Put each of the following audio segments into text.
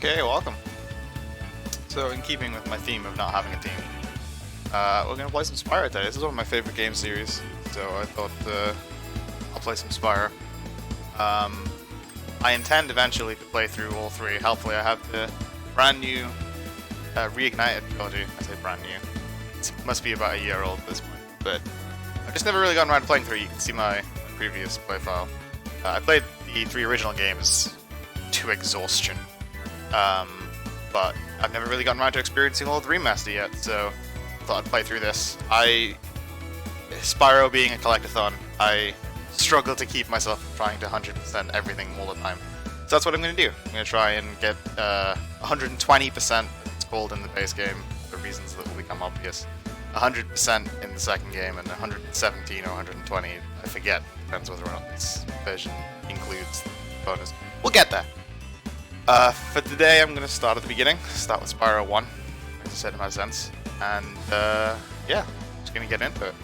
Okay, welcome. So, in keeping with my theme of not having a team, we're gonna play some Spyro today. This is one of my favorite game series, so I thought I'll play some Spyro. I intend eventually to play through all three. Hopefully, I have the brand new Reignited trilogy. I say brand new. It must be about a year old at this point, but I've just never really gotten around to playing through. You can see my previous playfile. I played the three original games to exhaustion. But I've never really gotten around to experiencing all the remaster yet, so I thought I'd play through this. Spyro being a collectathon, I struggle to keep myself from trying to 100% everything all the time. So that's what I'm going to do. I'm going to try and get 120%, it's called in the base game, for reasons that will become obvious. 100% in the second game, and 117 or 120, I forget. Depends whether or not this version includes bonus. We'll get there. For today, I'm going to start at the beginning. Start with Spyro 1, as I said in my sense. And, yeah, just going to get into it.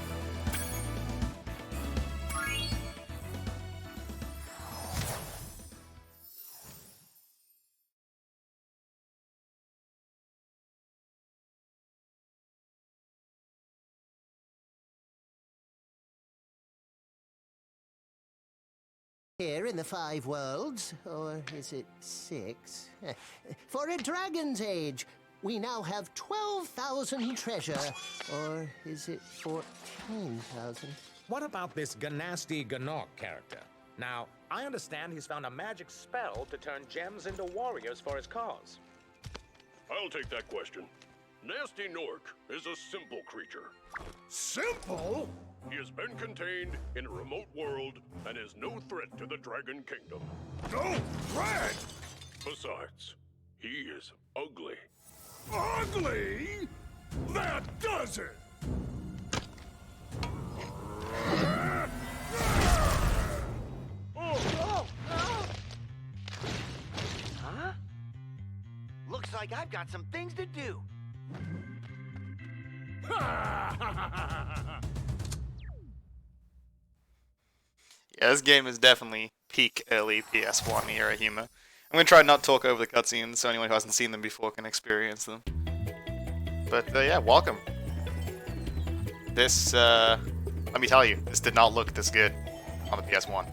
Here in the 5 worlds, or is it 6? For a dragon's age, we now have 12,000 treasure, or is it 14,000? What about this Ganasty Ganok character? Now, I understand he's found a magic spell to turn gems into warriors for his cause. I'll take that question. Nasty Nork is a simple creature. Simple? He has been contained in a remote world and is no threat to the Dragon Kingdom. No threat? Besides, he is ugly. Ugly? That does it! Huh? Looks like I've got some things to do. Yeah, this game is definitely peak early PS1 era humor. I'm going to try not to talk over the cutscenes so anyone who hasn't seen them before can experience them. But yeah, welcome. This, let me tell you, this did not look this good on the PS1.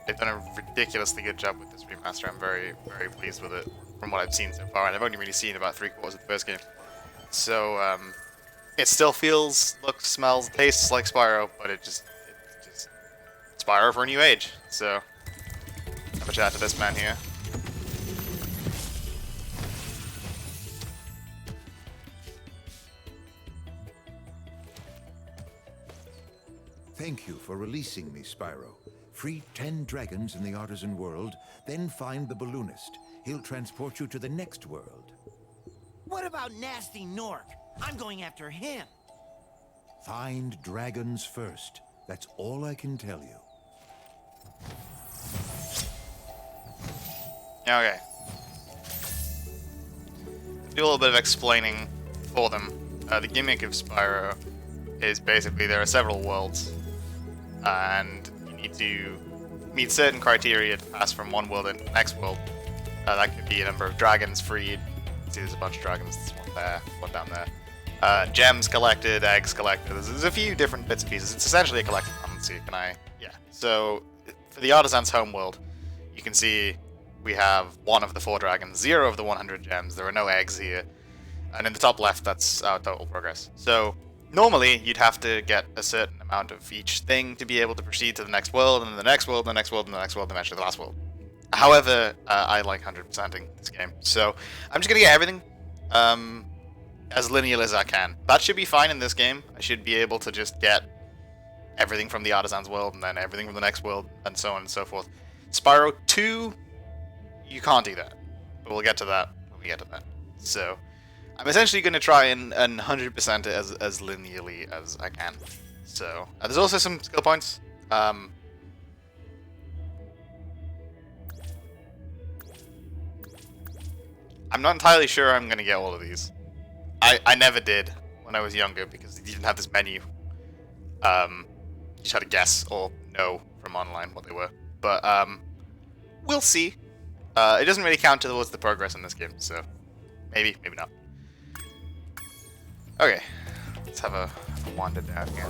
They've done a ridiculously good job with this remaster. I'm very, very pleased with it from what I've seen so far, and I've only really seen about 3/4 of the first game. So, it still feels, looks, smells, tastes like Spyro, but it just Spyro for a new age. So, have a chat to this man here. Thank you for releasing me, Spyro. Free 10 dragons in the artisan world, then find the balloonist. He'll transport you to the next world. What about Nasty Nork? I'm going after him. Find dragons first. That's all I can tell you. Okay. Do a little bit of explaining for them. The gimmick of Spyro is basically there are several worlds, and you need to meet certain criteria to pass from one world into the next world. That could be a number of dragons freed. See, there's a bunch of dragons. There's one there, one down there. Gems collected, eggs collected. There's a few different bits and pieces. It's essentially a collectathon. Let's see, can I? Yeah. So, for the Artisan's homeworld, you can see we have 1 of the 4 dragons, 0 of the 100 gems. There are no eggs here. And in the top left, that's our total progress. So, normally, you'd have to get a certain amount of each thing to be able to proceed to the next world, and then the next world, and the next world, and the next world, and eventually the last world. However, I like 100%ing this game, so I'm just going to get everything as linear as I can. That should be fine in this game. I should be able to just get everything from the Artisan's world, and then everything from the next world, and so on and so forth. Spyro 2, you can't do that, but we'll get to that when we get to that. So, I'm essentially going to try and 100% it as linearly as I can. So, there's also some skill points. I'm not entirely sure I'm going to get all of these. I never did when I was younger because you didn't have this menu. You just had to guess or know from online what they were. But, we'll see. It doesn't really count towards the progress in this game, so maybe, maybe not. Okay, let's have a wander down here.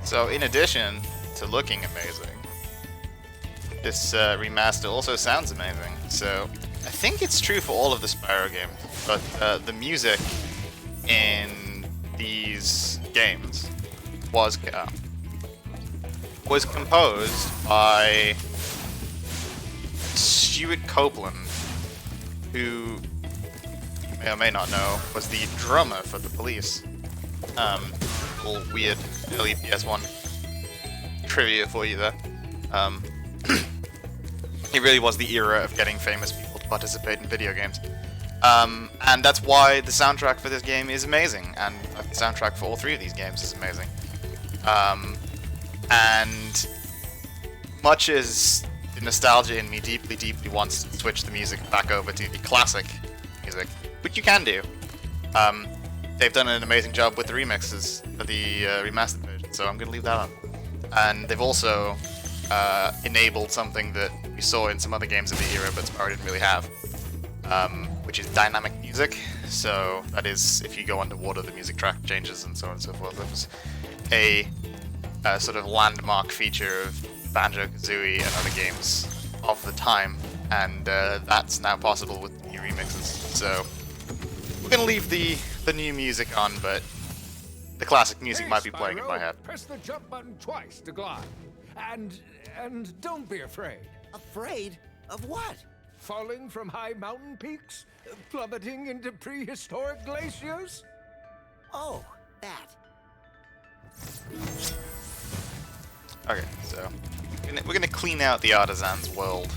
So in addition to looking amazing, this remaster also sounds amazing. So I think it's true for all of the Spyro games, but the music in these games was composed by Stuart Copeland, who you may or may not know was the drummer for the Police. Little weird early PS1 trivia for you there. It really was the era of getting famous people to participate in video games. And that's why the soundtrack for this game is amazing, and the soundtrack for all three of these games is amazing. And much as the nostalgia in me deeply, deeply wants to switch the music back over to the classic music, which you can do, they've done an amazing job with the remixes for the remastered version, so I'm going to leave that on. And they've also enabled something that we saw in some other games of the era, but Spyro didn't really have, which is dynamic music. So that is, if you go underwater, the music track changes and so on and so forth. It was a sort of landmark feature of Banjo-Kazooie and other games of the time, and that's now possible with new remixes. So we're going to leave the new music on, but the classic music might be playing in my head. Press the jump button twice to glide. And don't be afraid. Afraid? Of what? Falling from high mountain peaks? Plummeting into prehistoric glaciers? Oh, that. Okay, so we're gonna clean out the Artisan's world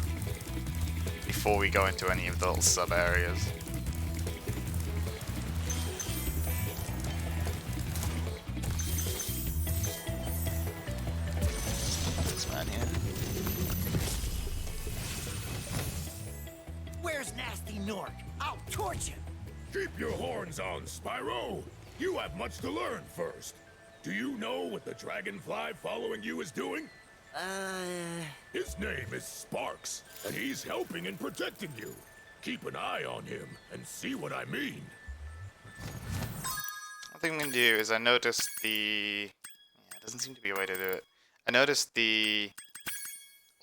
before we go into any of the little sub-areas. This man here. Where's Nasty Nork? I'll torch him. Keep your horns on, Spyro. You have much to learn first. Do you know what the dragonfly following you is doing? His name is Sparks, and he's helping and protecting you. Keep an eye on him and see what I mean. One thing I'm gonna do is I noticed the... Yeah, it doesn't seem to be a way to do it. I noticed the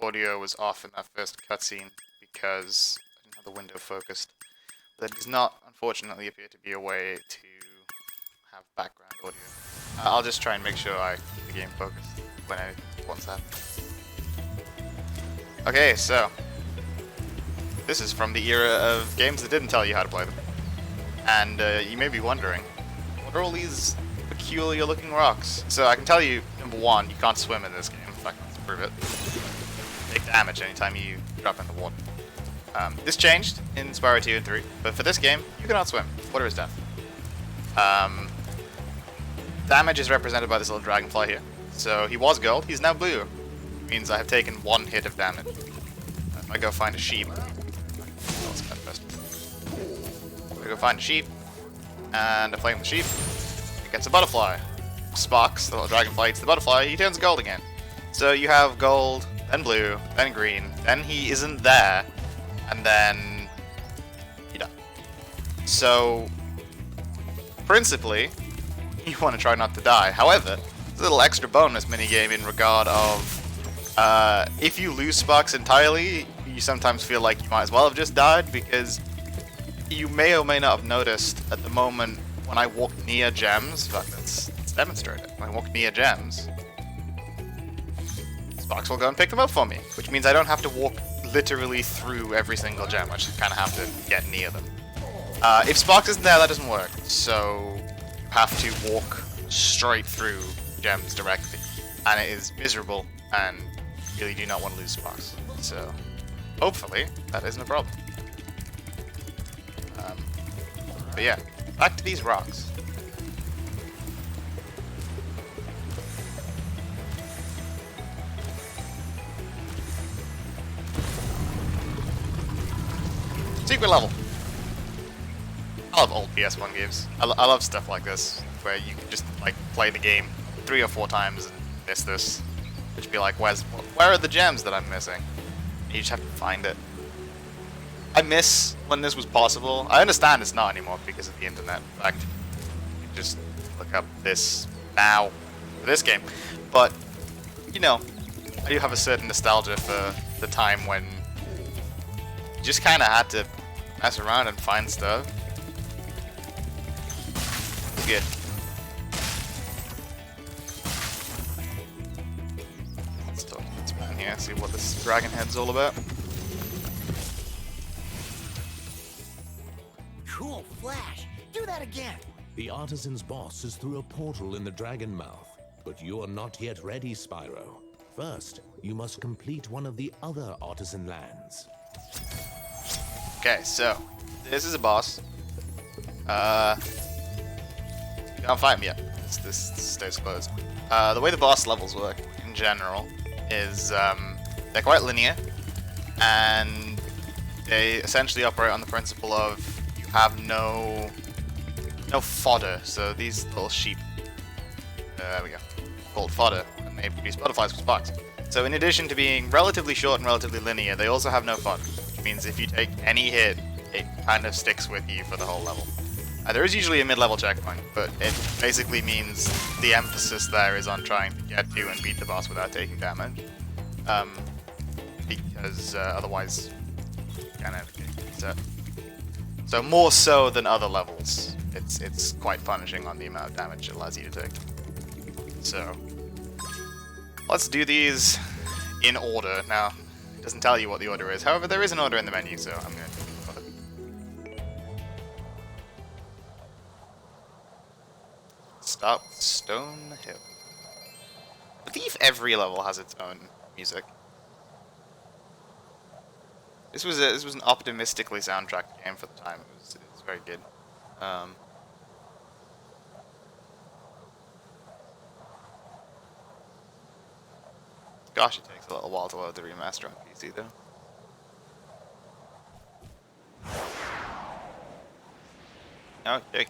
audio was off in that first cutscene because I didn't have the window focused. There does not, unfortunately, appear to be a way to have background audio. I'll just try and make sure I keep the game focused when I want that. Okay, so this is from the era of games that didn't tell you how to play them. And you may be wondering, what are all these peculiar looking rocks? So I can tell you, number one, you can't swim in this game. In fact, let's prove it. Take damage anytime you drop in the water. This changed in Spyro 2 and 3, but for this game, you cannot swim. Water is death. Damage is represented by this little dragonfly here. So he was gold, he's now blue. Means I have taken one hit of damage. If I go find a sheep... let's cut first. I go find a sheep, and I play with the sheep. It gets a butterfly. Sparks, the little dragonfly eats the butterfly, he turns gold again. So you have gold, then blue, then green, then he isn't there, and then you die. So, principally, you want to try not to die. However, there's a little extra bonus minigame in regard of if you lose Sparks entirely, you sometimes feel like you might as well have just died, because you may or may not have noticed at the moment when I walk near gems, in fact, let's demonstrate it. When I walk near gems, Sparks will go and pick them up for me, which means I don't have to walk literally through every single gem, I just kind of have to get near them. If Sparks isn't there, that doesn't work, so you have to walk straight through gems directly, and it is miserable, and you really do not want to lose Sparks. So, hopefully, that isn't a problem. But yeah, back to these rocks. Secret level. I love old PS1 games. I love stuff like this, where you can just like play the game 3 or 4 times and miss this. Just be like, where are the gems that I'm missing? You just have to find it. I miss when this was possible. I understand it's not anymore because of the internet. In fact, you can just look up this now for this game. But, you know, I do have a certain nostalgia for the time when you just kind of had to mess around and find stuff. Good. Let's talk to this man here, see what this dragon head's all about. Cool flash. Do that again. The artisan's boss is through a portal in the dragon mouth, but you are not yet ready, Spyro. First, you must complete one of the other artisan lands. Okay, so this is a boss. Can't fight him yet. This stays closed. The way the boss levels work in general is they're quite linear, and they essentially operate on the principle of you have no fodder. So these little sheep, there we go, called fodder, and they produce butterflies with sparks. So in addition to being relatively short and relatively linear, they also have no fodder, which means if you take any hit, it kind of sticks with you for the whole level. There is usually a mid-level checkpoint, but it basically means the emphasis there is on trying to get to and beat the boss without taking damage, because otherwise you kind of get set. So more so than other levels, it's quite punishing on the amount of damage it allows you to take. So let's do these in order. Now, it doesn't tell you what the order is. However, there is an order in the menu, so I'm going to follow it. Start with Stone Hill. I believe every level has its own music. This was an optimistically soundtracked game for the time. It was very good. Gosh, it takes a little while to load the remaster on PC though. Okay,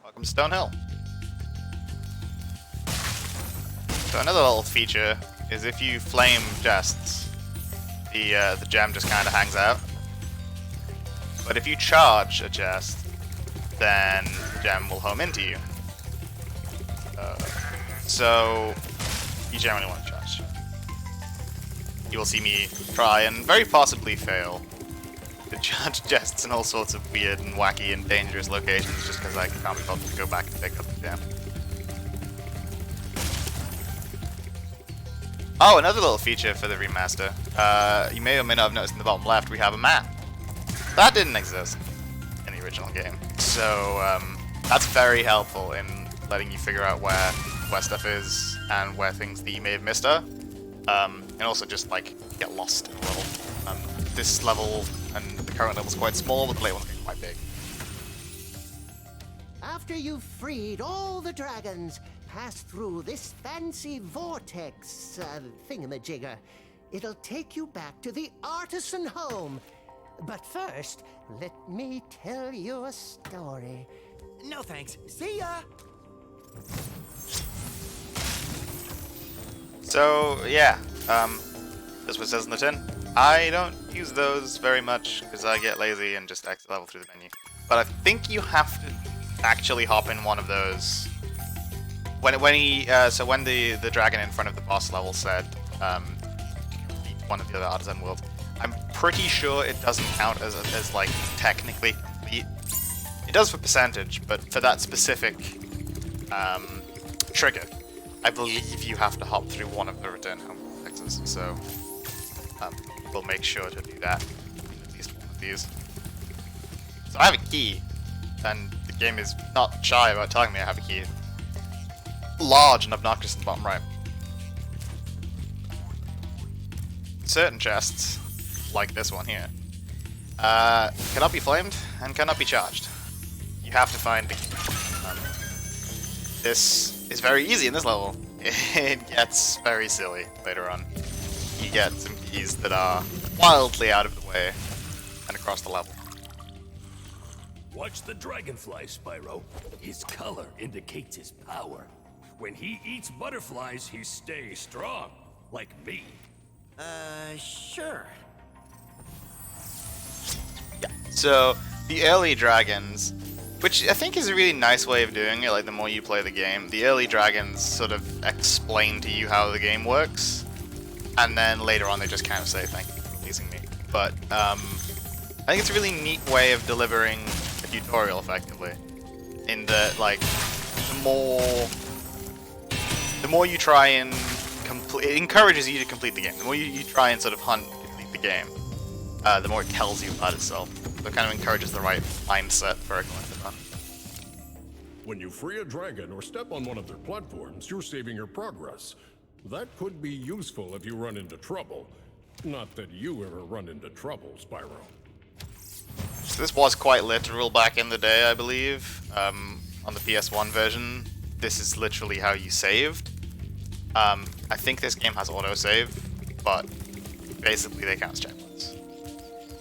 welcome to Stone Hill. So another little feature is if you flame chests, the gem just kind of hangs out. But if you charge a chest, then the gem will home into you. So you generally want to charge. You will see me try and very possibly fail to charge chests in all sorts of weird and wacky and dangerous locations just because I can't be bothered to go back and pick up the gem. Oh, another little feature for the remaster. You may or may not have noticed in the bottom left we have a map. That didn't exist in the original game. So that's very helpful in letting you figure out where stuff is and where things that you may have missed are. And also just like get lost in the level. This level and the current level is quite small, but the later one's getting quite big. After you've freed all the dragons, pass through this fancy vortex thingamajigger. It'll take you back to the artisan home. But first, let me tell you a story. No thanks. See ya. So yeah, that's what it says in the tin. I don't use those very much because I get lazy and just exit level through the menu. But I think you have to actually hop in one of those. When the dragon in front of the boss level said beat one of the other artisan worlds, I'm pretty sure it doesn't count as like technically complete. It does for percentage, but for that specific trigger, I believe you have to hop through one of the return home vortexes. So we'll make sure to do that at least one of these. So I have a key, and the game is not shy about telling me I have a key. Large and obnoxious in the bottom right. Certain chests, like this one here, cannot be flamed and cannot be charged. You have to find the key. This is very easy in this level. It gets very silly later on. You get some keys that are wildly out of the way and across the level. Watch the dragonfly, Spyro. His color indicates his power. When he eats butterflies, he stays strong, like me. Sure. Yeah. So the early dragons, which I think is a really nice way of doing it, like the more you play the game, the early dragons sort of explain to you how the game works, and then later on they just kind of say thank you for pleasing me. But I think it's a really neat way of delivering a tutorial effectively, in that like the more you try and complete, it encourages you to complete the game. The more you try and sort of complete the game, the more it tells you about itself. So it kind of encourages the right mindset for a collector run. When you free a dragon or step on one of their platforms, you're saving your progress. That could be useful if you run into trouble. Not that you ever run into trouble, Spyro. So this was quite literal back in the day, I believe. On the PS1 version, this is literally how you saved. I think this game has autosave, but basically they count as checkpoints.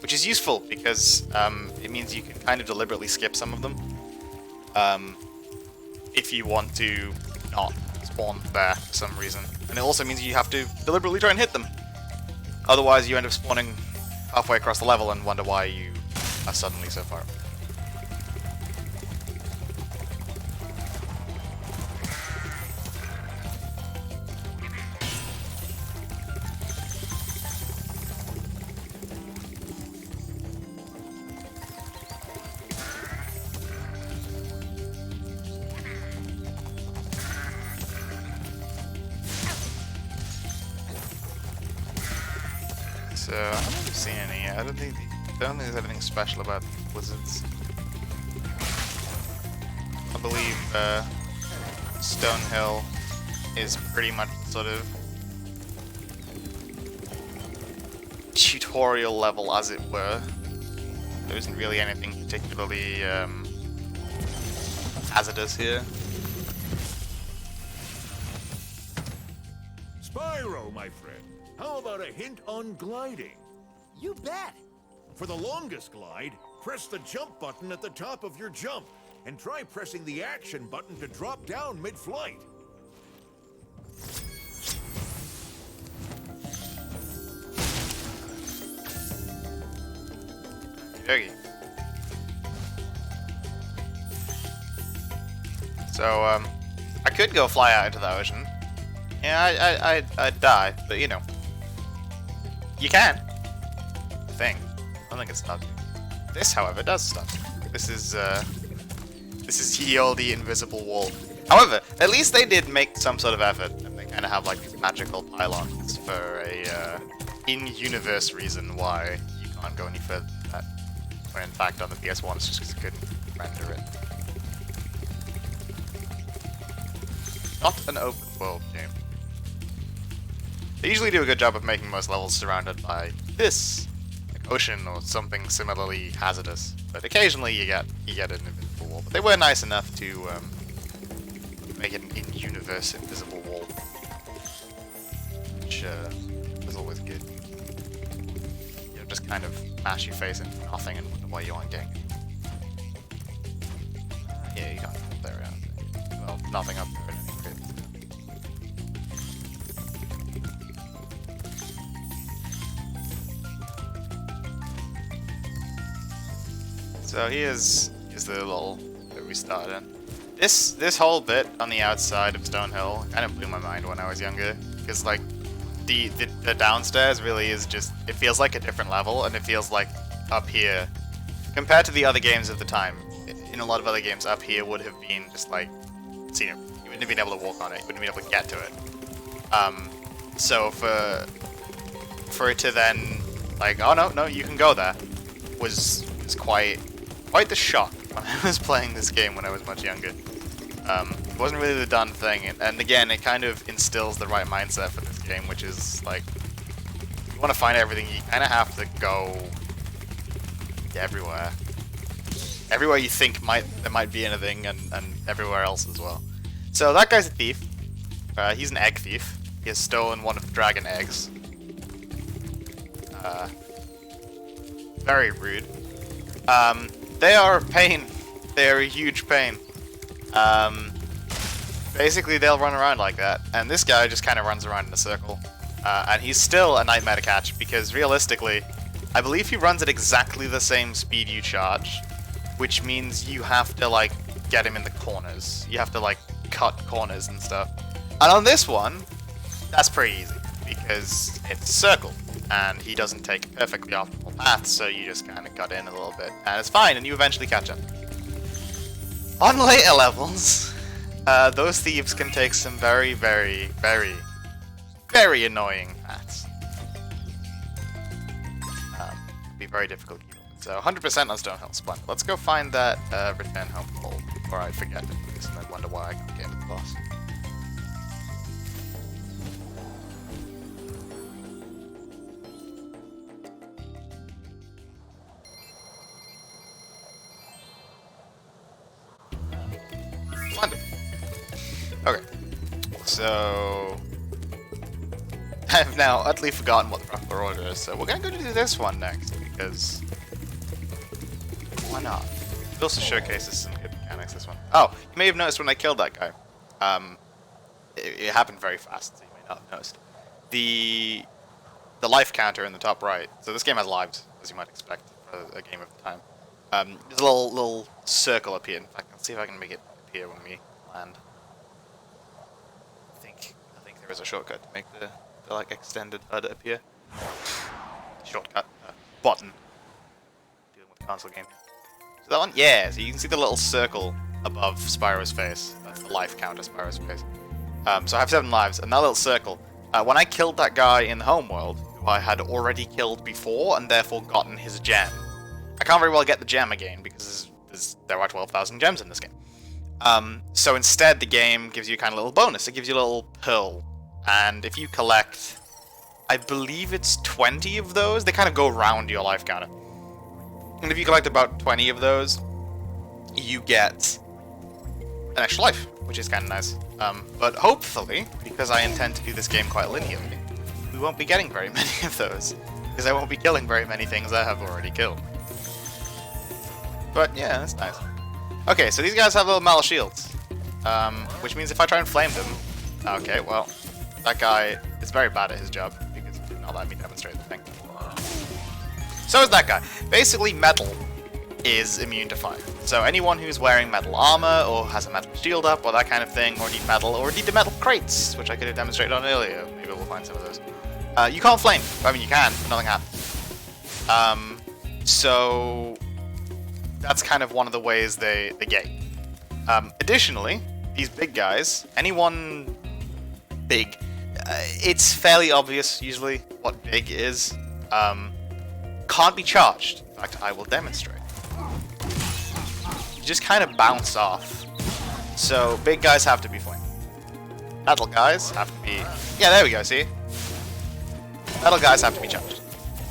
Which is useful because it means you can kind of deliberately skip some of them. If you want to not spawn there for some reason. And it also means you have to deliberately try and hit them. Otherwise you end up spawning halfway across the level and wonder why you are suddenly so far. So I don't think we've seen any yet. I don't think there's anything special about wizards. I believe Stonehill is pretty much sort of tutorial level, as it were. There isn't really anything particularly hazardous here. Spyro, my friend, how about a hint on gliding? You bet. For the longest glide, press the jump button at the top of your jump, and try pressing the action button to drop down mid-flight. Okay. So, I could go fly out into the ocean. Yeah, I'd die, but you know. You can. Thing. I don't think it's stopped. This, however, does stop. This is ye olde invisible wall. However, at least they did make some sort of effort, and they kind of have like these magical pylons for a in-universe reason why you can't go any further than that. When in fact on the PS1 it's just because you couldn't render it. Not an open world game. They usually do a good job of making most levels surrounded by this, like ocean or something similarly hazardous. But occasionally you get an invisible wall. But they were nice enough to make an in-universe invisible wall, which was always good. You know, just kind of mash your face into nothing and wonder why you aren't getting it. Yeah, you can't go up there. Well, nothing up there in any case. So here's the little that we started. This whole bit on the outside of Stonehill kind of blew my mind when I was younger, because like the downstairs really is just, it feels like a different level, and it feels like up here compared to the other games of the time. In a lot of other games, up here would have been just like scenery. You wouldn't have been able to walk on it. You wouldn't have been able to get to it. So for it to then like, oh no, you can go there, was quite the shock when I was playing this game when I was much younger. It wasn't really the done thing, and again, it kind of instills the right mindset for this game, which is like, if you want to find everything, you kind of have to go everywhere. Everywhere you think there might be anything, and everywhere else as well. So that guy's a thief. He's an egg thief. He has stolen one of the dragon eggs. Very rude. They are a pain. They are a huge pain. Basically, they'll run around like that, and this guy just kind of runs around in a circle. And he's still a nightmare to catch, because realistically, I believe he runs at exactly the same speed you charge, which means you have to, like, get him in the corners. You have to, like, cut corners and stuff. And on this one, that's pretty easy, because it's a circle, and he doesn't take a perfectly optimal path, so you just kind of cut in a little bit, and it's fine, and you eventually catch up. On later levels, those thieves can take some very, very, very, very annoying paths. Be very difficult to keep up with. So 100% on Stonehill, splendid. Let's go find that return home hole before I forget it, because I wonder why I can't get to the boss. Splendid. Okay, so I've now utterly forgotten what the proper order is, so we're gonna go to do this one next, because why not? It also showcases some good mechanics, this one. Oh, you may have noticed when I killed that guy. It happened very fast, so you may not have noticed. The life counter in the top right, so this game has lives, as you might expect for a game of the time. There's a little circle up here. In fact, let's see if I can make it appear when we land. I think there is a shortcut to make the like extended HUD appear. Shortcut button. Dealing with the console game. So that one, yeah. So you can see the little circle above Spyro's face. That's the life counter Spyro's face. So I have 7 lives, and that little circle. When I killed that guy in the homeworld, who I had already killed before and therefore gotten his gem, I can't very well get the gem again because there are 12,000 gems in this game. So instead, the game gives you kind of a little bonus. It gives you a little pearl. And if you collect, I believe it's 20 of those, they kind of go around your life counter. And if you collect about 20 of those, you get an extra life, which is kind of nice. But hopefully, because I intend to do this game quite linearly, we won't be getting very many of those. Because I won't be killing very many things I have already killed. But yeah, that's nice. Okay, so these guys have little metal shields. Which means if I try and flame them... Okay, well, that guy is very bad at his job, because he did not let me demonstrate the thing. So is that guy. Basically, metal is immune to fire. So anyone who's wearing metal armor, or has a metal shield up, or that kind of thing, or need metal, or need the metal crates, which I could have demonstrated on earlier. Maybe we'll find some of those. You can't flame. I mean, you can, but nothing happens. So that's kind of one of the ways they get you. Additionally, these big guys, anyone big, it's fairly obvious usually what big is. Can't be charged. In fact, I will demonstrate. You just kind of bounce off. So big guys have to be flamed. Metal guys have to be... Yeah, there we go, see? Metal guys have to be charged.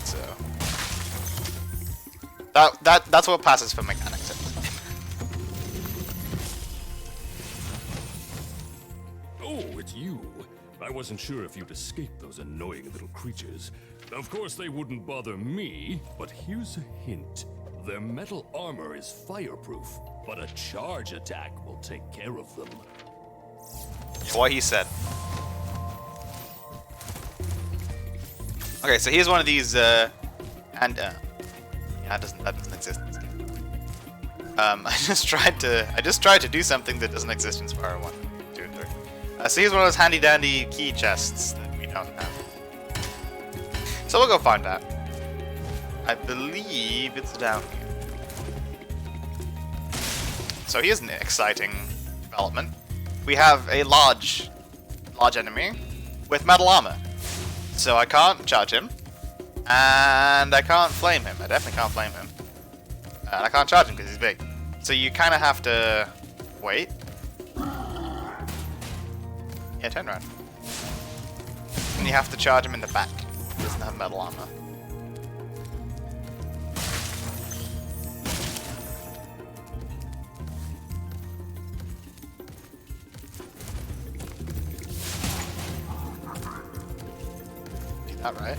So... That's what passes for mechanics. Oh, it's you. I wasn't sure if you'd escape those annoying little creatures. Of course they wouldn't bother me, but here's a hint. Their metal armor is fireproof, but a charge attack will take care of them. What he said. Okay, so here's one of these, yeah, that doesn't exist in this game. I just tried to do something that doesn't exist in Spyro 1, 2, and 3. So here's one of those handy dandy key chests that we don't have. So we'll go find that. I believe it's down here. So here's an exciting development. We have a large enemy with metal armor. So I can't charge him, and I can't flame him. I definitely can't flame him. And I can't charge him because he's big. So you kind of have to wait. Yeah, turn around. And you have to charge him in the back. He doesn't have metal armor. Is that right?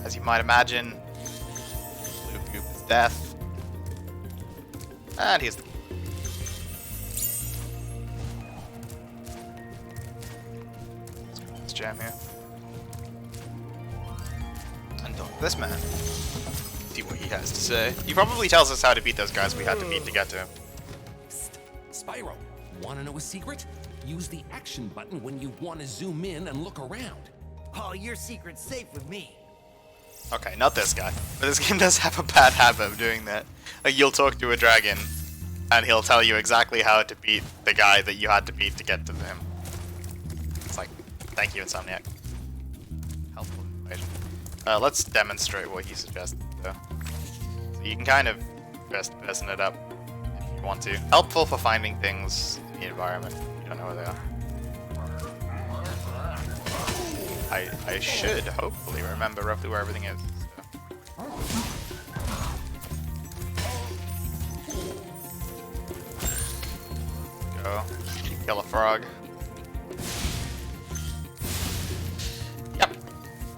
as you might imagine. Blue goop is death. And here's the key. Let's go with this jam here. And talk to this man. See what he has to say. He probably tells us how to beat those guys we had to beat to get to him. Psst. Spyro, wanna know a secret? Use the action button when you want to zoom in and look around. Oh, your secret's safe with me. Okay, not this guy. But this game does have a bad habit of doing that. Like, you'll talk to a dragon, and he'll tell you exactly how to beat the guy that you had to beat to get to him. It's like, thank you, Insomniac. Helpful information. Let's demonstrate what he suggested, though. So you can kind of just person it up if you want to. Helpful for finding things in the environment if you don't know where they are. I should hopefully remember roughly where everything is. So. Go. Kill a frog. Yep.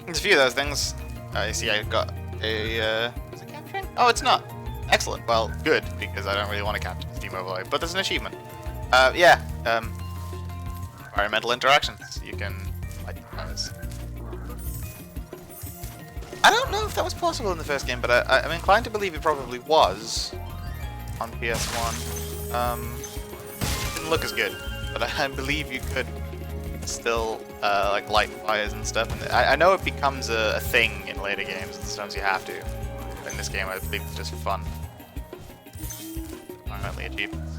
There's a few of those things. I see I got a... is it capturing? Oh, it's not. Excellent. Well, good, because I don't really want to capture the Steam Overlay. But there's an achievement. Yeah. Environmental interactions. You can... I don't know if that was possible in the first game, but I'm inclined to believe it probably was on PS1. Didn't look as good, but I believe you could still like light fires and stuff. And I know it becomes a thing in later games, and sometimes you have to. In this game, I believe it's just for fun. Environmentally achievements.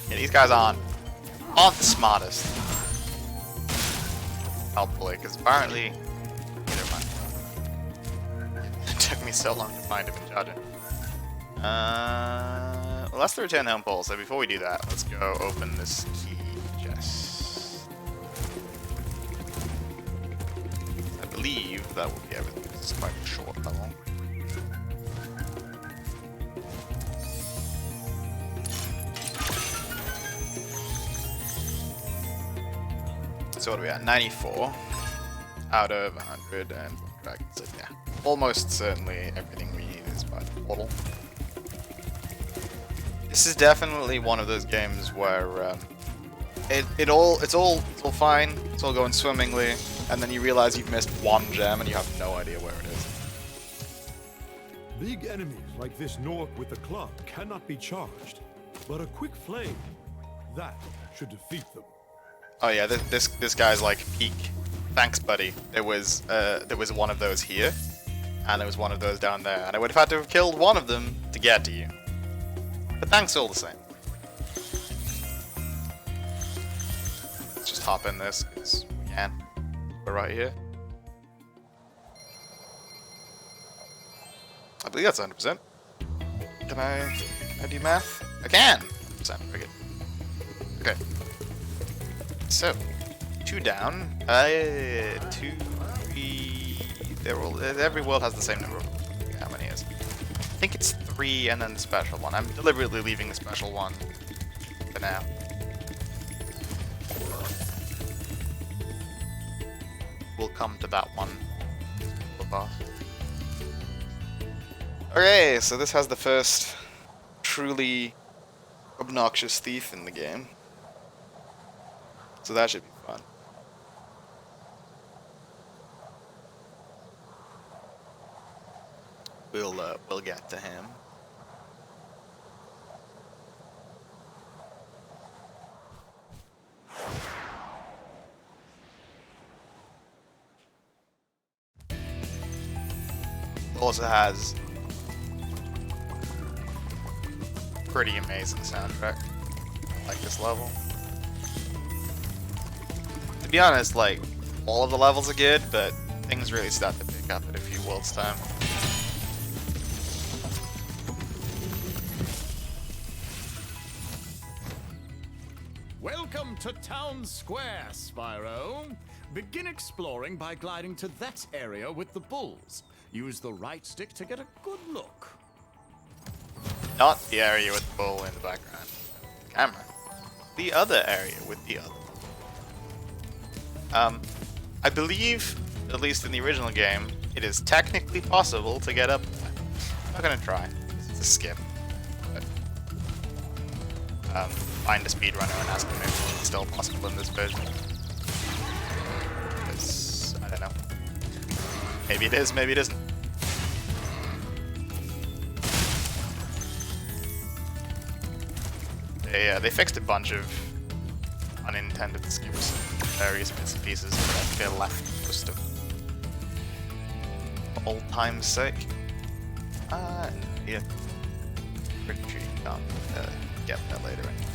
These guys aren't the smartest. Helpfully, because apparently... Never mind. It took me so long to find him and charge him. Well, that's the return home pole, so before we do that, let's go open this key chest. I believe that will be everything. This is quite a short level. So what are we at? 94 out of 100 and dragons. So yeah, almost certainly everything we need is by the portal. This is definitely one of those games where it's all fine, it's all going swimmingly, and then you realize you've missed one gem and you have no idea where it is. Big enemies like this Nork with the club cannot be charged, but a quick flame, that should defeat them. Oh yeah, this guy's like peak. Thanks, buddy. There was one of those here, and there was one of those down there, and I would have had to have killed one of them to get to you. But thanks all the same. Let's just hop in this, because we can. We're right here. I believe that's 100%. Can I do math? I can! 100%, very good. Okay. So, 2 down, 2, 3, every world has the same number of worlds. How many is? I think it's 3 and then the special one. I'm deliberately leaving the special one for now. We'll come to that one. Okay, so this has the first truly obnoxious thief in the game. So that should be fun. We'll get to him. Also has pretty amazing soundtrack. I like this level. To be honest, like, all of the levels are good, but things really start to pick up at a few worlds' time. Welcome to Town Square, Spyro. Begin exploring by gliding to that area with the bulls. Use the right stick to get a good look. Not the area with the bull in the background. Camera. The other area with the other bull. I believe, at least in the original game, it is technically possible to get up there. I'm not gonna try. It's a skip. But, find a speedrunner and ask them if it's still possible in this version. Because, I don't know. Maybe it is, maybe it isn't. They fixed a bunch of unintended skips in various bits and pieces, but I feel left just of for old time's sake. No, yeah. Retreat, can't get that later anyway.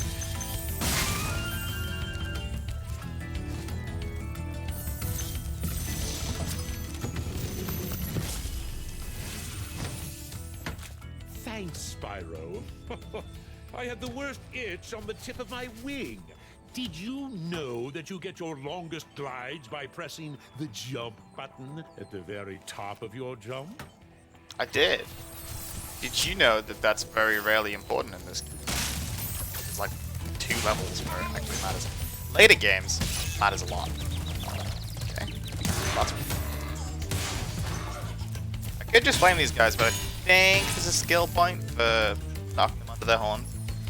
Thanks, Spyro. I had the worst itch on the tip of my wing. Did you know that you get your longest glides by pressing the jump button at the very top of your jump? I did. Did you know that that's very rarely important in this game? There's like 2 levels where it actually matters. Later games matters a lot. Okay. Lots of... I could just flame these guys, but I think there's a skill point for knocking them onto their horns.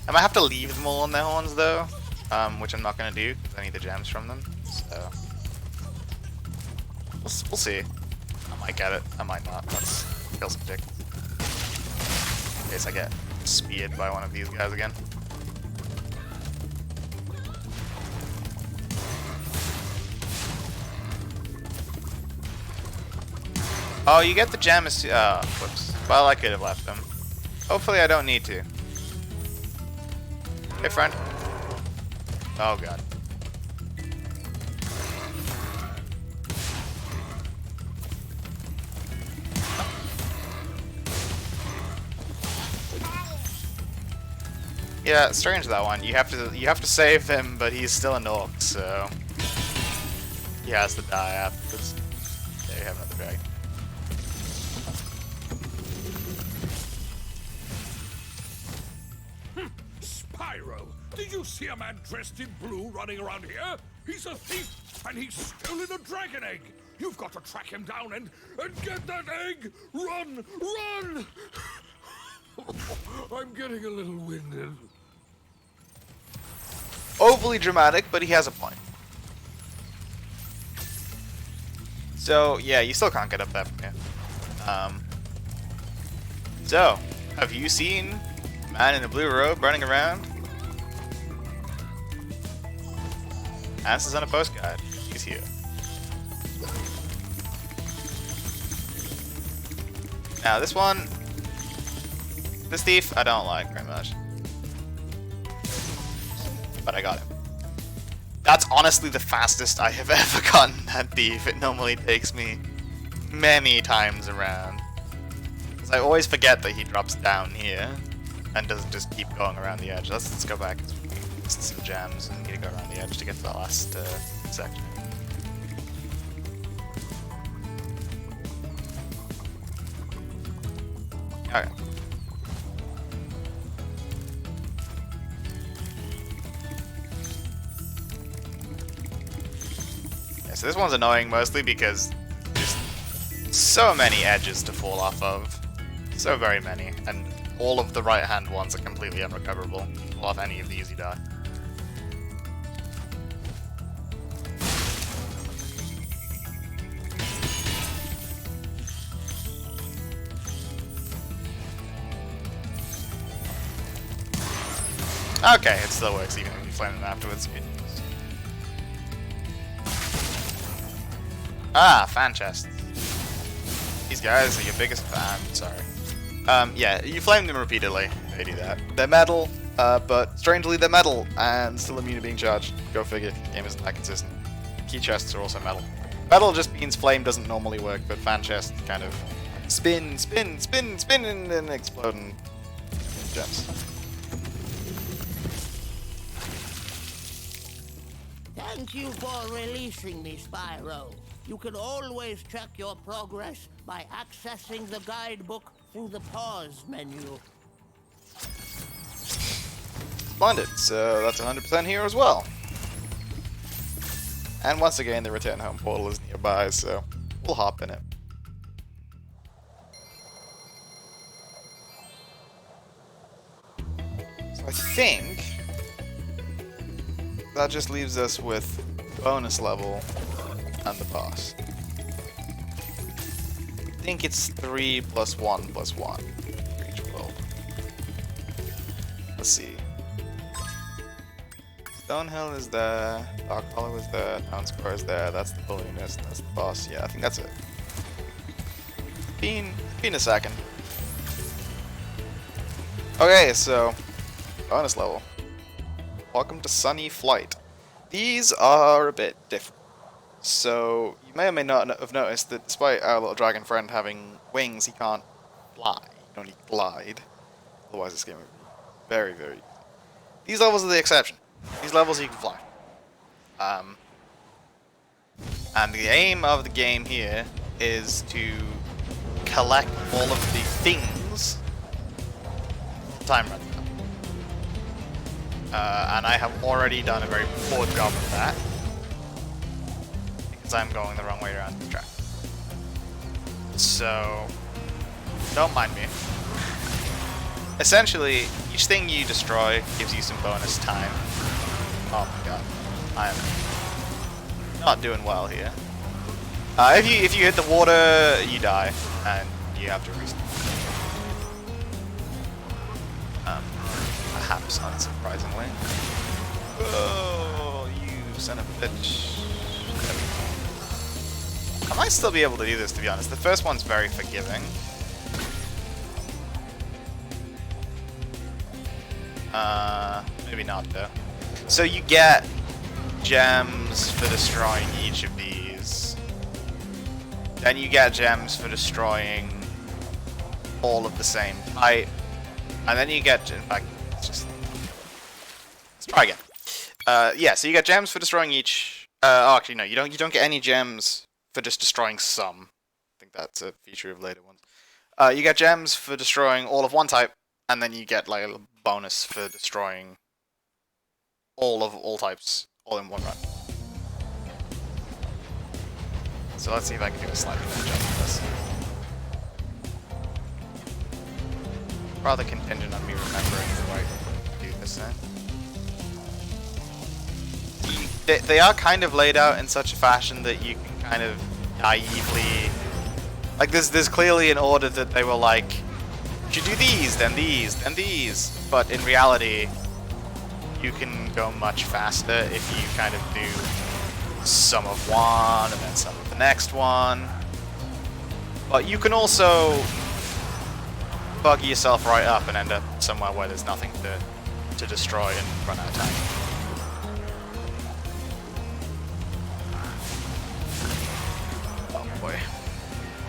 I might have to leave them all on their horns though, which I'm not going to do because I need the gems from them. So we'll see. I might get it. I might not. Let's kill some dicks. In case I get speared by one of these guys again. Oh, you get the gems. Whoops. Well, I could have left them. Hopefully, I don't need to. Hey, friend. Oh, God. Yeah, strange that one. You have to save him, but he's still an orc, so he has to die afterwards. There you have another dragon. Spyro, did you see a man dressed in blue running around here? He's a thief, and he's stolen a dragon egg. You've got to track him down and get that egg. Run, run! I'm getting a little winded. Overly dramatic, but he has a point. So, yeah, you still can't get up there from here. So, have you seen a man in a blue robe running around? Answers on a postcard. He's here. Now, this one... This thief, I don't like very much. But I got him. That's honestly the fastest I have ever gotten that thief. It normally takes me many times around. Because I always forget that he drops down here and doesn't just keep going around the edge. Let's go back. Some gems and need to go around the edge to get to the last section. Okay. Yeah, so this one's annoying mostly because there's so many edges to fall off of. So very many. And all of the right-hand ones are completely unrecoverable. If you fall off any of these, you die. Okay, it still works even if you flame them afterwards. Ah, fan chests. These guys are your biggest fan. Sorry. Yeah, you flame them repeatedly. They do that. They're metal, but strangely they're metal and still immune to being charged. Go figure. The game isn't that consistent. Key chests are also metal. Metal just means flame doesn't normally work, but fan chests kind of spin, spin, spin, spin, and then explode and gems. Thank you for releasing me, Spyro. You can always check your progress by accessing the guidebook through the pause menu. Splendid, so that's 100% here as well. And once again, the return home portal is nearby, so we'll hop in it. So I think that just leaves us with bonus level and the boss. I think it's 3 + 1 + 1 for each world. Let's see. Stonehill is there, Dark Hollow is there, Town Square is there, that's the balloonist, that's the boss. Yeah, I think that's it. Been a second. Okay, so bonus level. Welcome to Sunny Flight. These are a bit different. So you may or may not have noticed that despite our little dragon friend having wings, he can't fly. He can only glide. Otherwise, this game would be very, very easy. These levels are the exception. These levels you can fly. And the aim of the game here is to collect all of the things. Time runs out. And I have already done a very poor job of that. Because I'm going the wrong way around the track. So, don't mind me. Essentially, each thing you destroy gives you some bonus time. Oh my god. I am not doing well here. If you hit the water, you die. And you have to restart. Perhaps unsurprisingly. Oh, you son of a bitch. I might still be able to do this, to be honest. The first one's very forgiving. Maybe not though. So you get gems for destroying each of these. Then you get gems for destroying all of the same type. And then you get, in fact, let's try again. Yeah, so you get gems for destroying each. Oh, actually, no, you don't get any gems for just destroying some. I think that's a feature of later ones. You get gems for destroying all of one type, and then you get like a bonus for destroying all types, all in one run. So let's see if I can do a slightly better job of this. Rather contingent on me remembering the way to do this thing. They are kind of laid out in such a fashion that you can kind of naively... Like, there's clearly an order that they were like, you should do these, then these, then these. But in reality, you can go much faster if you kind of do some of one and then some of the next one. But you can also bug yourself right up and end up somewhere where there's nothing to destroy and run out of time. Oh boy.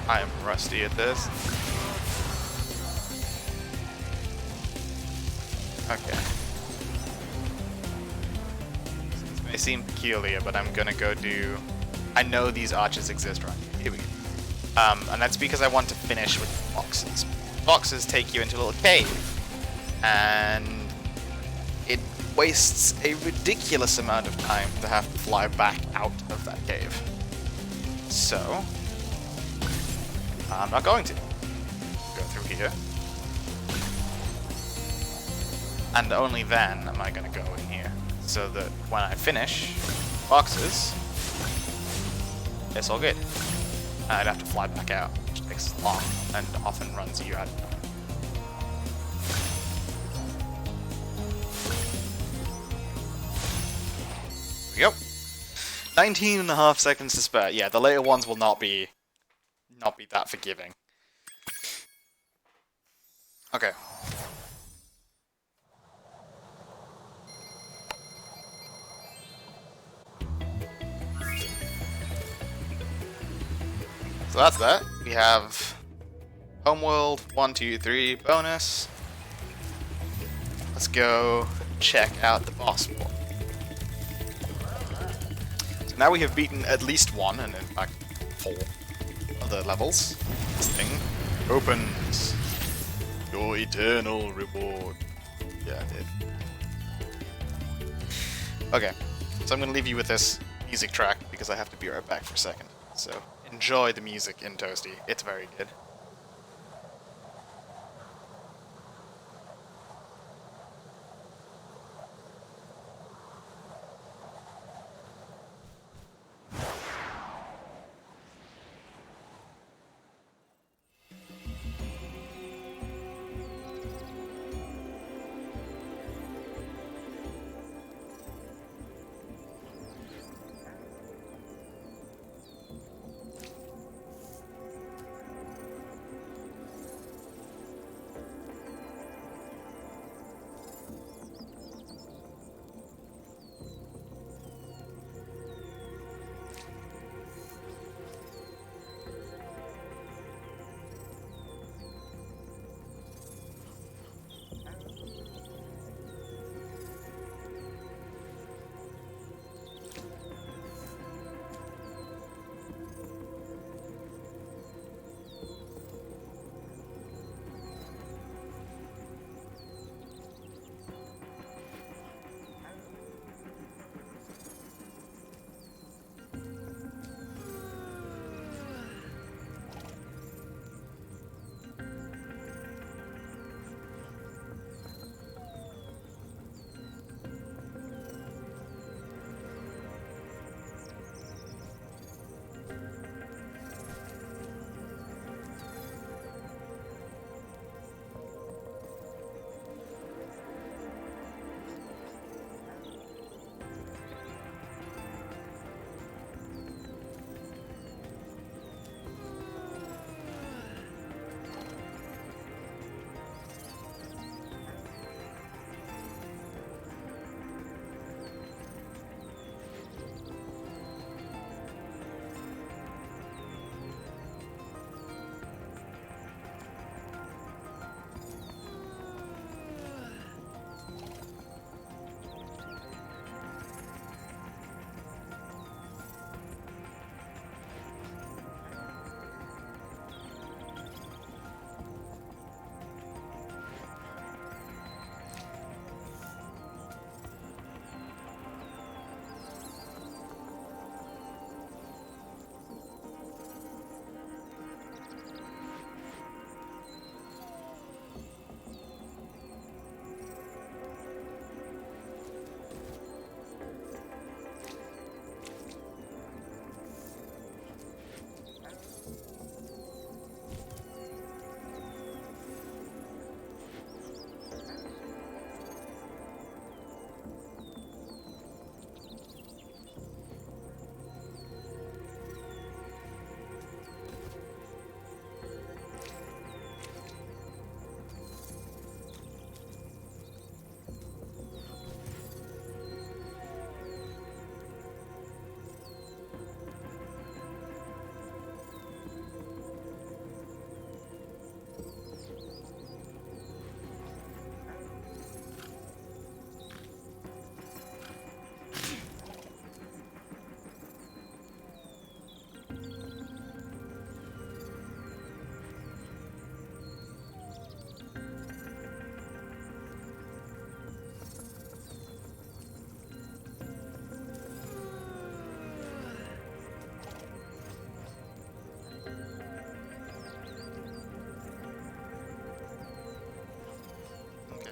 I am rusty at this. Okay. This may seem peculiar, but I'm gonna go do... I know these arches exist right here. Here we go. And that's because I want to finish with the boxes. Boxes take you into a little cave, and it wastes a ridiculous amount of time to have to fly back out of that cave. So, I'm not going to. Go through here. And only then am I going to go in here, so that when I finish boxes, it's all good. I'd have to fly back out, which takes long and often runs you out of time. There we go. 19.5 seconds to spare. Yeah, the later ones will not be that forgiving. Okay. So that's that. We have Homeworld 1, 2, 3 bonus. Let's go check out the boss wall. now we have beaten at least one, and in fact 4 other levels. This thing opens your eternal reward. Yeah, I did. Okay, so I'm gonna leave you with this music track because I have to be right back for a second. So enjoy the music in Toasty. It's very good.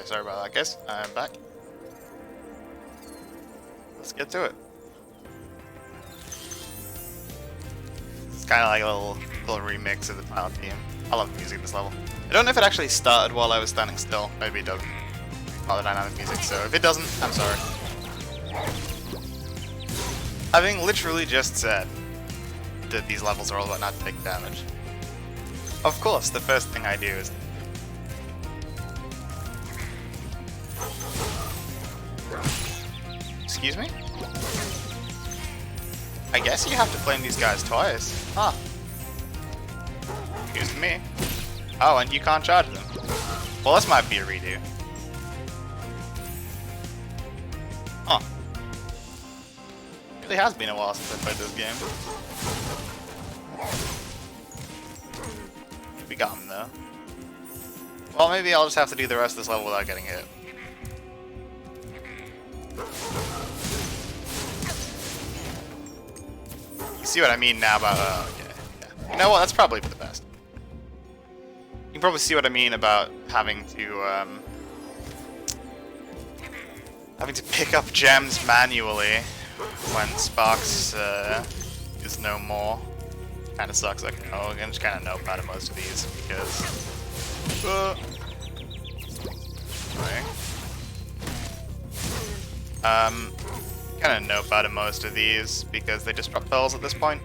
Sorry about that, guys. I'm back. Let's get to it. It's kind of like a little remix of the final theme. I love the music in this level. I don't know if it actually started while I was standing still. Maybe it doesn't. All the dynamic music. So if it doesn't, I'm sorry. Having literally just said that these levels are all about not taking damage. Of course, the first thing I do is excuse me? I guess you have to flame these guys twice. Huh. Excuse me. Oh, and you can't charge them. Well, this might be a redo. Huh. really has been a while since I played this game. We got him though. Well, maybe I'll just have to do the rest of this level without getting hit. You see what I mean now about, okay. Yeah. You know what, that's probably for the best. You can probably see what I mean about having to pick up gems manually when Sparks is no more. Kinda sucks, I can just kinda know about most of these because kinda know about most of these because they just drop pearls at this point.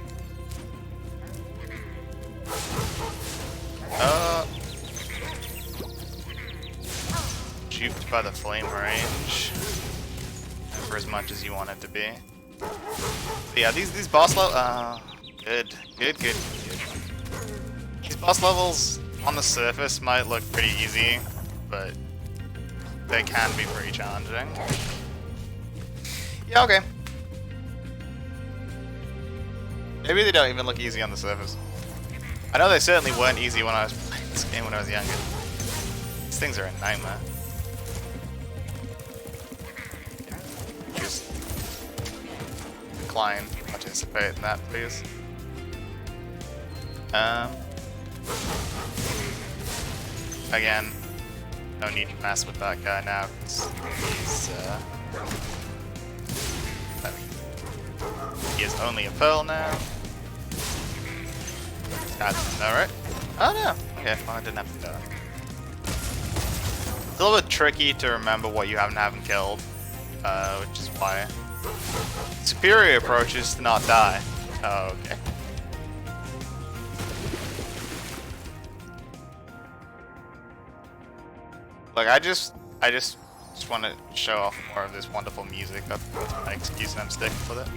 Juked by the flame range for as much as you want it to be. But yeah, these boss levels. Good. These boss levels on the surface might look pretty easy, but they can be pretty challenging. Yeah, okay. Maybe they don't even look easy on the surface. I know they certainly weren't easy when I was playing this game when I was younger. These things are a nightmare. Just decline, participate in that, please. Again, no need to mess with that guy now because he is only a pearl now. Alright. Oh no. Okay, well I didn't have to do that. It's a little bit tricky to remember what you haven't killed, which is why superior approach is to not die. Okay. Look, I just want to show off more of this wonderful music. That's my excuse, and I'm sticking with it.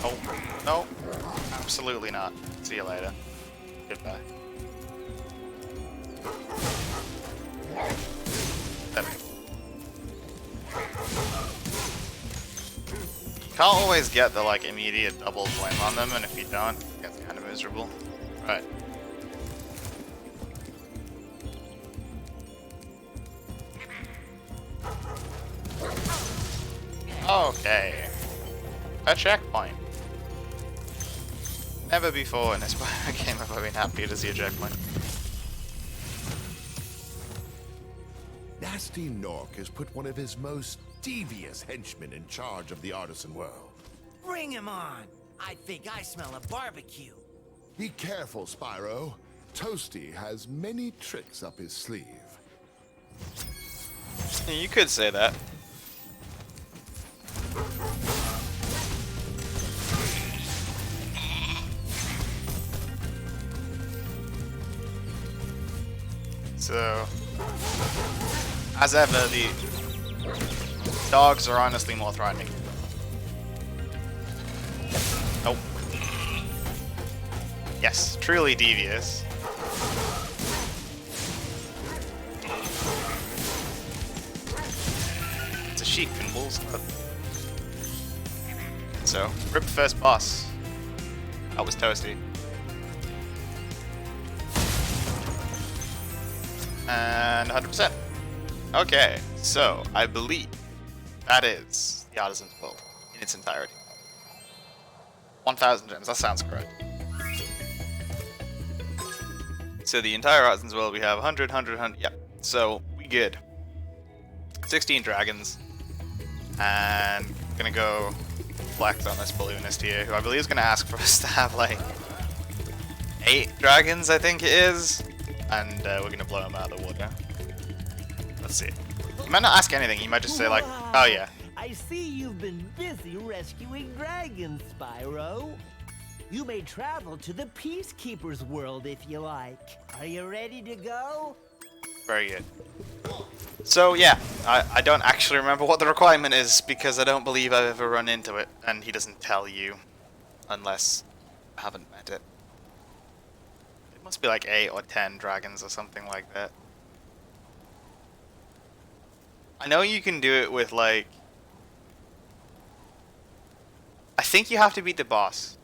Oh, no, absolutely not. See you later. Goodbye. There we go. You can't always get the like immediate double flame on them, and if you don't, it gets kind of miserable. Right. Okay. A checkpoint. Never before in this game have I been happy to see a checkpoint. Nasty Nork has put one of his most devious henchmen in charge of the artisan world. Bring him on. I think I smell a barbecue. Be careful, Spyro. Toasty has many tricks up his sleeve. Yeah, you could say that. So, as ever, the dogs are honestly more threatening. Nope. Yes, truly devious. It's a sheep in Wolves Club. So, rip first boss. That was Toasty. And 100%. Okay, so I believe that is the Artisan's World in its entirety. 1,000 gems, that sounds correct. So the entire Artisan's World we have 100, 100, yep. So we good. 16 dragons. And gonna go flex on this balloonist here, who I believe is gonna ask for us to have like 8 dragons, I think it is. And we're gonna blow him out of the water. Let's see. He might not ask anything, he might just say like, oh yeah. I see you've been busy rescuing dragons, Spyro. You may travel to the Peacekeeper's world if you like. Are you ready to go? Very good. So yeah, I don't actually remember what the requirement is because I don't believe I've ever run into it, and he doesn't tell you unless I haven't met it. It must be like 8 or 10 dragons or something like that. I know you can do it with like. I think you have to beat the boss.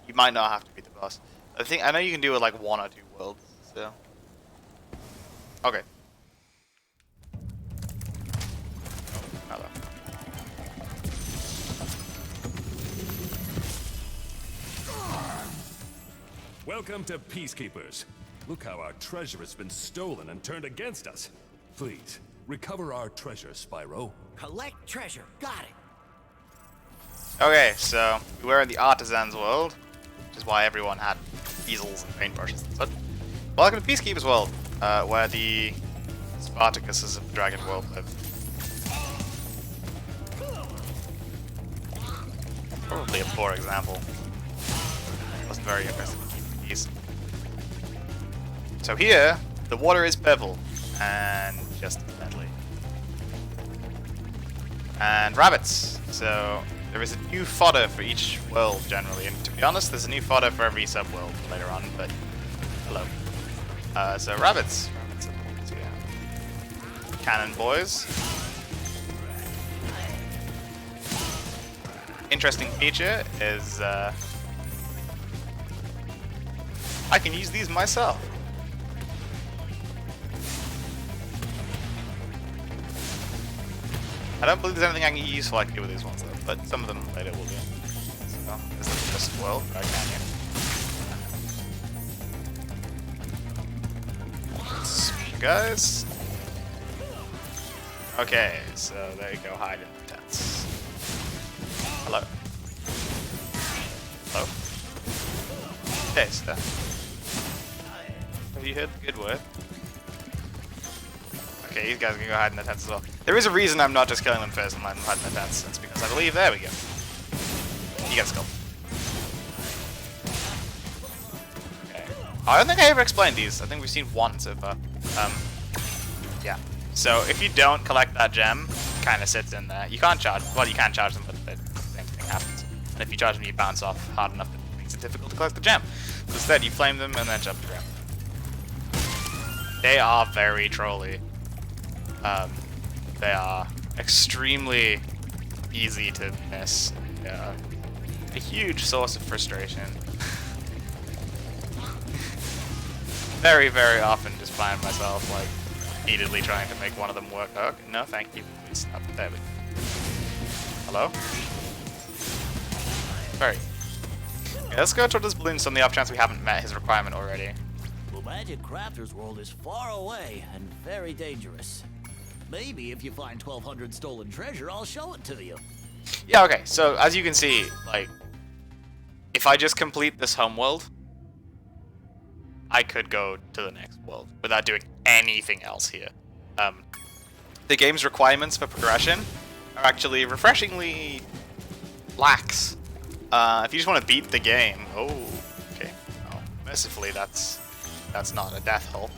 You might not have to beat the boss. I know you can do it like 1 or 2 worlds. So. Okay. Hello. Welcome to Peacekeepers. Look how our treasure has been stolen and turned against us. Please, recover our treasure, Spyro. Collect treasure. Got it. Okay, so we were in the Artisan's world, which is why everyone had easels and paintbrushes and such. Welcome to Peacekeepers world, where the Spartacuses of the Dragon world live. Probably a poor example. It wasn't very aggressive with these. So here, the water is purple, and just deadly. And rabbits. So there is a new fodder for each world generally, and to be honest, there's a new fodder for every sub-world later on, but hello. So rabbits. Rabbits are the ones, yeah. Cannon boys. Interesting feature is I can use these myself. I don't believe there's anything I can get useful I can do with these ones though, but some of them later will do. So, this is the first world, I can here. Guys. Okay, so there you go, hide in the tents. Hello. Hello. Okay, so have you heard the good word? Okay, these guys can go hide in the tents as well. There is a reason I'm not just killing them first and letting them hide in the tents. It's because I believe, there we go. You get a skull. Okay. I don't think I ever explained these. I think we've seen one so far. Yeah. So if you don't collect that gem, it kind of sits in there. You can't charge. Well, you can charge them, but the same thing happens. And if you charge them, you bounce off hard enough that it makes it difficult to collect the gem. So instead, you flame them and then jump the gem. They are very trolly. They are extremely easy to miss. Yeah. A huge source of frustration. Very, very often just find myself like repeatedly trying to make one of them work. Oh, no, thank you. Please stop. There we go. Hello? Very. Okay, let's go toward this balloon on the off chance we haven't met his requirement already. The Magic Crafter's world is far away and very dangerous. Maybe if you find 1,200 stolen treasure, I'll show it to you. Yeah, okay. So, as you can see, like, if I just complete this homeworld, I could go to the next world without doing anything else here. The game's requirements for progression are actually refreshingly lax. If you just want to beat the game, oh, okay. Oh, mercifully, that's not a death hole.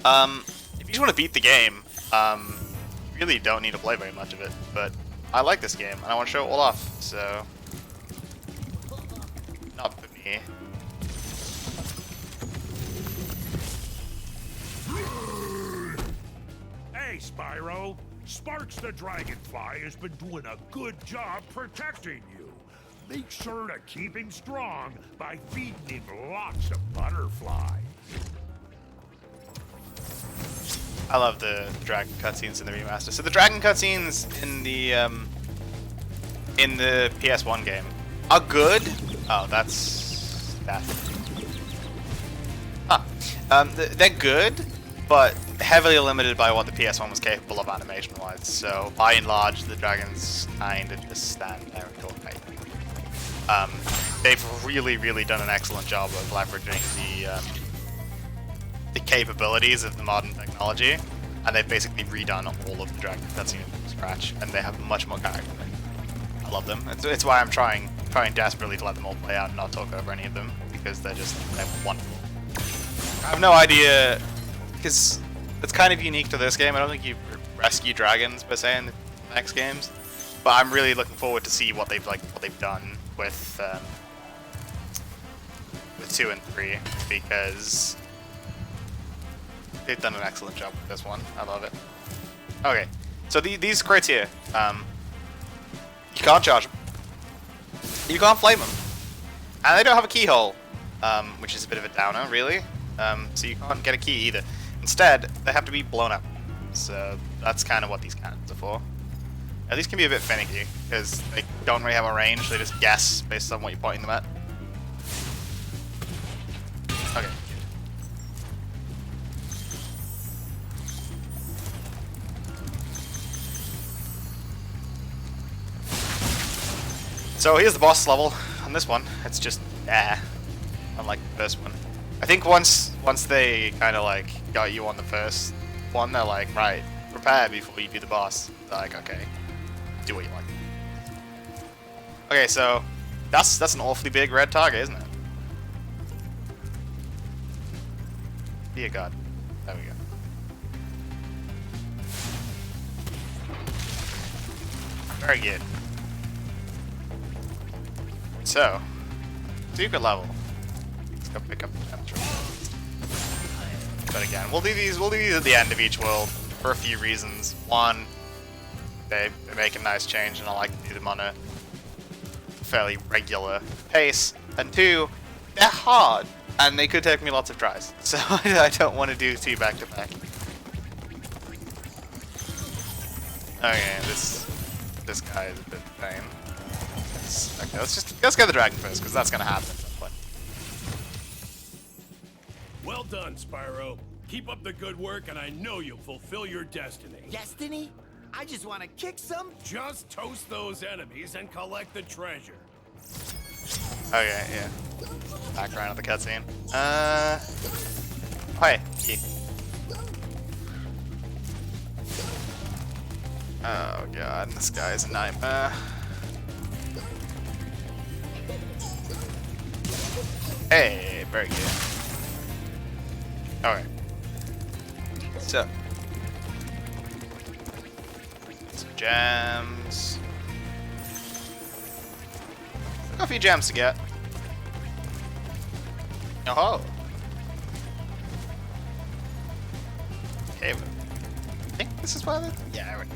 If you just want to beat the game, you really don't need to play very much of it. But I like this game, and I want to show it all off. So, not for me. Hey, Spyro. Sparks the Dragonfly has been doing a good job protecting you. Make sure to keep him strong by feeding him lots of butterflies. I love the dragon cutscenes in the remaster. So the dragon cutscenes in the PS1 game are good. Oh, that's death. They're good, but heavily limited by what the PS1 was capable of animation-wise. So by and large, the dragons kind of just stand there and don't fight. They've really done an excellent job of leveraging the capabilities of the modern technology, and they've basically redone all of the dragon cutscenes from scratch, and they have much more character. I love them. It's why I'm trying desperately to let them all play out and not talk over any of them, because they're wonderful. I have no idea, because it's kind of unique to this game. I don't think you rescue dragons per se in the next games, but I'm really looking forward to see what they've done with 2 and 3, because they've done an excellent job with this one. I love it. Okay, So these crates here, you can't charge them. You can't flame them. And they don't have a keyhole, which is a bit of a downer, really. So you can't get a key either. Instead, they have to be blown up. So that's kind of what these cannons are for. Now, these can be a bit finicky, because they don't really have a range, they just guess based on what you're pointing them at. Okay. So here's the boss level on this one. It's just unlike the first one. I think once they kind of like got you on the first one, they're like, right, prepare before you do the boss. They're like, okay, do what you like. Okay, so that's an awfully big red target, isn't it? Dear God, there we go. Very good. So, secret level. Let's go pick up the temperature. But again, we'll do these at the end of each world for a few reasons. One, they make a nice change, and I like to do them on a fairly regular pace. And two, they're hard, and they could take me lots of tries. So I don't want to do two back to back. Okay, this guy is a bit of a pain. Okay, let's get the dragon first, because that's gonna happen at some point. Well done, Spyro. Keep up the good work, and I know you'll fulfill your destiny. Destiny? I just want to kick some. Just toast those enemies and collect the treasure. Okay, yeah. Background of the cutscene. Hi, key. Oh god, this guy's a nightmare. Hey, very good. Alright. So. Some gems. Got a few gems to get. Oh. Okay. I think this is why they... Yeah, right.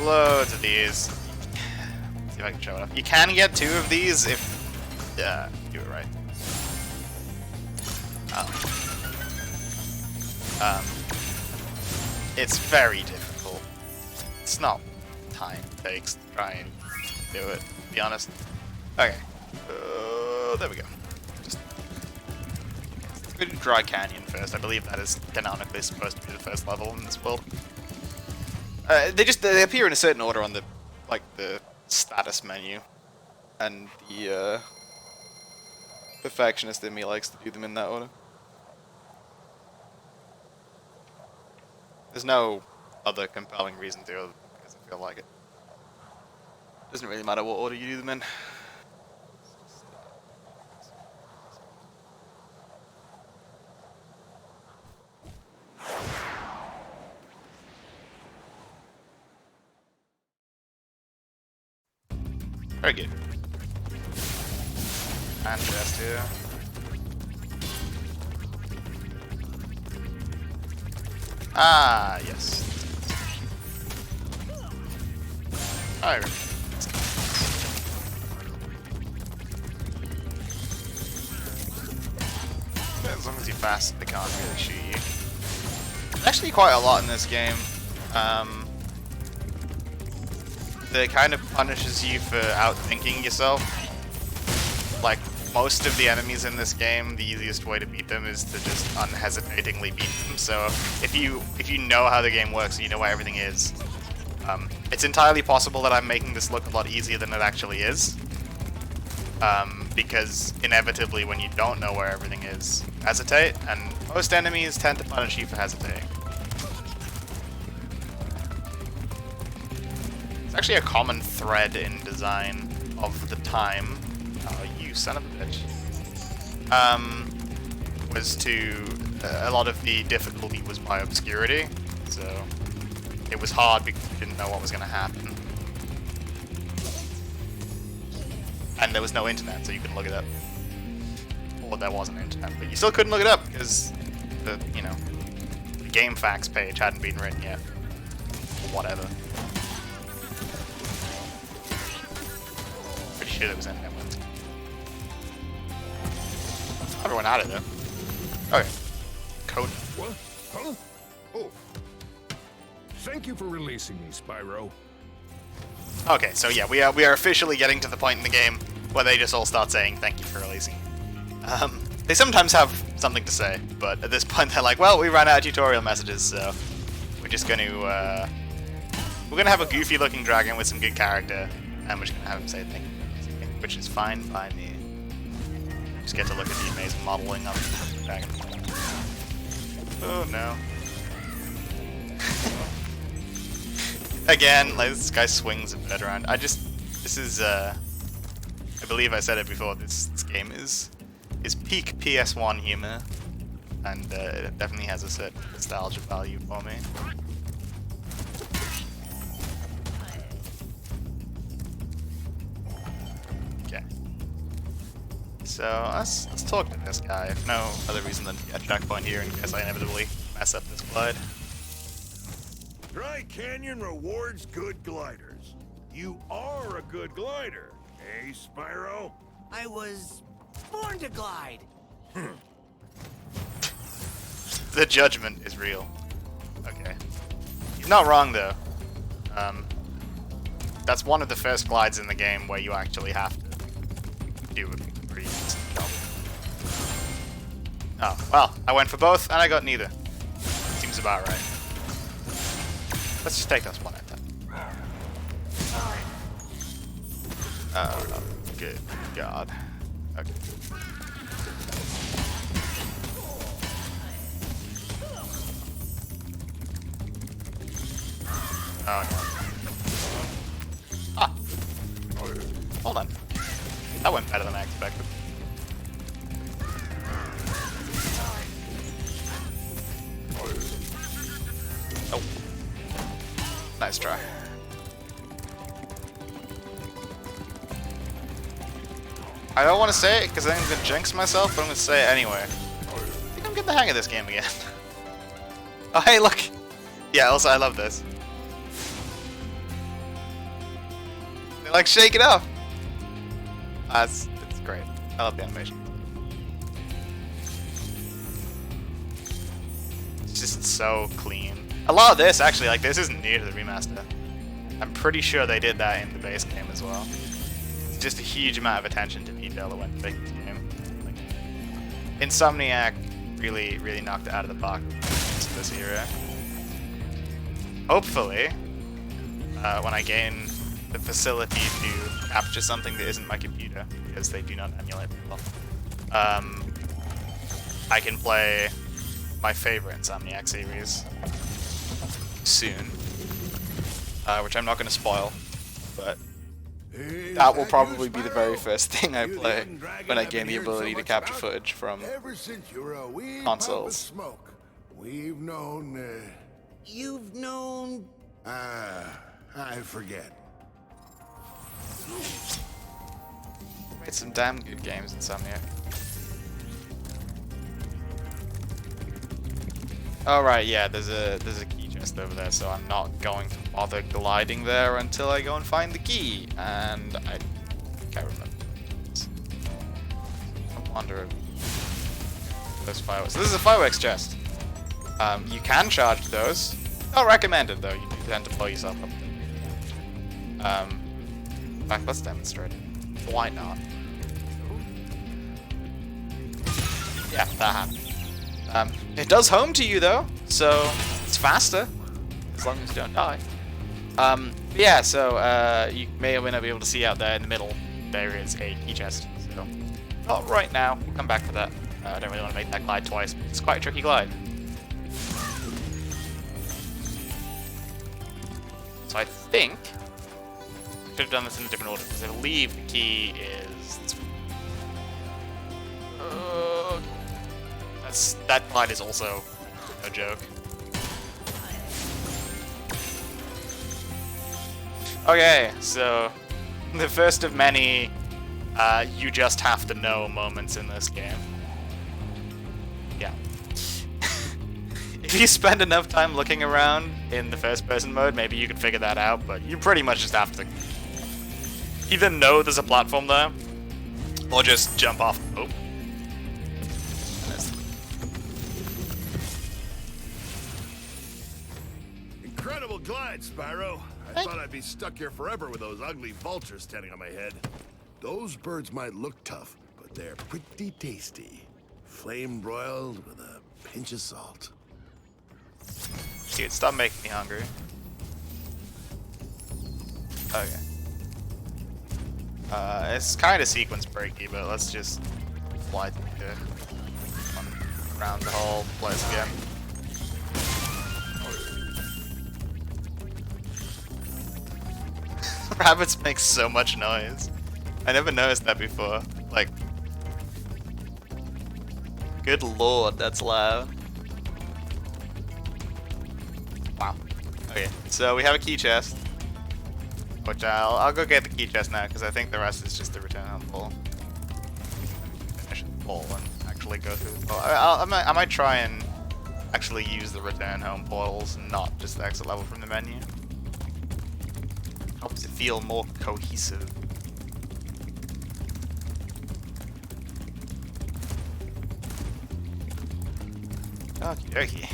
Loads of these. See if I can show it off. You can get 2 of these if... do it right. It's very difficult. It's not time it takes to try and do it, to be honest. Okay. There we go. Just go to Dry Canyon first. I believe that is canonically supposed to be the first level in this world. They appear in a certain order on the status menu, and the perfectionist in me likes to do them in that order. There's no other compelling reason to, because I feel like it. Doesn't really matter what order you do them in. Very good. And chest here. Ah, yes. Alright. As long as you're fast, they can't really shoot you. There's actually quite a lot in this game. That kind of punishes you for outthinking yourself. Like, most of the enemies in this game, the easiest way to beat them is to just unhesitatingly beat them. So if you know how the game works and you know where everything is, it's entirely possible that I'm making this look a lot easier than it actually is. Because inevitably when you don't know where everything is, you hesitate, and most enemies tend to punish you for hesitating. It's actually a common thread in design of the time. Oh, you son of a bitch. Was to... a lot of the difficulty was by obscurity, so it was hard because you didn't know what was going to happen. And there was no internet, so you couldn't look it up. Or there wasn't internet, but you still couldn't look it up because the, the game facts page hadn't been written yet. whatever. Pretty sure there was anything I went. Everyone out of there. Okay. Code. What? Huh? Oh. Thank you for releasing me, Spyro. Okay, so yeah, we are officially getting to the point in the game where they just all start saying thank you for releasing. They sometimes have something to say, but at this point they're like, well, we ran out of tutorial messages, so we're just going to have a goofy looking dragon with some good character, and we're just going to have him say thank you for releasing me, which is fine by me. Just get to look at the amazing modeling of the dragon. Oh no. Again, like, this guy swings a bit around. This is, I believe I said it before, this game is peak PS1 humor, and it definitely has a certain nostalgia value for me. Okay. So, let's talk to this guy, if no other reason than to get a checkpoint here in case I inevitably mess up this glide. Dry Canyon rewards good gliders. You are a good glider, eh, Spyro? I was born to glide. The judgment is real. Okay. He's not wrong, though. That's one of the first glides in the game where you actually have to do a pretty decent job. Oh, well, I went for both, and I got neither. Seems about right. Let's just take this one at a time. Oh, good God. Okay. Oh no. Ah! Hold on. That went better than I expected. Oh. Nice try. I don't want to say it because I'm going to jinx myself, but I'm going to say it anyway. I think I'm getting the hang of this game again. Oh, hey, look! Yeah, also, I love this. They like shake it up! It's great. I love the animation. It's just so clean. A lot of this, actually, like, this isn't new to the remaster. I'm pretty sure they did that in the base game as well. It's just a huge amount of attention to detail that went to make this game. Like, Insomniac really knocked it out of the park this era. Hopefully, when I gain the facility to capture something that isn't my computer, because they do not emulate well, I can play my favorite Insomniac series soon, which I'm not going to spoil, but that will probably be the very first thing I play when I gain the ability to capture footage from consoles. We've known, You've known... I forget. Made some damn good games, Insomniac. Alright, yeah, there's a key chest over there, so I'm not going to bother gliding there until I go and find the key, and I can't remember. I wonder if those fireworks. This is a fireworks chest. You can charge those. Not recommended though, you do tend to blow yourself up. In fact, let's demonstrate it. Why not? Yeah, that happened. It does home to you though, so it's faster, as long as you don't die. Yeah, so you may or may not be able to see out there in the middle, there is a key chest. So, not right now, we'll come back to that. I don't really want to make that glide twice, but it's quite a tricky glide. So I think I should have done this in a different order, because I believe the key is... that glide is also no joke. Okay, so the first of many you just have to know moments in this game. Yeah. If you spend enough time looking around in the first-person mode, maybe you can figure that out, but you pretty much just have to either know there's a platform there, or just jump off. Oh. Incredible glide, Spyro. I thought I'd be stuck here forever with those ugly vultures standing on my head. Those birds might look tough, but they're pretty tasty. Flame broiled with a pinch of salt. Dude, stop making me hungry. Okay. It's kind of sequence breaky, but let's just fly around the whole place again. Rabbits make so much noise. I never noticed that before. Like, good lord, that's loud. Wow. Okay, so we have a key chest, which I'll go get the key chest now because I think the rest is just the return home pull. Finish the pull and actually go through the pull. I might try and actually use the return home portals and not just the exit level from the menu. Helps it feel more cohesive. Okie dokie.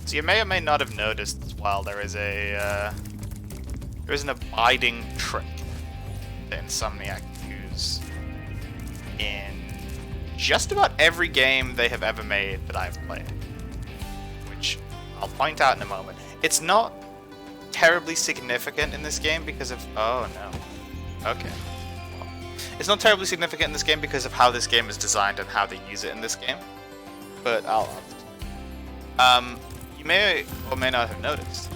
So you may or may not have noticed as well, there is an abiding trick that Insomniac use in just about every game they have ever made that I've played, which I'll point out in a moment. It's not terribly significant in this game because of... Oh no. Okay. Well, it's not terribly significant in this game because of how this game is designed and how they use it in this game. But you may or may not have noticed.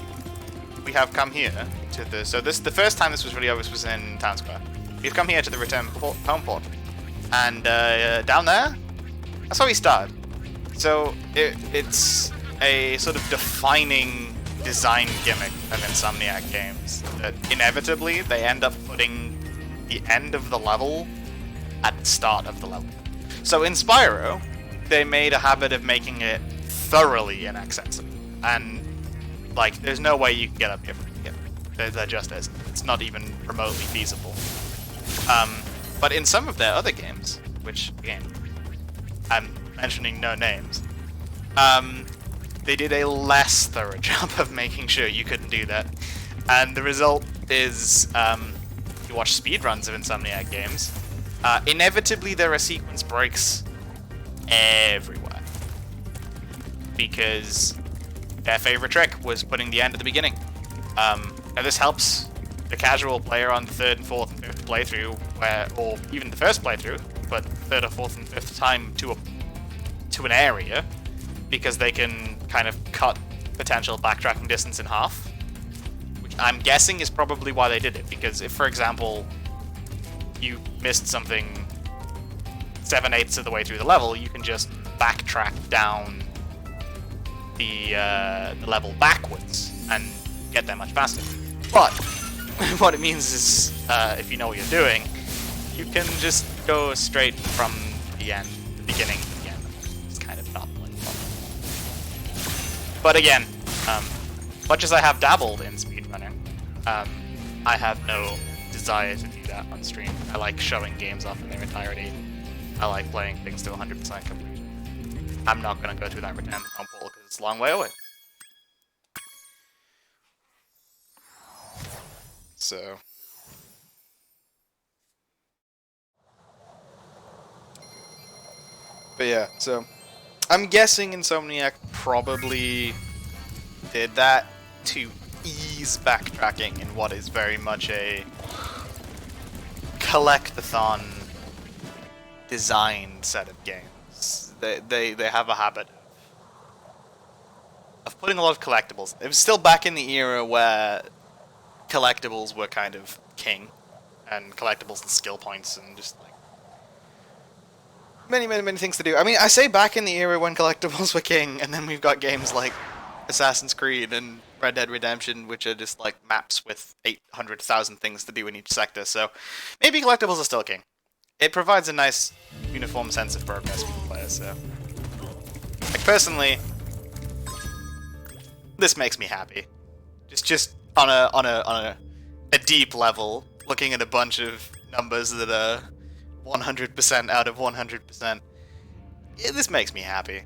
We have come here to the... So the first time this was really obvious was in Town Square. We've come here to the return home port. And down there, that's how we started. So it's a sort of defining design gimmick of Insomniac games that inevitably they end up putting the end of the level at the start of the level. So in Spyro, they made a habit of making it thoroughly inaccessible, and like there's no way you can get up here from here. There just isn't. It's not even remotely feasible. But in some of their other games, which again I'm mentioning no names, they did a less thorough job of making sure you couldn't do that. And the result is, you watch speedruns of Insomniac games, inevitably there are sequence breaks everywhere. Because their favorite trick was putting the end at the beginning. Now this helps the casual player on the 3rd and 4th and 5th playthrough, or even the first playthrough, but 3rd or 4th and 5th time to an area, because they can kind of cut potential backtracking distance in half, which I'm guessing is probably why they did it, because if, for example, you missed something 7/8 of the way through the level, you can just backtrack down the level backwards and get there much faster. But what it means is, if you know what you're doing, you can just go straight from the end, the beginning to the end. It's kind of not like fun. But again, much as I have dabbled in speedrunning, I have no desire to do that on stream. I like showing games off in their entirety. I like playing things to 100% completion. I'm not going to go through that return home portal because it's a long way away. So... But yeah, so I'm guessing Insomniac probably did that to ease backtracking in what is very much a collect-a-thon designed set of games. They have a habit of putting a lot of collectibles. It was still back in the era where collectibles were kind of king, and collectibles and skill points and just like many things to do. I mean, I say back in the era when collectibles were king, and then we've got games like Assassin's Creed and Red Dead Redemption, which are just like maps with 800,000 things to do in each sector, so maybe collectibles are still king. It provides a nice uniform sense of progress for the players, so Like, personally, this makes me happy. Just on a deep level, looking at a bunch of numbers that are 100% out of 100%, this makes me happy.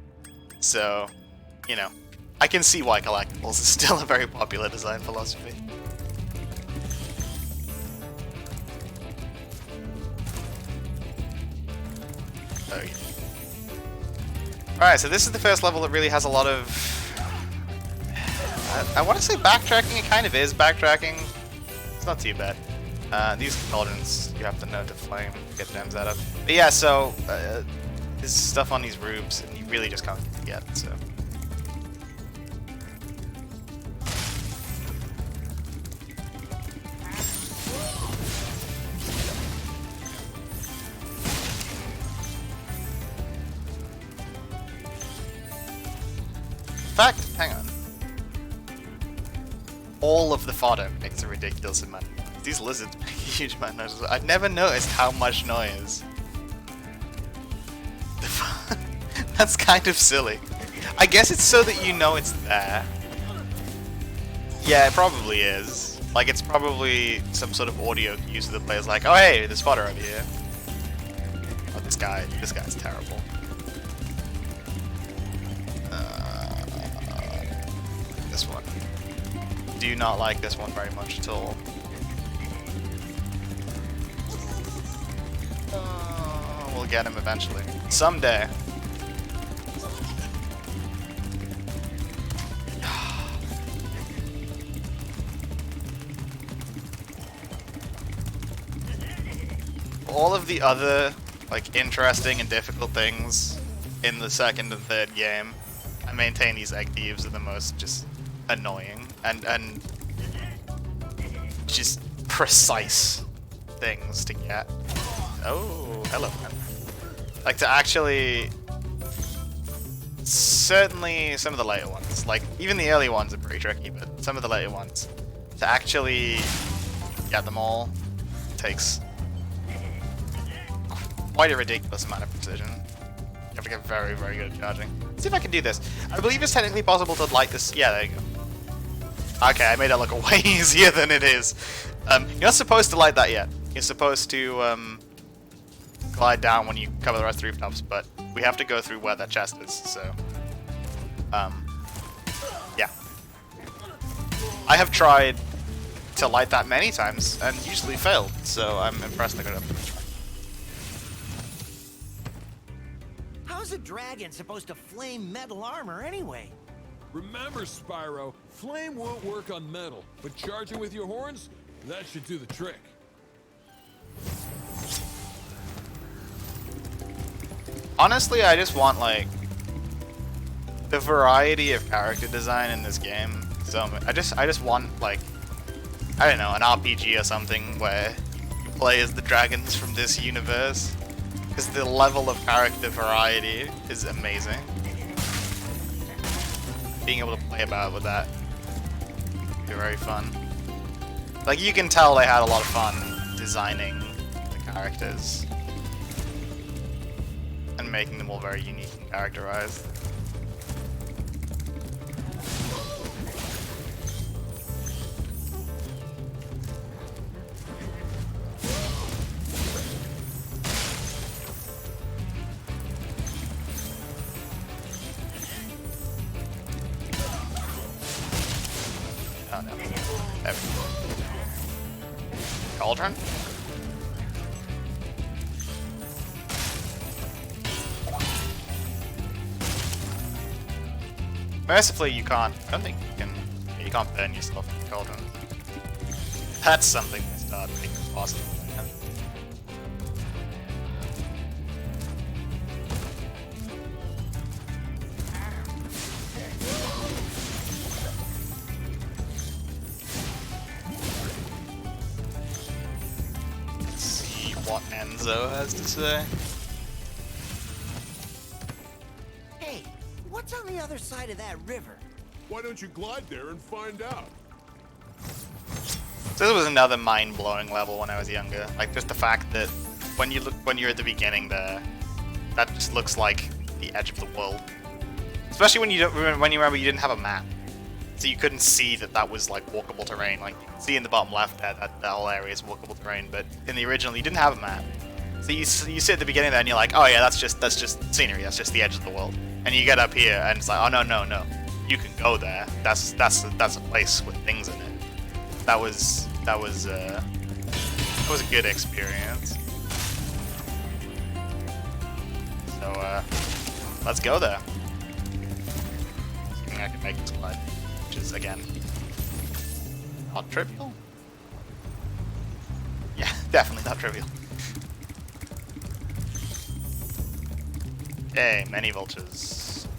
So, you know, I can see why collectibles is still a very popular design philosophy. Oh, yeah. Alright, so this is the first level that really has a lot of... I want to say backtracking. It kind of is backtracking. It's not too bad. These cauldrons you have to know to flame, get gems out of. But yeah, so there's stuff on these roofs, and you really just can't get, so... In fact, hang on. All of the fodder makes a ridiculous amount of noise. These lizards make a huge amount of noise. I've never noticed how much noise. That's kind of silly. I guess it's so that you know it's there. Yeah, it probably is. Like, it's probably some sort of audio cue so the player's like, oh hey, there's fodder over here. Oh, this guy's terrible. This one. Do not like this one very much at all. We'll get him eventually. Someday. All of the other, like, interesting and difficult things in the second and third game, I maintain these egg thieves are the most just annoying and just precise things to get. Oh, hello, man. Like, to actually... Certainly some of the later ones, like, even the early ones are pretty tricky, but some of the later ones, to actually get them all takes quite a ridiculous amount of precision. You have to get very, very good at charging. Let's see if I can do this. I believe it's technically possible to light this... Yeah, there you go. Okay, I made it look way easier than it is. You're not supposed to light that yet. You're supposed to glide down when you cover the rest of the rooftops, but we have to go through where that chest is, so... yeah. I have tried to light that many times, and usually failed, so I'm impressed I got it. How's a dragon supposed to flame metal armor anyway? Remember, Spyro, flame won't work on metal, but charging with your horns, that should do the trick. Honestly, I just want, like, the variety of character design in this game. So I just want, like, I don't know, an RPG or something where you play as the dragons from this universe. Because the level of character variety is amazing. Being able to play about with that would be very fun. Like, you can tell they had a lot of fun designing the characters and making them all very unique and characterized. Oh no. There we go. Cauldron? Mercifully, you can't. I don't think you can. Yeah, you can't burn yourself in the cauldron. That's something they start making possible. Man. Let's see what Enzo has to say. Hey, what's on the other side of that river? Why don't you glide there and find out? So this was another mind-blowing level when I was younger. Like, just the fact that when you're at the beginning there, that just looks like the edge of the world. especially when you remember you didn't have a map, so you couldn't see that was like walkable terrain. Like you can see in the bottom left there that whole area is walkable terrain, but in the original you didn't have a map. So you sit at the beginning there and you're like, oh yeah, that's just scenery. That's just the edge of the world. And you get up here and it's like, oh no, you can go there. That's a place with things in it. That was a good experience. So let's go there. I can make this glide, which is again not trivial. Yeah, definitely not trivial. Okay, many vultures.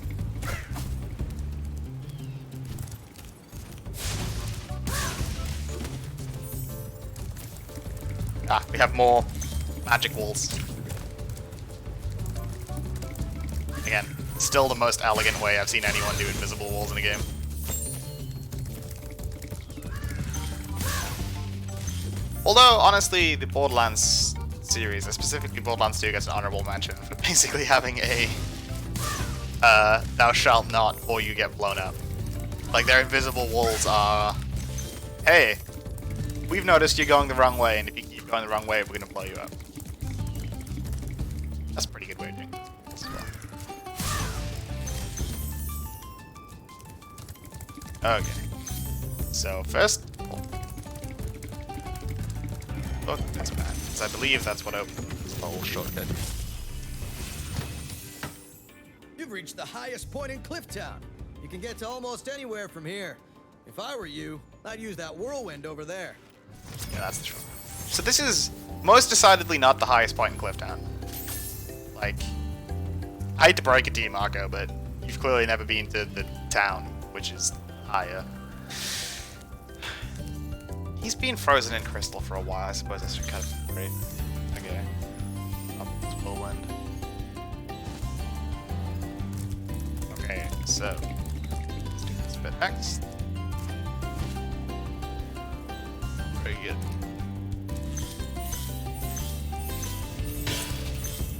Ah, we have more magic walls. Again, still the most elegant way I've seen anyone do invisible walls in a game. Although, honestly, the Borderlands series, specifically Borderlands 2, gets an honorable mention for basically having a thou shalt not or you get blown up. Like, their invisible walls are, hey, we've noticed you're going the wrong way, and if you keep going the wrong way, we're going to blow you up. That's a pretty good way of doing this as well. Okay. So, first, look, that's bad. Because I believe that's what opens this whole shortcut. You've reached the highest point in Clifftown. You can get to almost anywhere from here. If I were you, I'd use that whirlwind over there. Yeah, that's the truth. So this is most decidedly not the highest point in Clifftown. Like, I hate to break it to you, Marco, but you've clearly never been to the town, which is higher. He's been frozen in crystal for a while. I suppose I should cut him free. Okay. Up this whirlwind. Okay, so let's do this bit next. Very good.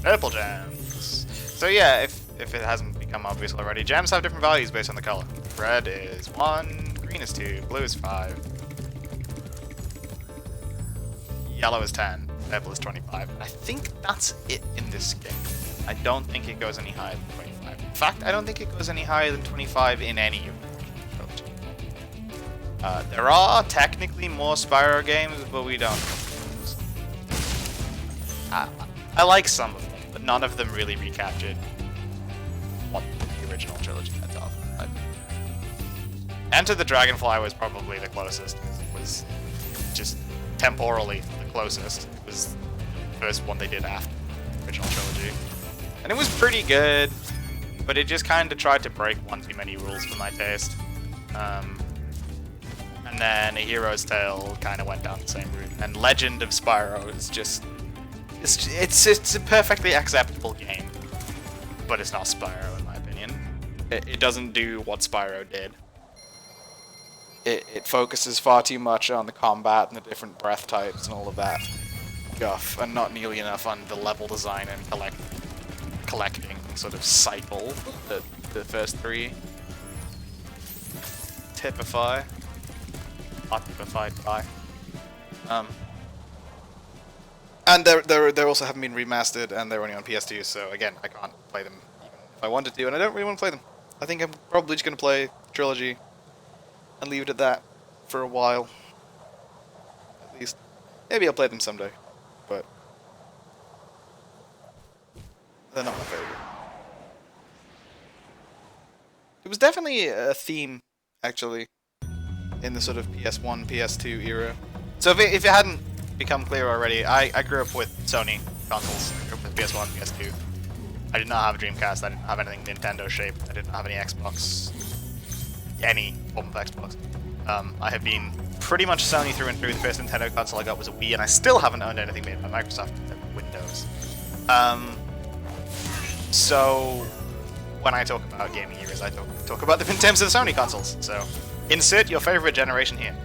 Purple gems. So yeah, if it hasn't become obvious already, gems have different values based on the color. Red is 1, green is 2, blue is 5, yellow is 10, purple is 25. I think that's it in this game. I don't think it goes any higher than 25. In fact, I don't think it goes any higher than 25 in any of them. There are technically more Spyro games, but we don't. I like some of them, but none of them really recaptured what the original trilogy had to offer. Enter the Dragonfly was probably the closest. It was just temporally the closest. It was the first one they did after the original trilogy. And it was pretty good, but it just kind of tried to break one too many rules for my taste. And then A Hero's Tale kind of went down the same route. And Legend of Spyro is just... It's a perfectly acceptable game, but it's not Spyro in my opinion. It doesn't do what Spyro did. It focuses far too much on the combat and the different breath types and all of that guff, and not nearly enough on the level design and collecting sort of cycle that the first three typify. Not typified by. And they also haven't been remastered, and they're only on PS2, so again, I can't play them even if I wanted to, and I don't really want to play them. I think I'm probably just going to play Trilogy and leave it at that for a while. At least. Maybe I'll play them someday, but they're not my favorite. There was definitely a theme, actually, in the sort of PS1, PS2 era. So if it hadn't become clear already, I grew up with Sony consoles. I grew up with PS1, PS2. I did not have a Dreamcast. I didn't have anything Nintendo shaped. I didn't have any Xbox. Any form of Xbox. I have been pretty much Sony through and through. The first Nintendo console I got was a Wii, and I still haven't owned anything made by Microsoft except Windows. So when I talk about gaming eras, I talk about them in terms of the Sony consoles. So insert your favorite generation here.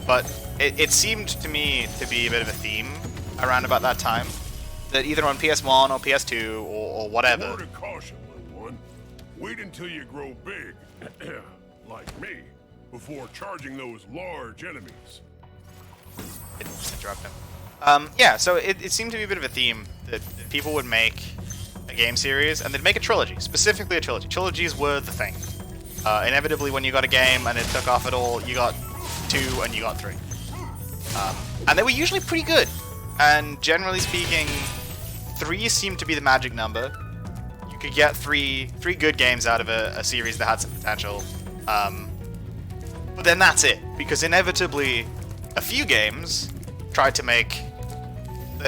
But it seemed to me to be a bit of a theme around about that time, that either on PS1 or PS2 or whatever. Word of caution, little one. Wait until you grow big, like me, before charging those large enemies. Interrupt him. Yeah, so it seemed to be a bit of a theme that people would make a game series and they'd make a trilogy, specifically a trilogy. Trilogies were the thing. Inevitably, when you got a game and it took off at all, you got 2 and you got 3. And they were usually pretty good. And generally speaking, 3 seemed to be the magic number. You could get three good games out of a series that had some potential. But then that's it, because inevitably, a few games tried to make...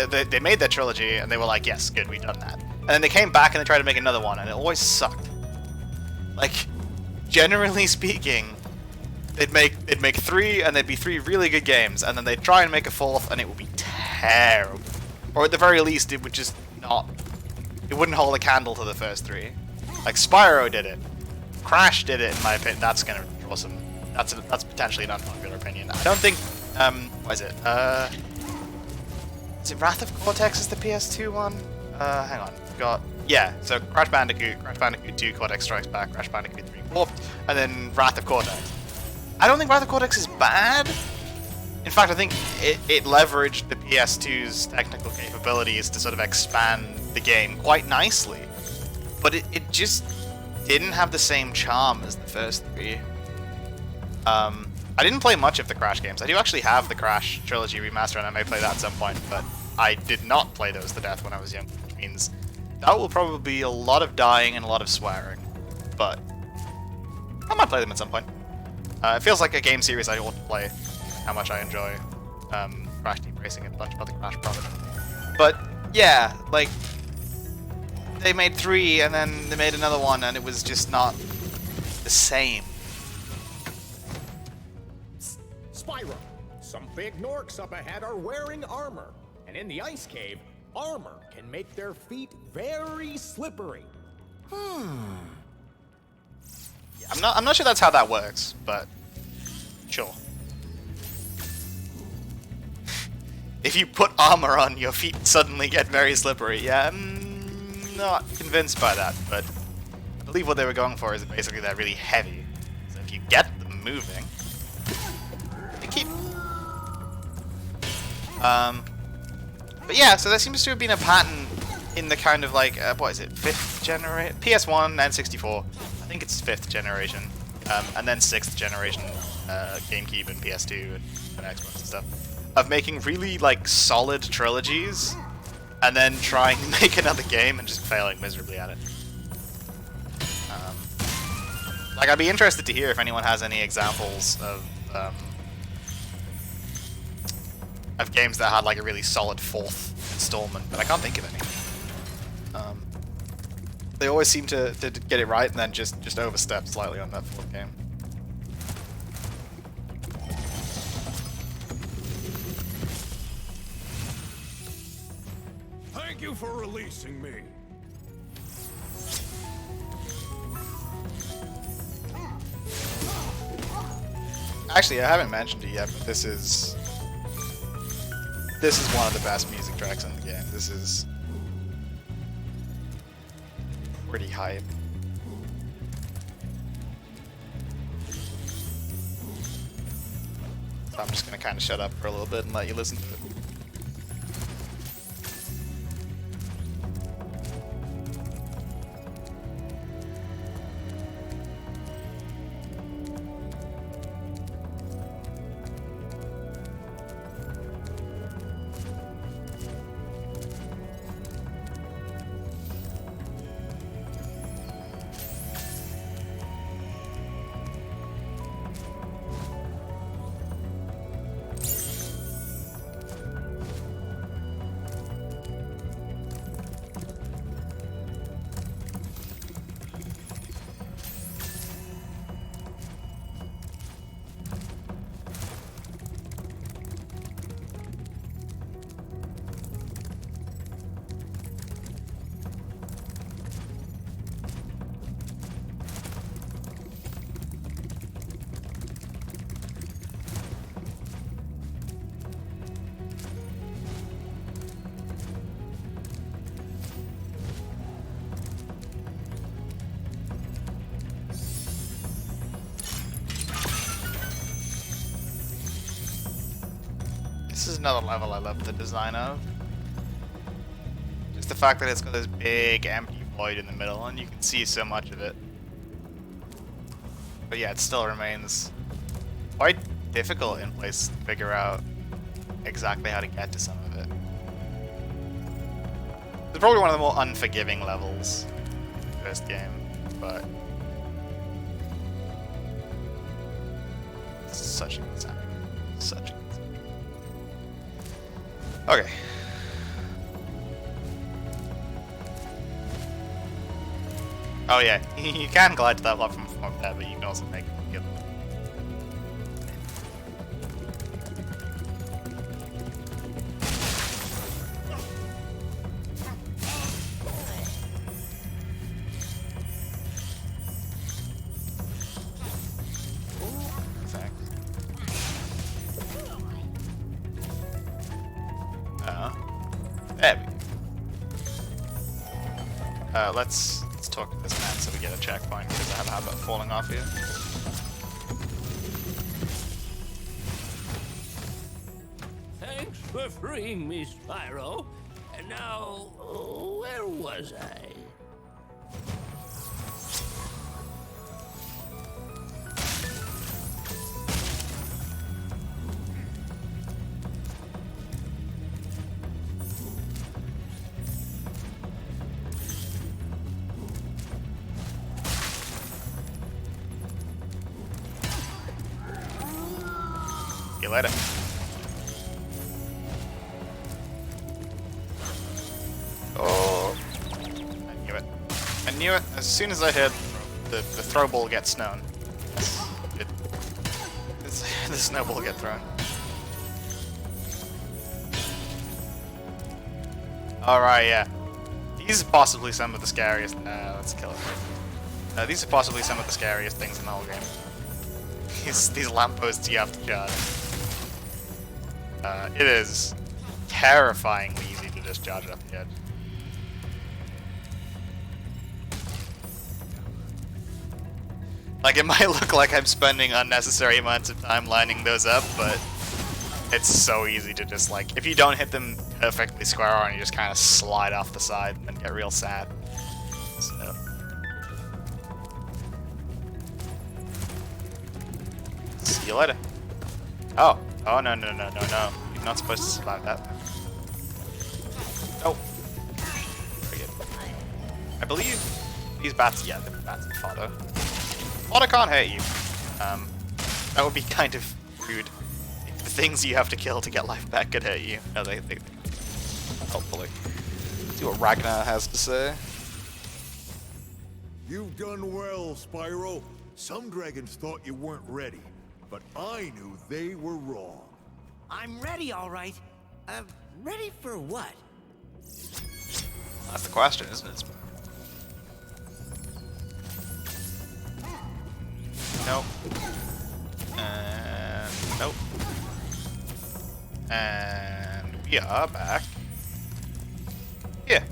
They made their trilogy, and they were like, yes, good, we've done that. And then they came back and they tried to make another one, and it always sucked. Like, generally speaking, they'd make 3, and they'd be 3 really good games, and then they'd try and make a 4th, and it would be terrible. Or at the very least, it would just not... It wouldn't hold a candle to the first 3. Like, Spyro did it. Crash did it, in my opinion. That's gonna draw some... That's potentially an unpopular opinion. I don't think... what is it? Is it Wrath of Cortex is the PS2 one? Hang on. We've got... Yeah, so Crash Bandicoot 2, Cortex Strikes Back, Crash Bandicoot 3, Warped, and then Wrath of Cortex. I don't think Wrath of Cortex is bad. In fact, I think it leveraged the PS2's technical capabilities to sort of expand the game quite nicely. But it just didn't have the same charm as the first 3. I didn't play much of the Crash games. I do actually have the Crash Trilogy Remaster, and I may play that at some point, but I did not play those to death when I was young, which means that will probably be a lot of dying and a lot of swearing. But I might play them at some point. It feels like a game series I ought to play, how much I enjoy Crash Team Racing and a bunch of other Crash products. But yeah, like, they made 3 and then they made another one and it was just not the same. Spyro, some big Norks up ahead are wearing armor, and in the ice cave, armor can make their feet very slippery. Yeah, I'm not sure that's how that works, but sure. If you put armor on, your feet suddenly get very slippery. Yeah, I'm not convinced by that, but I believe what they were going for is basically they're really heavy. So if you get them moving, they keep... But yeah, so there seems to have been a pattern in the kind of like, what is it, 5th generation? PS1 and 64. I think it's 5th generation. And then 6th generation GameCube and PS2 and Xbox and stuff. Of making really like solid trilogies and then trying to make another game and just failing miserably at it. Like, I'd be interested to hear if anyone has any examples of games that had like a really solid 4th installment, but I can't think of any. They always seem to get it right and then just overstep slightly on that 4th game. Thank you for releasing me. Actually, I haven't mentioned it yet, but this is one of the best music tracks in the game. This is pretty hype. So I'm just gonna kind of shut up for a little bit and let you listen to it. This is another level I love the design of. Just the fact that it's got this big empty void in the middle and you can see so much of it. But yeah, it still remains quite difficult in place to figure out exactly how to get to some of it. It's probably one of the more unforgiving levels in the first game, but it's such a good sound. Such a good sound. Okay. Oh yeah, you can glide to that platform from up there, but you can also make it. There we go. Let's talk to this man so we get a checkpoint because I have a habit of falling off here. Thanks for freeing me, Spyro. And now, where was I? See you later. Oh, I knew it. I knew it as soon as I heard the throw ball get snown. The snowball get thrown. Alright, yeah. These are possibly some of the scariest. Let's kill it. These are possibly some of the scariest things in the whole game. These lampposts you have to charge. It is terrifyingly easy to just charge it up the edge. Like, it might look like I'm spending unnecessary amounts of time lining those up, but it's so easy to just, like, if you don't hit them perfectly square on, you just kind of slide off the side and get real sad. So. See you later. Oh. Oh, no, no, no, no, no. You're not supposed to survive that. Oh. Forget. I believe these bats, yeah, the bats are fodder. Fodder can't hurt you. That would be kind of rude. If the things you have to kill to get life back could hurt you. No, they hopefully. See what Ragnar has to say. You've done well, Spyro. Some dragons thought you weren't ready, but I knew they were wrong. I'm ready, all right. Ready for what? That's the question, isn't it? Nope. And nope. And we are back. Yeah.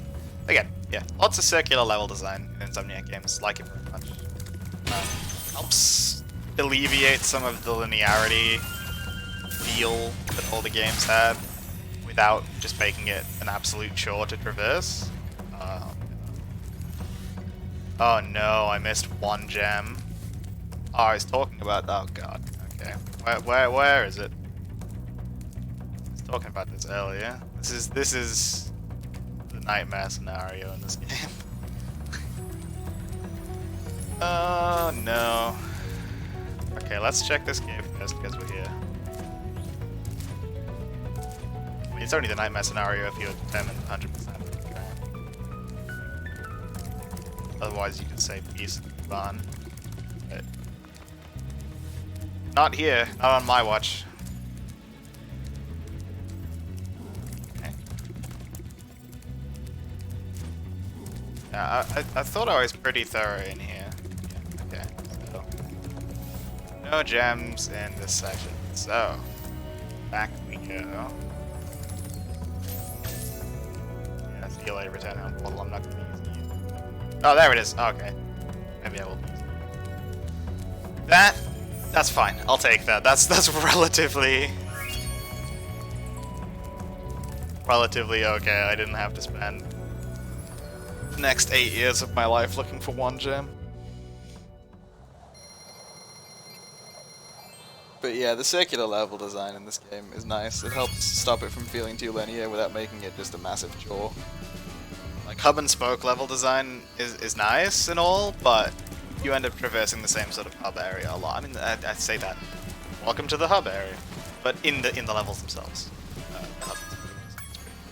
Again, yeah. Lots of circular level design in Insomniac games. Like it very much. Helps alleviate some of the linearity feel that all the games had without just making it an absolute chore to traverse. Oh no, I missed one gem. Oh, I was talking about that. Oh god. Okay. Where is it? I was talking about this earlier. This is the nightmare scenario in this game. Oh no. Okay, let's check this cave first because we're here. I mean, it's only the nightmare scenario if you're determined 100%. Otherwise, you can say peace and move on. But not here. Not on my watch. Okay. Yeah, I thought I was pretty thorough in here. Yeah, okay. So, no gems in this section. So, back we go. Yeah, see you later, return home portal. I'm not going to use it. Oh, there it is. Oh, okay. Maybe I will use it. That's fine. I'll take that. That's relatively relatively okay. I didn't have to spend the next 8 years of my life looking for one gem. But yeah, the circular level design in this game is nice. It helps stop it from feeling too linear without making it just a massive chore. Like, hub and spoke level design is nice and all, but you end up traversing the same sort of hub area a lot. I mean, I'd say that. Welcome to the hub area. But in the levels themselves. The hub.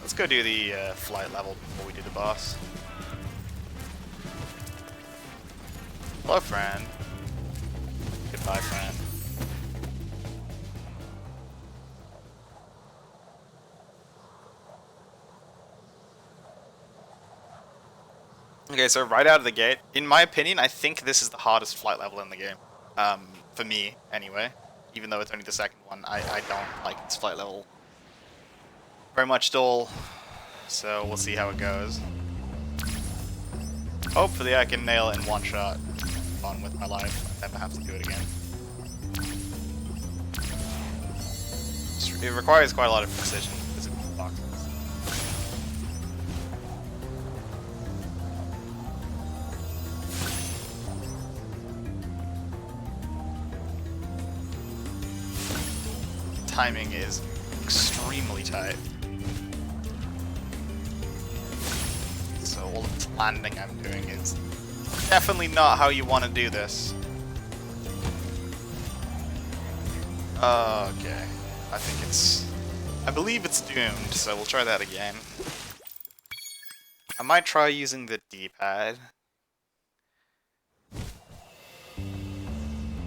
Let's go do the flight level before we do the boss. Hello, friend. Goodbye, friend. Okay, so right out of the gate, in my opinion, I think this is the hardest flight level in the game. For me, anyway. Even though it's only the second one, I don't like its flight level very much at all. So we'll see how it goes. Hopefully I can nail it in one shot. On with my life. I never have to do it again. It requires quite a lot of precision because of these boxes. Timing is extremely tight. So all of this landing I'm doing is definitely not how you want to do this. Okay. I believe it's doomed, so we'll try that again. I might try using the D-pad.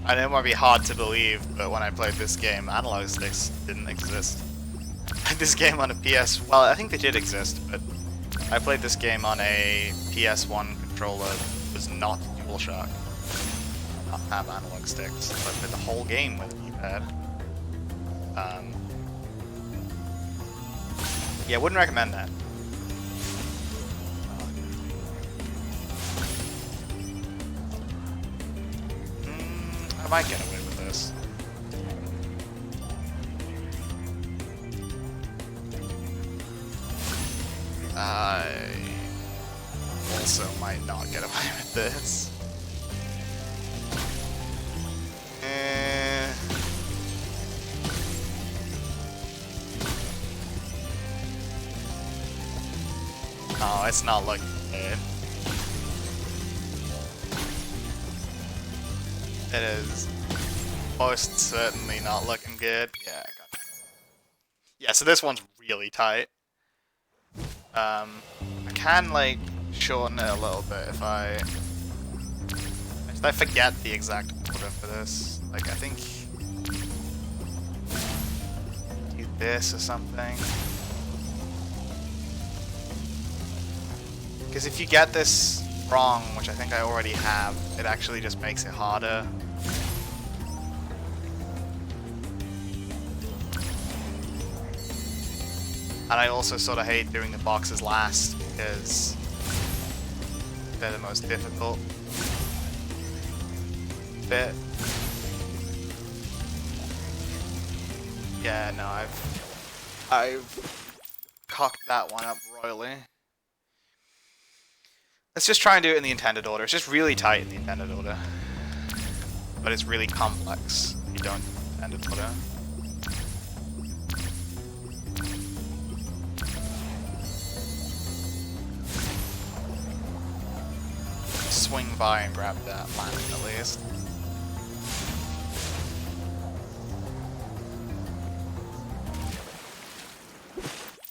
I know it might be hard to believe, but when I played this game, analog sticks didn't exist. I played this game on a PS... Well, I think they did exist, but I played this game on a PS1 controller that was not DualShock. Not have analog sticks. So I played the whole game with a D-pad. Yeah, wouldn't recommend that. I might get away with this. I also might not get away with this. Oh, it's not looking good. It is most certainly not looking good. Yeah, I got it. Yeah, so this one's really tight. I can, like, shorten it a little bit if I forget the exact order for this. Like, I think do this or something. Because if you get this wrong, which I think I already have, it actually just makes it harder. And I also sort of hate doing the boxes last because they're the most difficult bit. Yeah, no, I've cocked that one up royally. Let's just try and do it in the intended order. It's just really tight in the intended order. But it's really complex if you don't do the intended order. Swing by and grab that landing at least.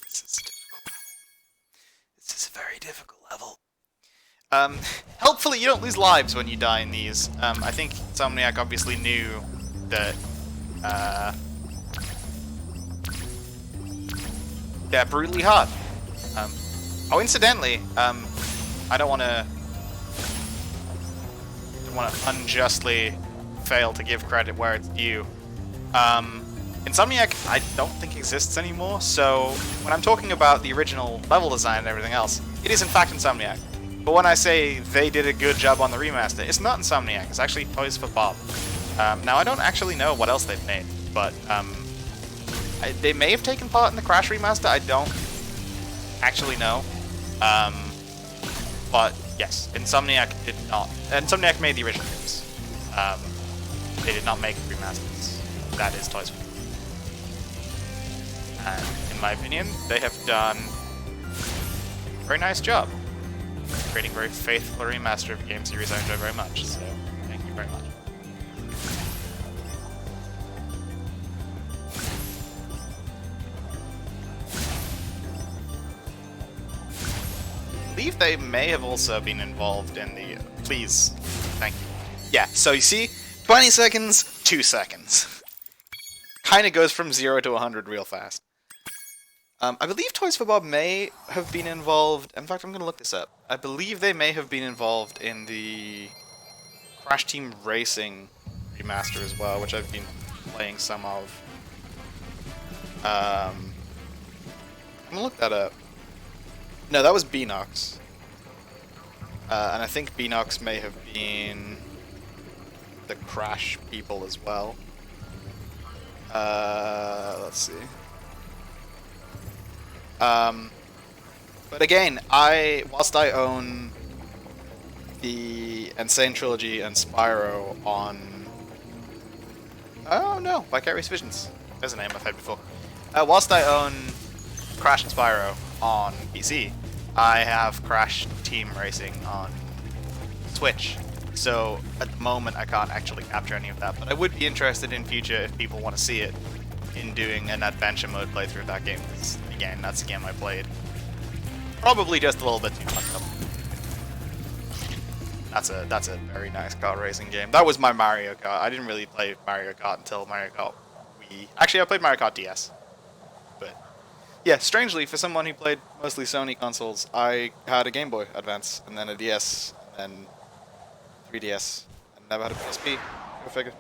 This is difficult. This is a very difficult level. Helpfully you don't lose lives when you die in these. I think Insomniac obviously knew that, they're brutally hard. Oh, incidentally, I don't want to unjustly fail to give credit where it's due. Insomniac, I don't think exists anymore, so when I'm talking about the original level design and everything else, it is in fact Insomniac. But when I say they did a good job on the remaster, it's not Insomniac, it's actually Toys for Bob. Now, I don't actually know what else they've made, but they may have taken part in the Crash remaster, I don't actually know. But yes, Insomniac did not. Insomniac made the original games. They did not make remasters. That is Toys for Bob. And in my opinion, they have done a very nice job creating a very faithful remaster of a game series I enjoy very much. So thank you very much. I believe they may have also been involved in the... Please. Thank you. Yeah, so you see, 20 seconds, 2 seconds. Kind of goes from 0 to 100 real fast. I believe Toys for Bob may have been involved... In fact, I'm going to look this up. I believe they may have been involved in the Crash Team Racing remaster as well, which I've been playing some of. I'm going to look that up. No, that was Beanox. And I think Beanox may have been the Crash people as well. Let's see. But again, whilst I own the Insane Trilogy and Spyro on... Oh no, Vicarious Visions. There's a name I've had before. Whilst I own Crash and Spyro on PC, I have Crash Team Racing on Switch. So at the moment I can't actually capture any of that, but I would be interested in future if people want to see it in doing an adventure mode playthrough of that game. Because again, that's a game I played probably just a little bit too much. That's a very nice kart racing game. That was my Mario Kart. I didn't really play Mario Kart until Mario Kart Wii. Actually, I played Mario Kart DS. But yeah, strangely, for someone who played mostly Sony consoles, I had a Game Boy Advance, and then a DS, and then 3DS, and never had a PSP. Go figure.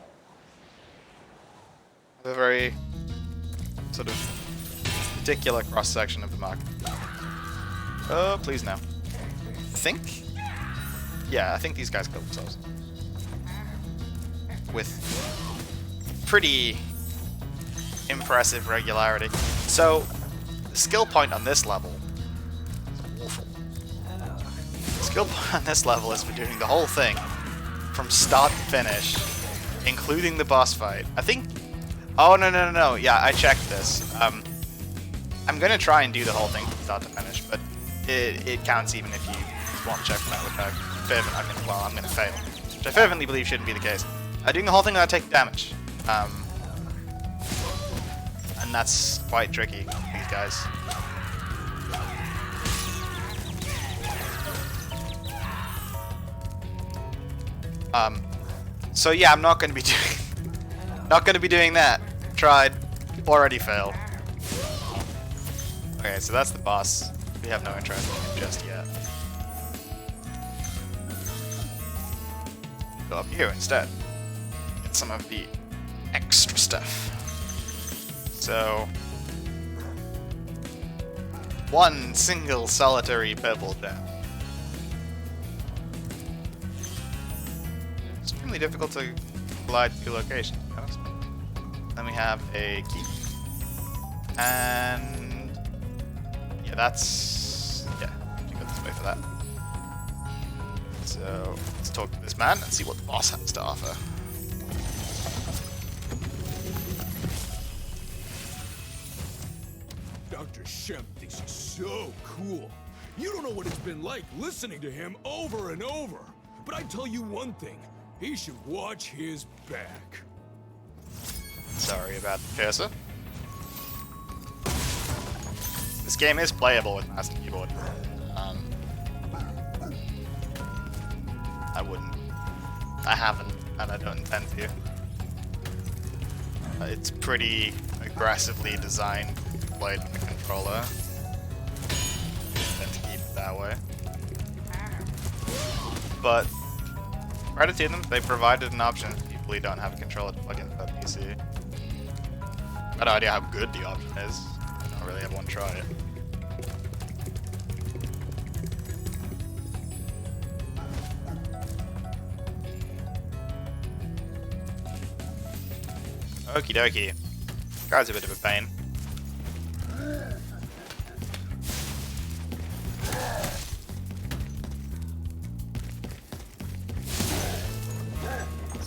A very sort of particular cross-section of the market. Oh, please no. Yeah, I think these guys killed themselves. With pretty impressive regularity. So, the skill point on this level is awful. The skill point on this level is for doing the whole thing from start to finish, including the boss fight. I think... Oh, no. Yeah, I checked this. I'm gonna try and do the whole thing from start to finish, but it counts even if you want to check from that, which I'm gonna fail. Which I fervently believe shouldn't be the case. Doing the whole thing without taking damage. And that's quite tricky, these guys. So yeah, I'm not gonna be doing that. Tried. Already failed. Okay, so that's the boss. We have no interest in him just yet. Go up here instead. Get some of the extra stuff. So... one single solitary pebble down. Extremely difficult to glide to location, to be honest. Then we have a key. And... yeah, that's... yeah, you go this way for that. So, let's talk to this man and see what the boss has to offer. Dr. Shemp thinks he's so cool. You don't know what it's been like listening to him over and over. But I tell you one thing, he should watch his back. Sorry about the cursor. This game is playable with mouse and keyboard. I wouldn't. I haven't, and I don't intend to. It's pretty aggressively designed to be played with the controller. Tend to keep it that way. But credit to them, they provided an option for people who don't have a controller to plug into their PC. I have no idea how good the option is. I don't really have one try it. Okie dokie. Guy's a bit of a pain.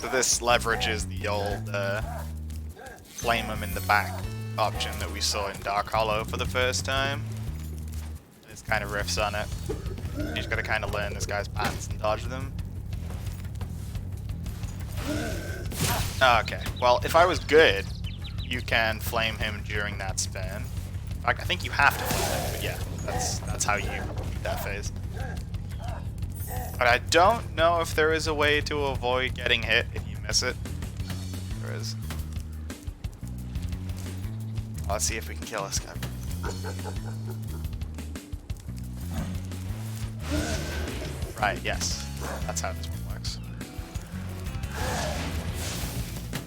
So this leverages the old flame 'em in the back option that we saw in Dark Hollow for the first time. This kind of riffs on it. You just gotta kind of learn this guy's patterns and dodge them. Okay, well, if I was good, you can flame him during that spin. In fact, I think you have to flame him, but yeah, that's how you beat that phase. But I don't know if there is a way to avoid getting hit if you miss it. There is. Let's see if we can kill this guy. Right, yes. That's how this one works.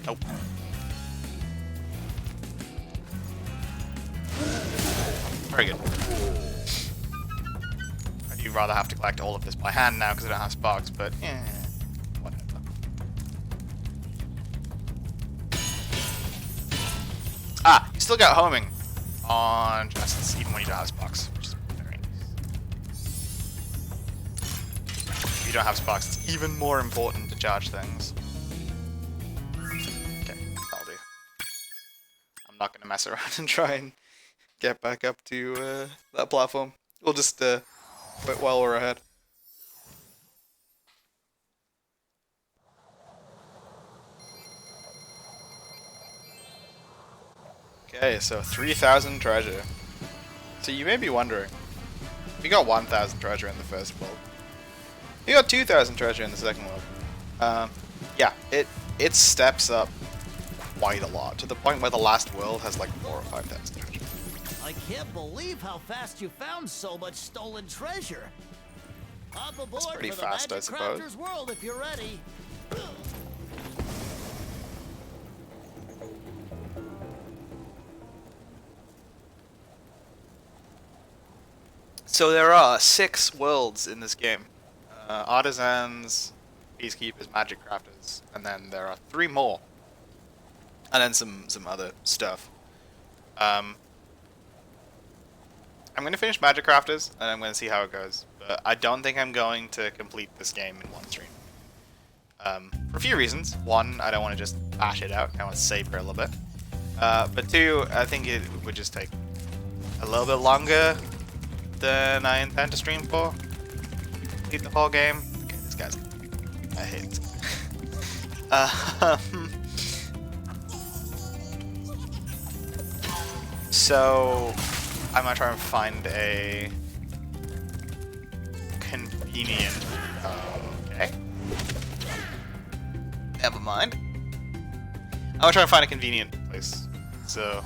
Nope. Very good. I'd rather have to collect all of this by hand now because I don't have sparks, but whatever. Ah, you still got homing on chests even when you don't have sparks, which is very nice. If you don't have sparks, it's even more important to charge things. Okay, that'll do. I'm not gonna mess around and try and get back up to that platform. We'll just wait while we're ahead. Okay, so 3,000 treasure. So you may be wondering, we got 1,000 treasure in the first world. We got 2,000 treasure in the second world. Yeah, it steps up quite a lot, to the point where the last world has like 4,000 or 5,000 treasure. I can't believe how fast you found so much stolen treasure. Hop aboard pretty for the fast, I Magic suppose. Crafter's world if you're ready. So there are 6 worlds in this game. Artisans, Peacekeepers, Magic Crafters, and then there are 3 more. And then some other stuff. I'm going to finish Magic Crafters, and I'm going to see how it goes. But I don't think I'm going to complete this game in one stream. For a few reasons. One, I don't want to just bash it out. I want to savor it a little bit. But 2, I think it would just take a little bit longer than I intend to stream for. Complete the whole game. Okay, this guy's... I hate this guy. So... I'm gonna try and find a convenient. Okay. Never mind. I'm gonna try and find a convenient place. So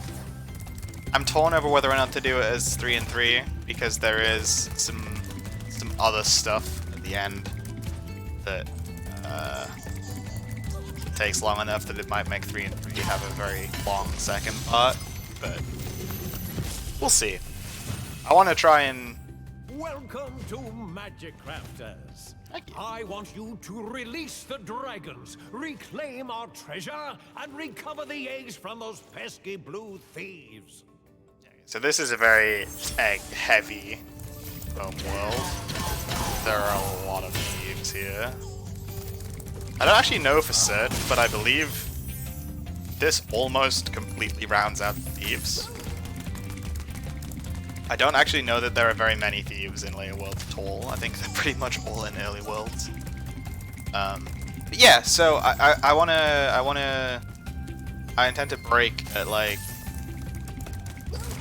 I'm torn over whether or not to do it as 3 and 3 because there is some other stuff at the end that takes long enough that it might make 3 and 3 have a very long second part, but. We'll see. I want to try and... Welcome to Magic Crafters. I want you to release the dragons, reclaim our treasure, and recover the eggs from those pesky blue thieves. So this is a very egg-heavy world. There are a lot of thieves here. I don't actually know for certain, but I believe this almost completely rounds out the thieves. I don't actually know that there are very many thieves in later worlds at all. I think they're pretty much all in early worlds. But yeah, so I intend to break at like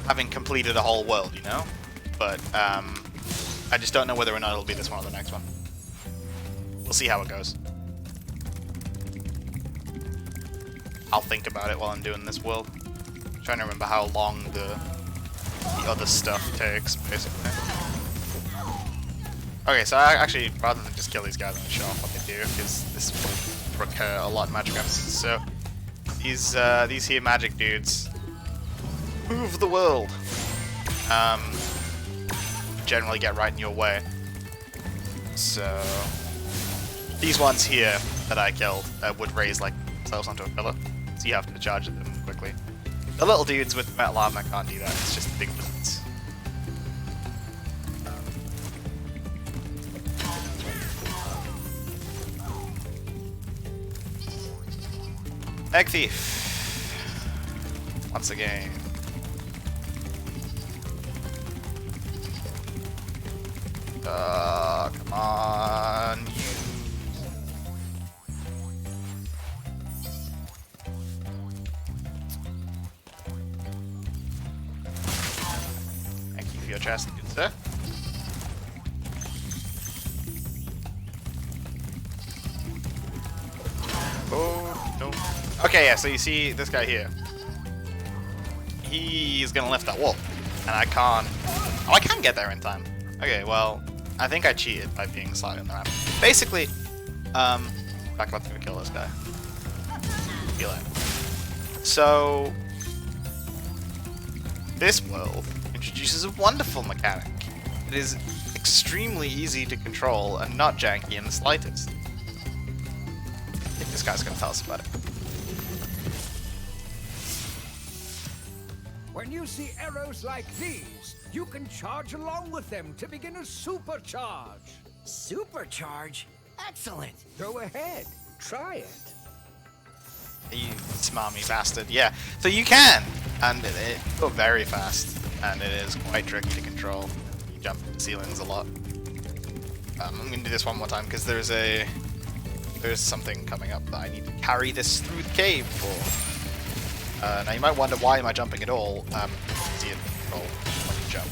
having completed a whole world, you know? But I just don't know whether or not it'll be this one or the next one. We'll see how it goes. I'll think about it while I'm doing this world. I'm trying to remember how long the other stuff takes, basically. Okay, so I actually, rather than just kill these guys, I'm going to show off what they do, because this will recur a lot in Magic episodes. So, these here magic dudes move the world. Generally get right in your way. So, these ones here that I killed would raise like themselves onto a pillar, so you have to charge at them quickly. The little dudes with metal armor can't do that, it's just big bullets. Egg Thief. Once again. Come on. Thank you for your chest, good sir. Oh, no. Okay, yeah, so you see this guy here. He's gonna lift that wall. And I can't... Oh, I can get there in time. Okay, well, I think I cheated by being slightly on the map. Basically, back let's go kill this guy. Feel it. So, this world introduces a wonderful mechanic. It is extremely easy to control and not janky in the slightest. I think this guy's gonna tell us about it. When you see arrows like these, you can charge along with them to begin a supercharge. Supercharge? Excellent. Go ahead, try it. You smarmy bastard. Yeah, so you can, and it go very fast, and it is quite tricky to control. You jump ceilings a lot. I'm gonna do this one more time because there's something coming up that I need to carry this through the cave for. Now you might wonder why am I jumping at all? Easier to control when you jump.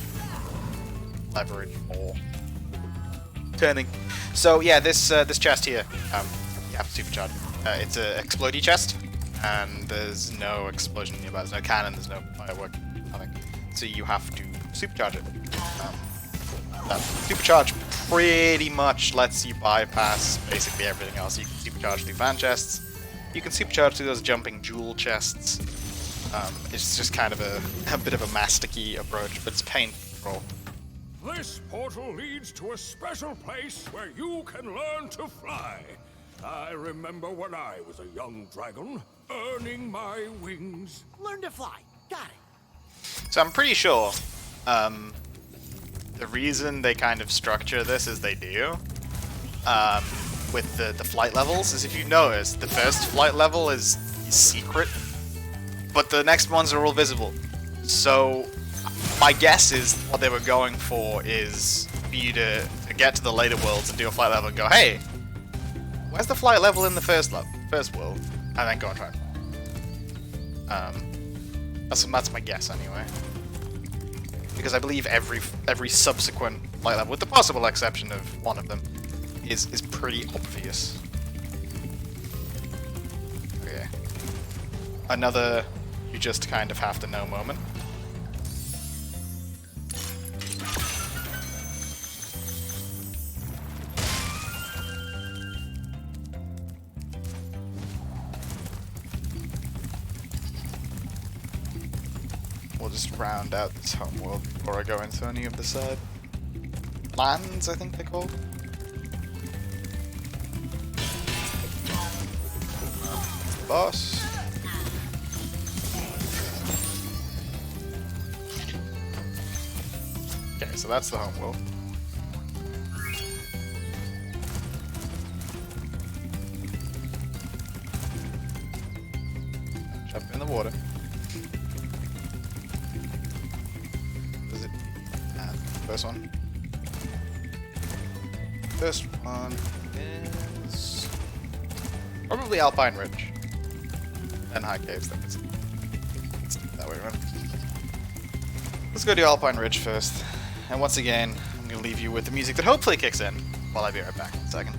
Leverage more. Turning. So yeah, this chest here, you have to supercharge. It's a explodey chest, and there's no explosion nearby. There's no cannon. There's no firework. Nothing. So you have to supercharge it. That supercharge pretty much lets you bypass basically everything else. You can supercharge through fan chests. You can supercharge through those jumping jewel chests. It's just kind of a bit of a masticky approach, but it's painful. This portal leads to a special place where you can learn to fly. I remember when I was a young dragon, earning my wings. Learn to fly. Got it. So I'm pretty sure the reason they kind of structure this as they do with the flight levels is, if you notice, the first flight level is secret, but the next ones are all visible. So my guess is what they were going for is for you to get to the later worlds and do a flight level and go, hey, where's the flight level in the first world? And then go and try and fly. That's my guess anyway. Because I believe every subsequent flight level, with the possible exception of one of them, is pretty obvious. Okay. Another you just kind of have to know moment. We'll just round out this homeworld before I go into any of the side lands, I think they're called. Boss. Okay, so that's the homeworld. Jump in the water. Is it? First one. First one is probably Alpine Ridge. And high caves, let's that way around. Let's go to Alpine Ridge first. And once again, I'm going to leave you with the music that hopefully kicks in while I be right back in a second.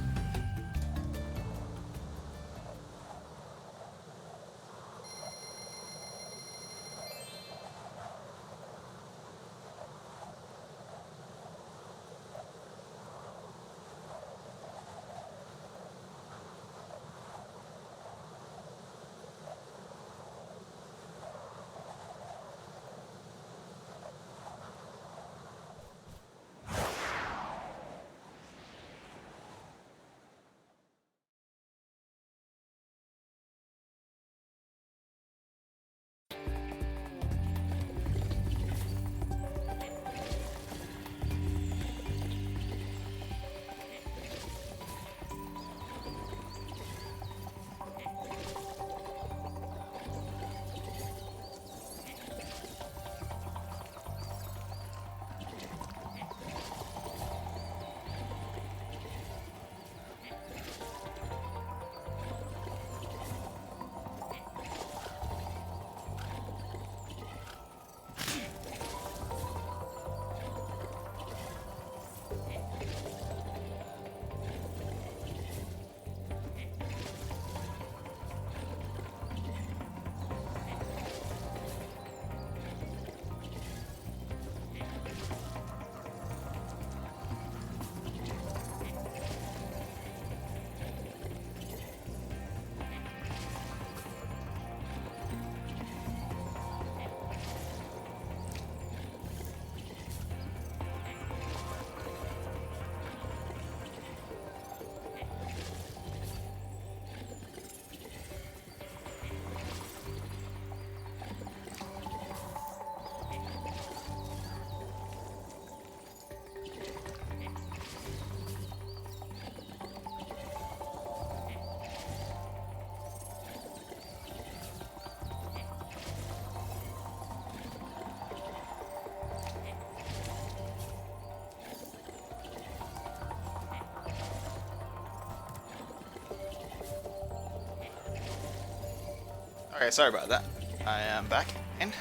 Okay, sorry about that. I am back in.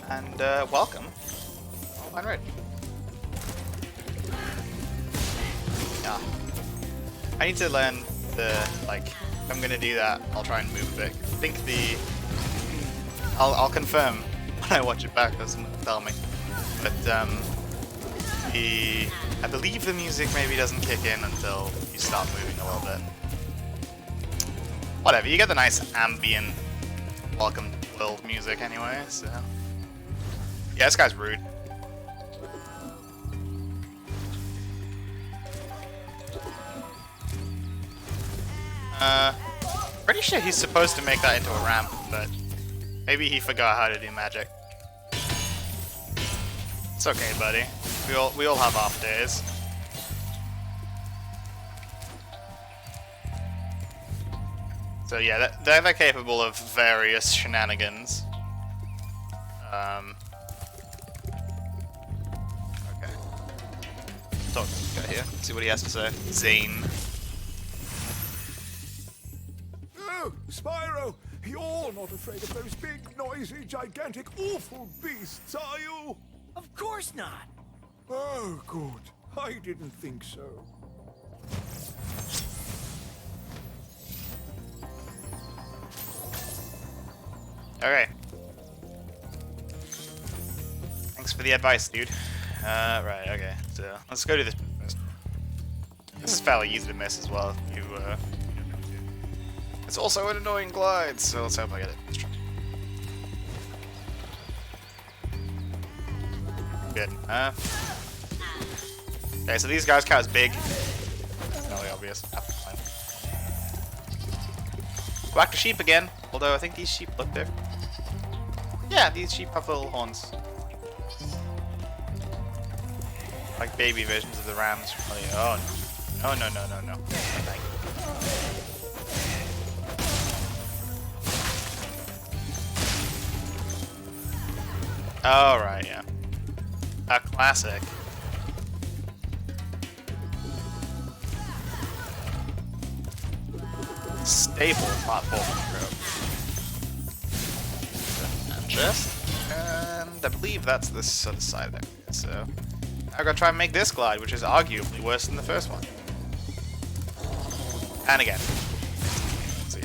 And welcome. Oh, I'm right. Yeah. I need to learn the, like, if I'm gonna do that, I'll try and move a bit. I think I'll confirm when I watch it back, because someone will tell me. But, I believe the music maybe doesn't kick in until you start moving a little bit. Whatever, you get the nice ambient welcome world music anyway, so... Yeah, this guy's rude. Pretty sure he's supposed to make that into a ramp, but maybe he forgot how to do magic. It's okay, buddy. We all have off days. So yeah, they're capable of various shenanigans. Okay. Talk to this guy here. See what he has to say. Zane. Oh, Spyro! You're not afraid of those big, noisy, gigantic, awful beasts, are you? Of course not. Oh, good. I didn't think so. Okay. Thanks for the advice, dude. Right, okay. So, let's go do this first. This is fairly easy to miss as well. It's also an annoying glide, so let's hope I get it. Let's try. Good. Okay, so these guys count as big. Fairly obvious. Fine. Go back to sheep again, although I think these sheep look different. Yeah, these sheep have little horns. Like baby versions of the rams. Oh no. No. No, thank you. Alright, yeah. A classic. Staple platforming trope. And just. And I believe that's this other side there. So I'm gonna try and make this glide, which is arguably worse than the first one. And again. Let's see.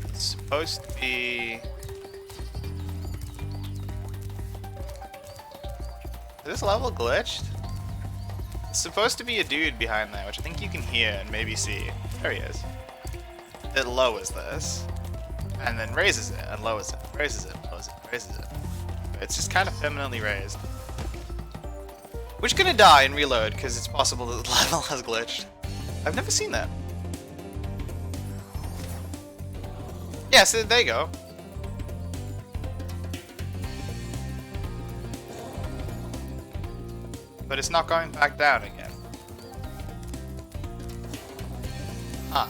It's supposed to be... Is this level glitched? It's supposed to be a dude behind there, which I think you can hear and maybe see. There he is. It lowers this, and then raises it, and lowers it, raises it, lowers it, raises it. It's just kind of permanently raised. We're just gonna die and reload, because it's possible that the level has glitched. I've never seen that. Yeah, so there you go. But it's not going back down again. Huh.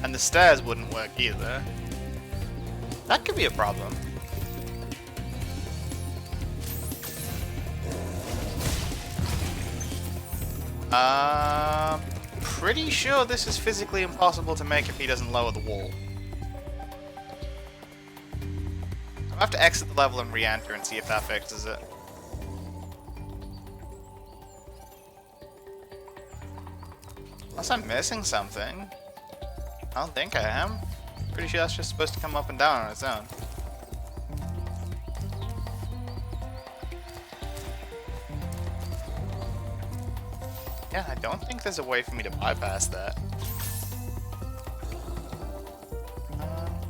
And the stairs wouldn't work either. That could be a problem. Pretty sure this is physically impossible to make if he doesn't lower the wall. I'll have to exit the level and re-enter and see if that fixes it. Unless I'm missing something. I don't think I am. Pretty sure that's just supposed to come up and down on its own. Yeah, I don't think there's a way for me to bypass that.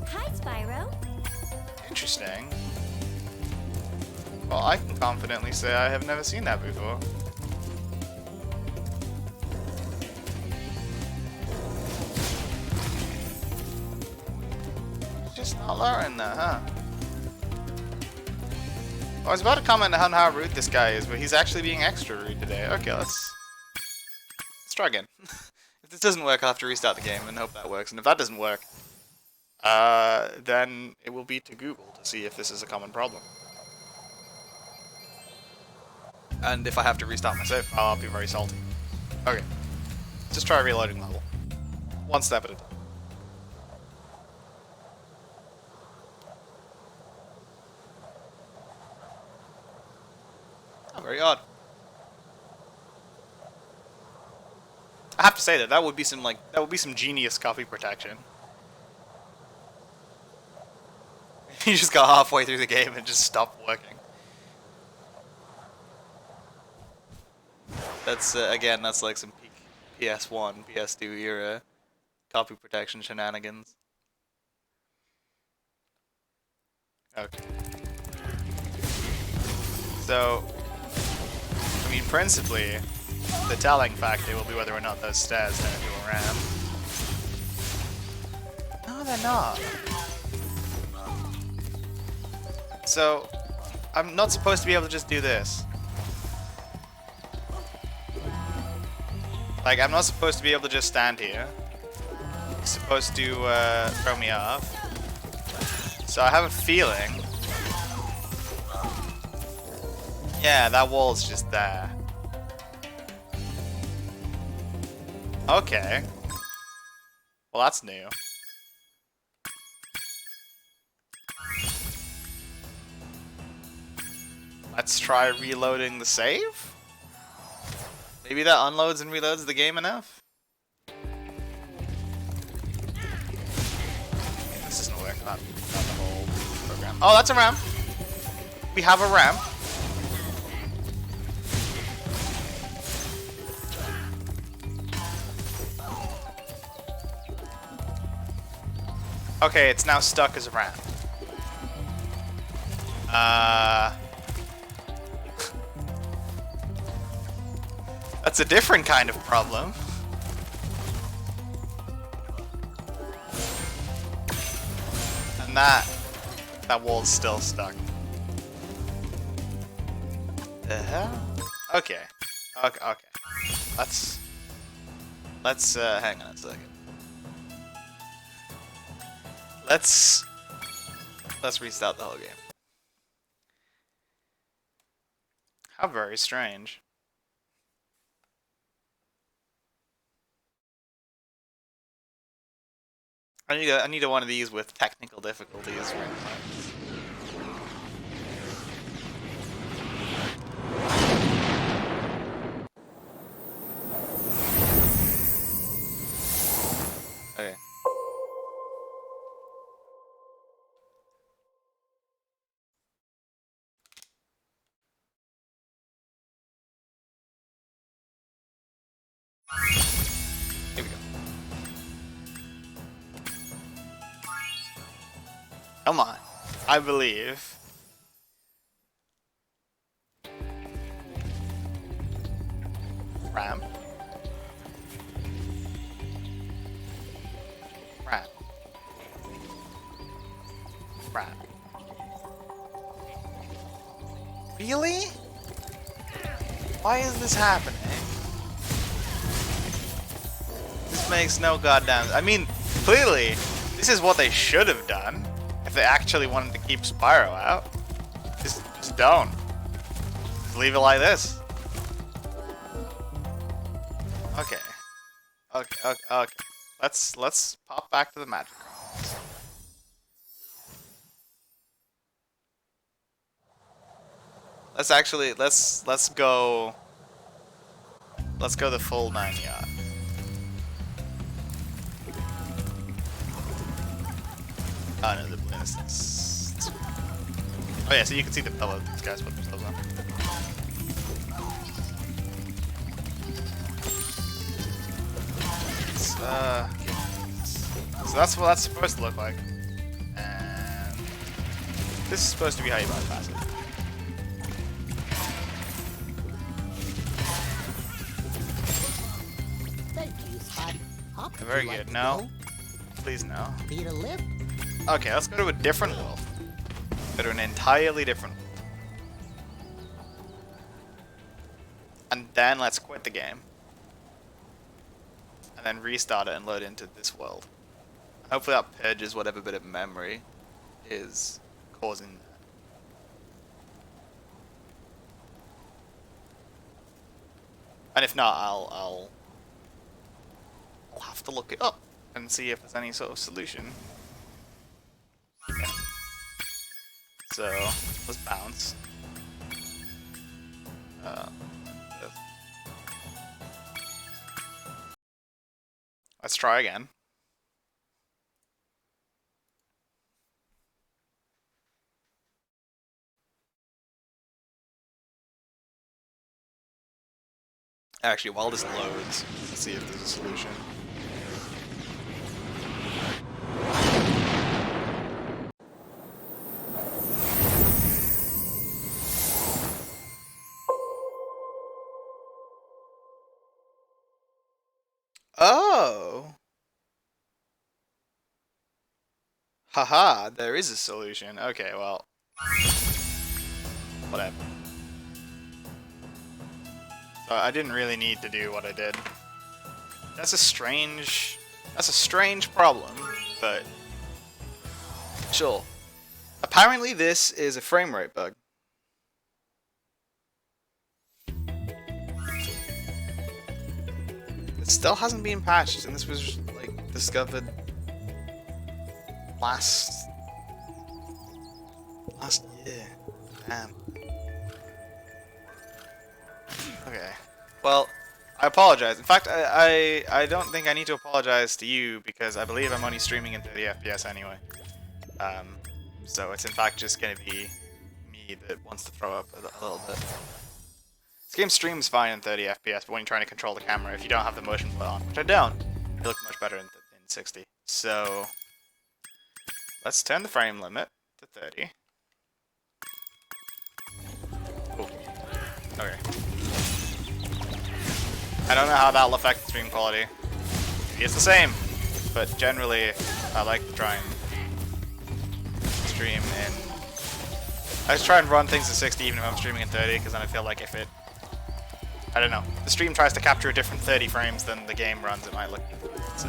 Hi, Spyro. Interesting. Well, I can confidently say I have never seen that before. Just not lowering that, huh? I was about to comment on how rude this guy is, but he's actually being extra rude today. Okay, let's try again. If this doesn't work, I'll have to restart the game and hope that works. And if that doesn't work, then it will be to Google to see if this is a common problem. And if I have to restart my save, I'll be very salty. Okay. Just try reloading the level. One step at a time. Oh, very odd. I have to say that would be some genius copy protection. You just got halfway through the game and just stopped working. That's again, that's like some peak PS1, PS2 era copy protection shenanigans. Okay. So, I mean, principally, the telling factor will be whether or not those stairs turn into a ramp. No, they're not. So, I'm not supposed to be able to just do this. Like, I'm not supposed to be able to just stand here. It's supposed to throw me off. So I have a feeling... Yeah, that wall's just there. Okay. Well, that's new. Let's try reloading the save? Maybe that unloads and reloads the game enough? This isn't working, not the whole program. Oh, that's a ramp! We have a ramp. Okay, it's now stuck as a ramp. That's a different kind of problem. And that wall's still stuck. The hell? Okay. Okay. Let's hang on a second. Let's restart the whole game. How very strange. I need one of these with technical difficulties. Okay. Here we go. Come on. I believe. Ramp. Ramp. Ramp. Really? Why is this happening? This makes no goddamn... I mean, clearly, this is what they should have done. If they actually wanted to keep Spyro out. Just don't. Just leave it like this. Okay. Okay. Let's pop back to the magic room. Let's go the full 9 yard. Oh no, the balloons. Oh yeah, so you can see the pillow these guys put themselves on. So that's what that's supposed to look like. And this is supposed to be how you bypass it. Thank you, Spot. Very good. No. Please no. Need a lift? Okay, let's go to a different world. Go to an entirely different world. And then let's quit the game. And then restart it and load into this world. Hopefully that purges whatever bit of memory is causing that. And if not, I'll have to look it up and see if there's any sort of solution. Okay. So let's bounce. Let's try again. Actually, while this loads, let's see if there's a solution. Oh! Haha, there is a solution. Okay, well. Whatever. So I didn't really need to do what I did. That's a strange problem, but sure. Apparently this is a frame rate bug. It still hasn't been patched, and this was like discovered last year. Damn. Okay. Well, I apologize. In fact, I don't think I need to apologize to you because I believe I'm only streaming in 30 FPS anyway. So it's in fact just gonna be me that wants to throw up a little bit. This game streams fine in 30 FPS, but when you're trying to control the camera, if you don't have the motion blur on, which I don't, it looks much better in 60. So let's turn the frame limit to 30. Ooh. Okay. I don't know how that'll affect the stream quality. Maybe it's the same, but generally I like to try and stream in... I just try and run things at 60 even if I'm streaming in 30, because then I feel like if it... I don't know. The stream tries to capture a different 30 frames than the game runs, it might look... So,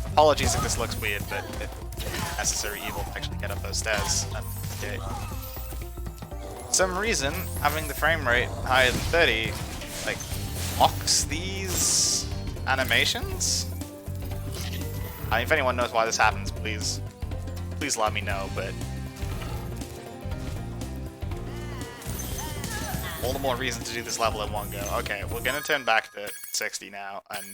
apologies if this looks weird, but it's necessary evil to actually get up those stairs. Okay. For some reason, having the frame rate higher than 30, like, locks these animations? If anyone knows why this happens, please let me know, but... all the more reason to do this level in one go. Okay, we're gonna turn back to 60 now, and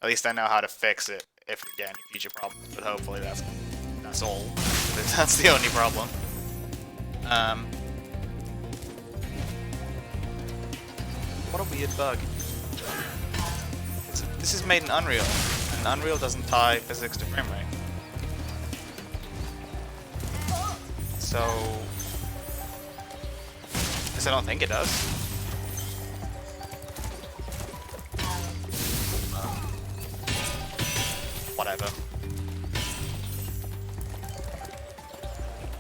at least I know how to fix it if we get any future problems, but hopefully that's all. That's the only problem. What a weird bug. This is made in Unreal, and Unreal doesn't tie physics to frame rate. So... at least I don't think it does. Whatever.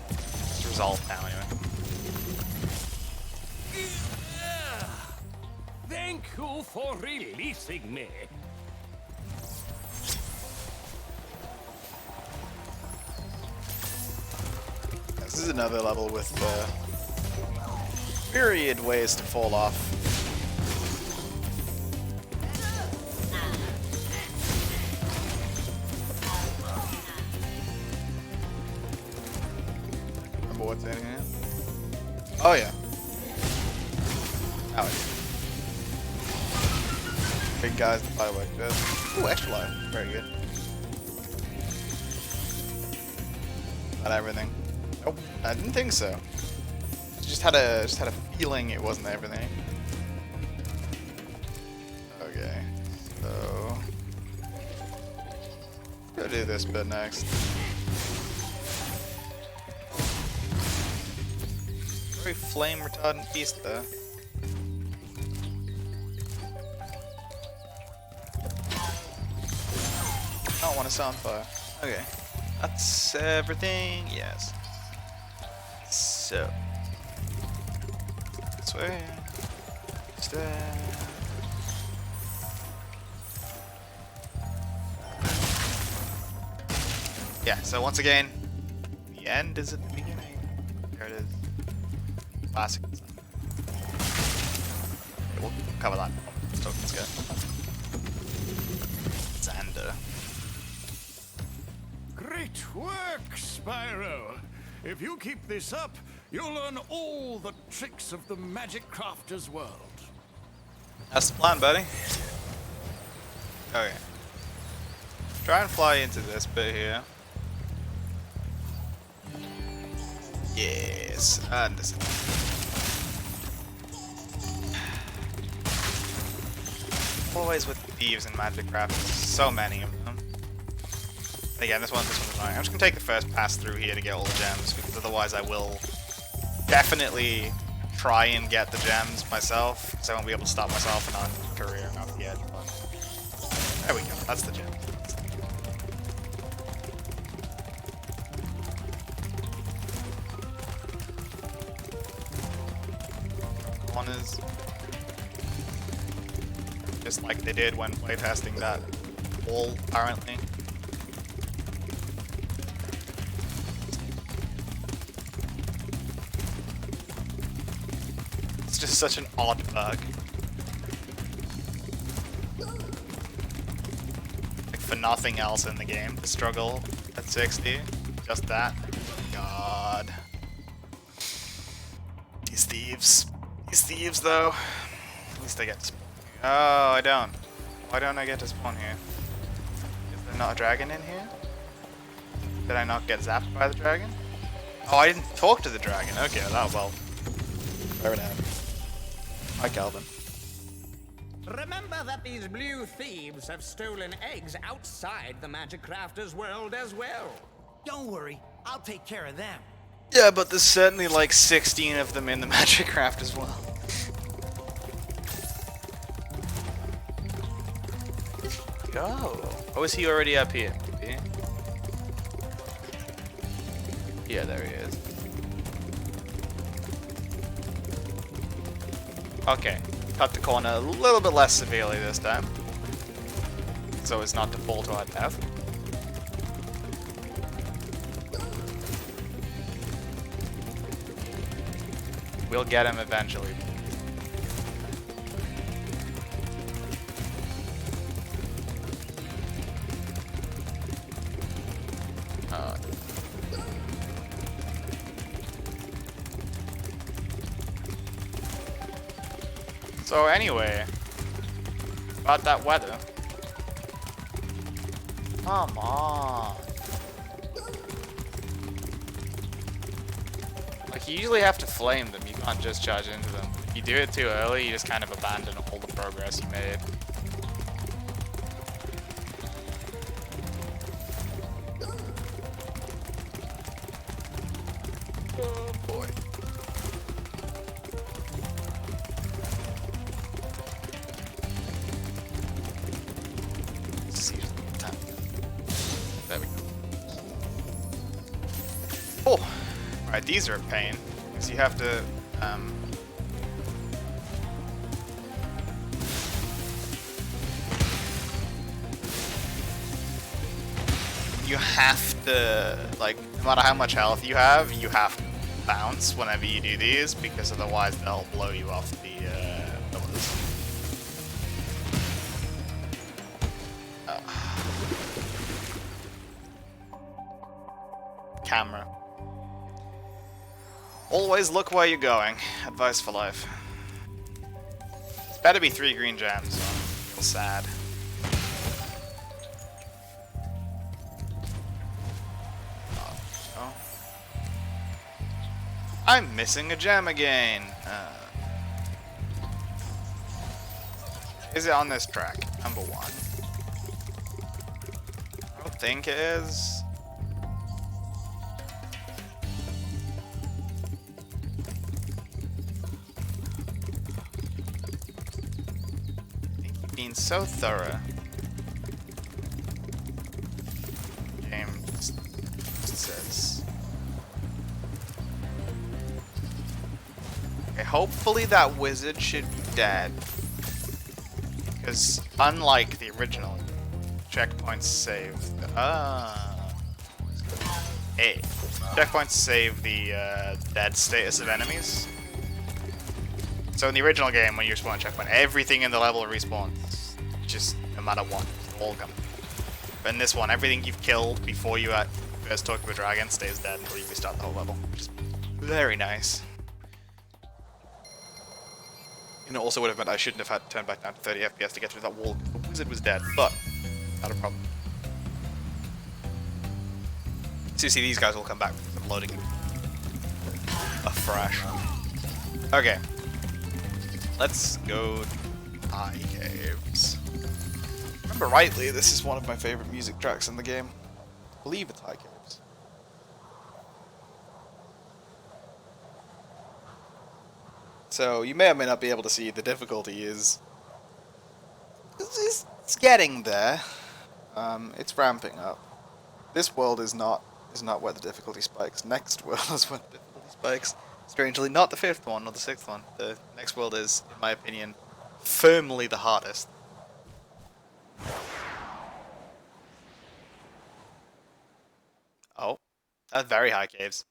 It's resolved now anyway. Thank you for releasing me. This is another level with myriad ways to fall off. Remember what's in here? Oh yeah. Oh yeah. Big guys to fight like this. Ooh, extra life. Very good. Not everything. Nope, I didn't think so. Just had a feeling it wasn't everything. Okay, so go do this bit next. Very flame retardant beast though. I don't want to sound fire. Okay, that's everything. Yes. So. This way. Stairs. Yeah, so once again, the end is at the beginning. There it is. Classic. Okay, we'll cover that. Let's go. Xander. Great work, Spyro. If you keep this up, you'll learn all the tricks of the Magic Crafter's world. That's the plan, buddy. Okay. Try and fly into this bit here. Yes, and this. Always with thieves and magic craft, so many of them. Again, this one's annoying. I'm just gonna take the first pass through here to get all the gems, because otherwise I will definitely try and get the gems myself, because I won't be able to stop myself and on career off the edge. But there we go. That's the gem. One is just like they did when playtesting that wall, apparently. It's just such an odd bug. Like for nothing else in the game to struggle at 60. Just that. God. These thieves. These thieves, though. At least I get to spawn. Oh, I don't. Why don't I get to spawn here? Is there not a dragon in here? Did I not get zapped by the dragon? Oh, I didn't talk to the dragon. Okay, that well. Fair enough. Hi, Calvin. Remember that these blue thieves have stolen eggs outside the Magic Crafter's world as well. Don't worry, I'll take care of them. Yeah, but there's certainly like 16 of them in the Magic Craft as well. Oh, is he already up here? Maybe? Yeah, there he is. Okay, cut the corner a little bit less severely this time, so as not to fall to our death. We'll get him eventually. So anyway, about that weather. Come on. Like, you usually have to flame them, you can't just charge into them. If you do it too early, you just kind of abandon all the progress you made. Oh boy. There we go. Oh! Right, these are a pain. Because you have to, you have to, like, no matter how much health you have to bounce whenever you do these, because otherwise they'll blow you off the pillars. Camera. Always look where you're going. Advice for life. It's better be 3 green gems, so I feel sad. Oh. I'm missing a gem again. Is it on this track? Number 1. I don't think it is. Being so thorough. Game just says. Okay, hopefully that wizard should be dead. Because unlike the original, checkpoints save. Ah. checkpoints save the dead status of enemies. So in the original game, when you respawn a checkpoint, everything in the level respawns. Just no matter what, it's all gone. But in this one, everything you've killed before you first talk to a dragon stays dead until you restart the whole level. Which is very nice. You know, also would have meant I shouldn't have had to turn back down to 30 FPS to get through that wall. The wizard was dead, but not a problem. So you see, these guys will come back because I'm loading afresh. Okay. Let's go to High Caves. If I remember rightly, this is one of my favorite music tracks in the game. I believe it's High Caves. So you may or may not be able to see the difficulty is it's getting there. It's ramping up. This world is not where the difficulty spikes. Next world is where the difficulty spikes. Strangely, not the 5th one or the 6th one. The next world is, in my opinion, firmly the hardest. Oh, that's very high caves.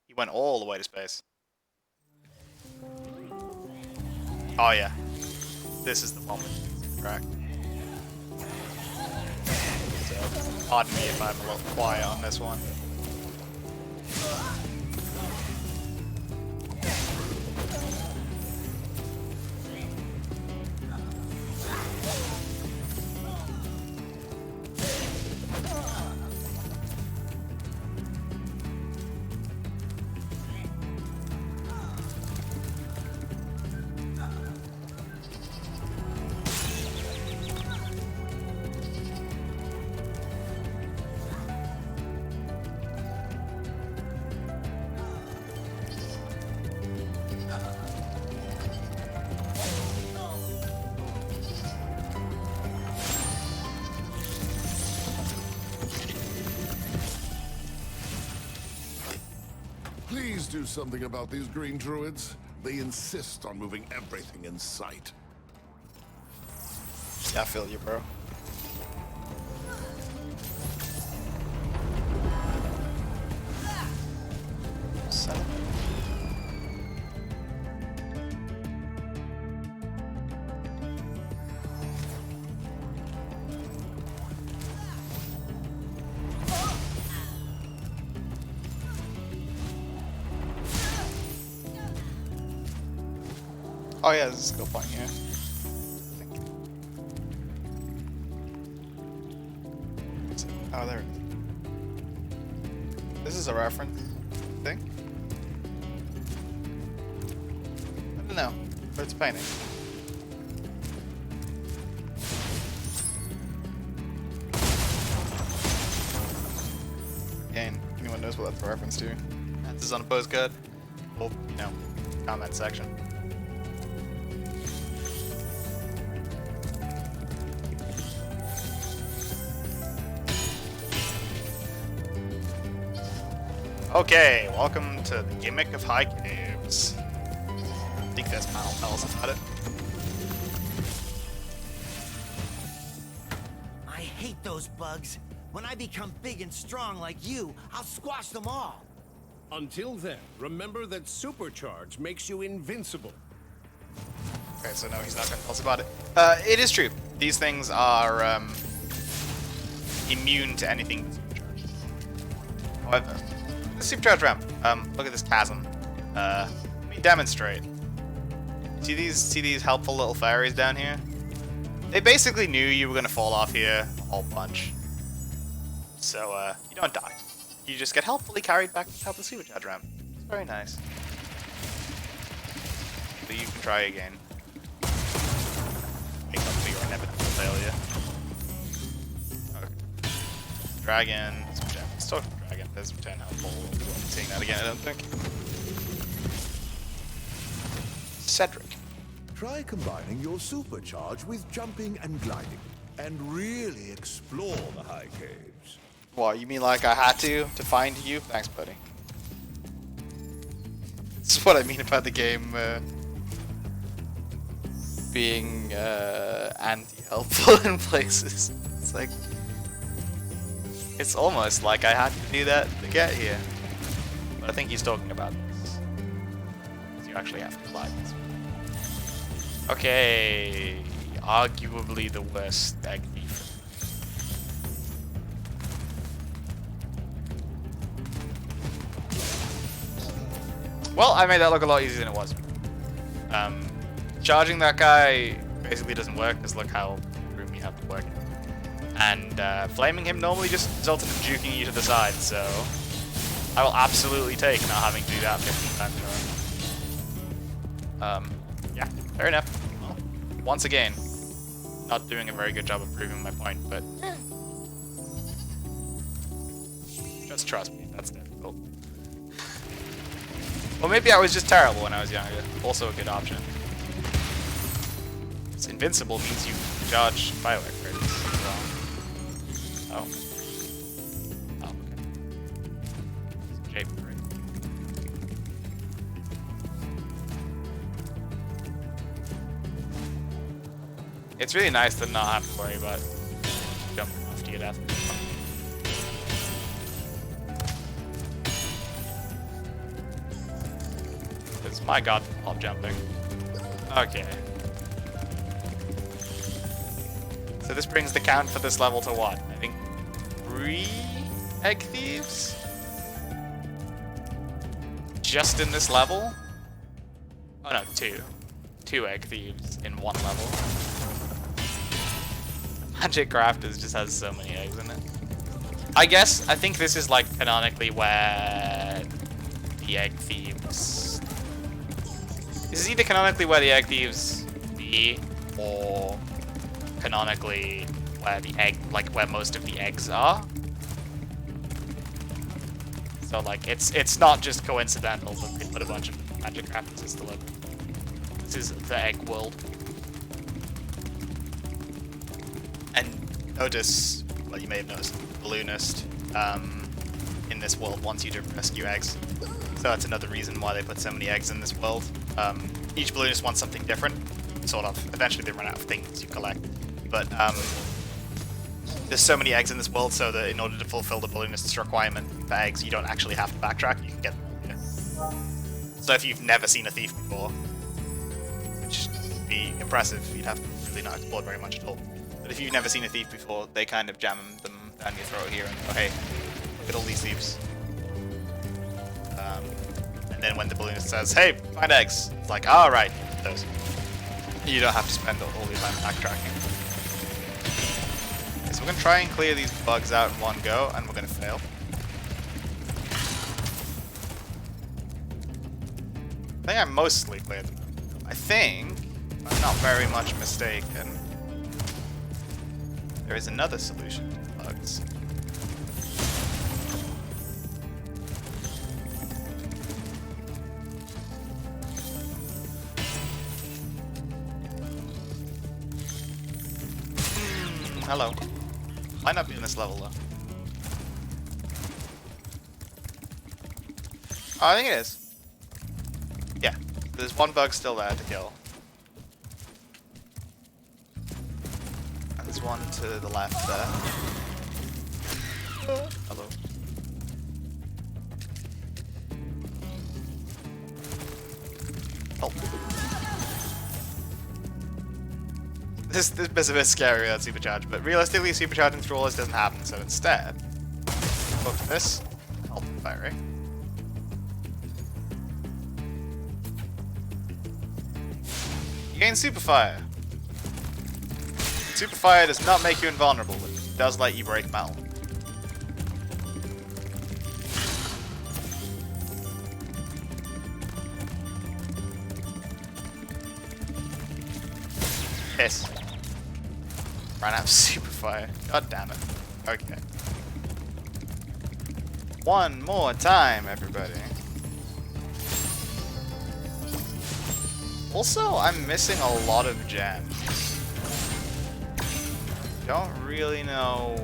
He went all the way to space. Oh yeah, this is the one with the track. So, pardon me if I'm a little quiet on this one. Please do something about these green druids. They insist on moving everything in sight. Yeah, I feel you, bro. Oh yeah, there's a skill point here. Oh, there it is. This is a reference thing? I don't know, but it's painting. Again, anyone knows what that's a reference to? Answers on a postcard. Or, you know, comment section. Okay, welcome to the gimmick of High Caves. I think that's Mal tells us about it. I hate those bugs. When I become big and strong like you, I'll squash them all. Until then, remember that supercharge makes you invincible. Okay, so no, he's not gonna tell us about it. It is true. These things are immune to anything supercharged. However, the supercharged ramp. Look at this chasm. Let me demonstrate. See these helpful little fairies down here? They basically knew you were gonna fall off here a whole bunch. So you don't die. You just get helpfully carried back to the top of the supercharged ramp. It's very nice. So you can try again. Make up for your inevitable failure. Okay. Dragon. Let's talk to Dragon. There's return helpful. We won't be seeing that again, I don't think. Cedric. Try combining your supercharge with jumping and gliding, and really explore the high caves. What, you mean like I had to find you? Thanks, buddy. This is what I mean about the game being anti-helpful in places. It's like, It's almost like I had to do that to get here. But I think he's talking about this. You actually have to fly this. Okay. Arguably the worst egg thief. Well, I made that look a lot easier than it was. Charging that guy basically doesn't work, because look how room you have to work. And flaming him normally just results in juking you to the side, so I will absolutely take not having to do that 15 times in a row. Yeah, fair enough. Well, once again, not doing a very good job of proving my point, but just trust me, that's difficult. Well, maybe I was just terrible when I was younger. Also a good option. It's invincible means you charge firework credits as well. Oh. Oh, okay. Shape break. It's really nice to not have to worry about jumping off to your death. It's my god, I'm jumping. Okay. So this brings the count for this level to what? I think 3 egg thieves? Just in this level? Oh no, 2. 2 egg thieves in one level. Magic Crafters just has so many eggs in it. I think this is like canonically where the egg thieves... This is either canonically where the egg thieves be, or canonically where the egg, like where most of the eggs are. So like it's not just coincidental that they put a bunch of Magic Crafters as the level. This is the egg world. And notice, well, you may have noticed, Balloonist in this world wants you to rescue eggs. So that's another reason why they put so many eggs in this world. Each Balloonist wants something different, sort of. Eventually they run out of things you collect. But there's so many eggs in this world, so that in order to fulfill the Balloonist's requirement for eggs, you don't actually have to backtrack, you can get them all here. So if you've never seen a thief before, which would be impressive, you'd have to really not explore very much at all. But if you've never seen a thief before, they kind of jam them down your throat here and go, hey, look at all these thieves. And then when the balloonist says, hey, find eggs, it's like, alright, those. You don't have to spend all your time backtracking. Okay, so we're going to try and clear these bugs out in one go, and we're going to fail. I think I mostly cleared them. I think, if I'm not very much mistaken, there is another solution to the bugs. Hello. Might not be in this level though. Oh, I think it is. Yeah, there's one bug still there to kill. And there's one to the left there. Hello. Oh. This bit's a bit scary, that supercharge, but realistically supercharging through all this doesn't happen, so instead, look at this. Health and fire. You gain super fire. Super fire does not make you invulnerable, it does let you break metal. Piss. Ran out of super fire. God damn it. Okay. One more time, everybody. Also, I'm missing a lot of gems. Don't really know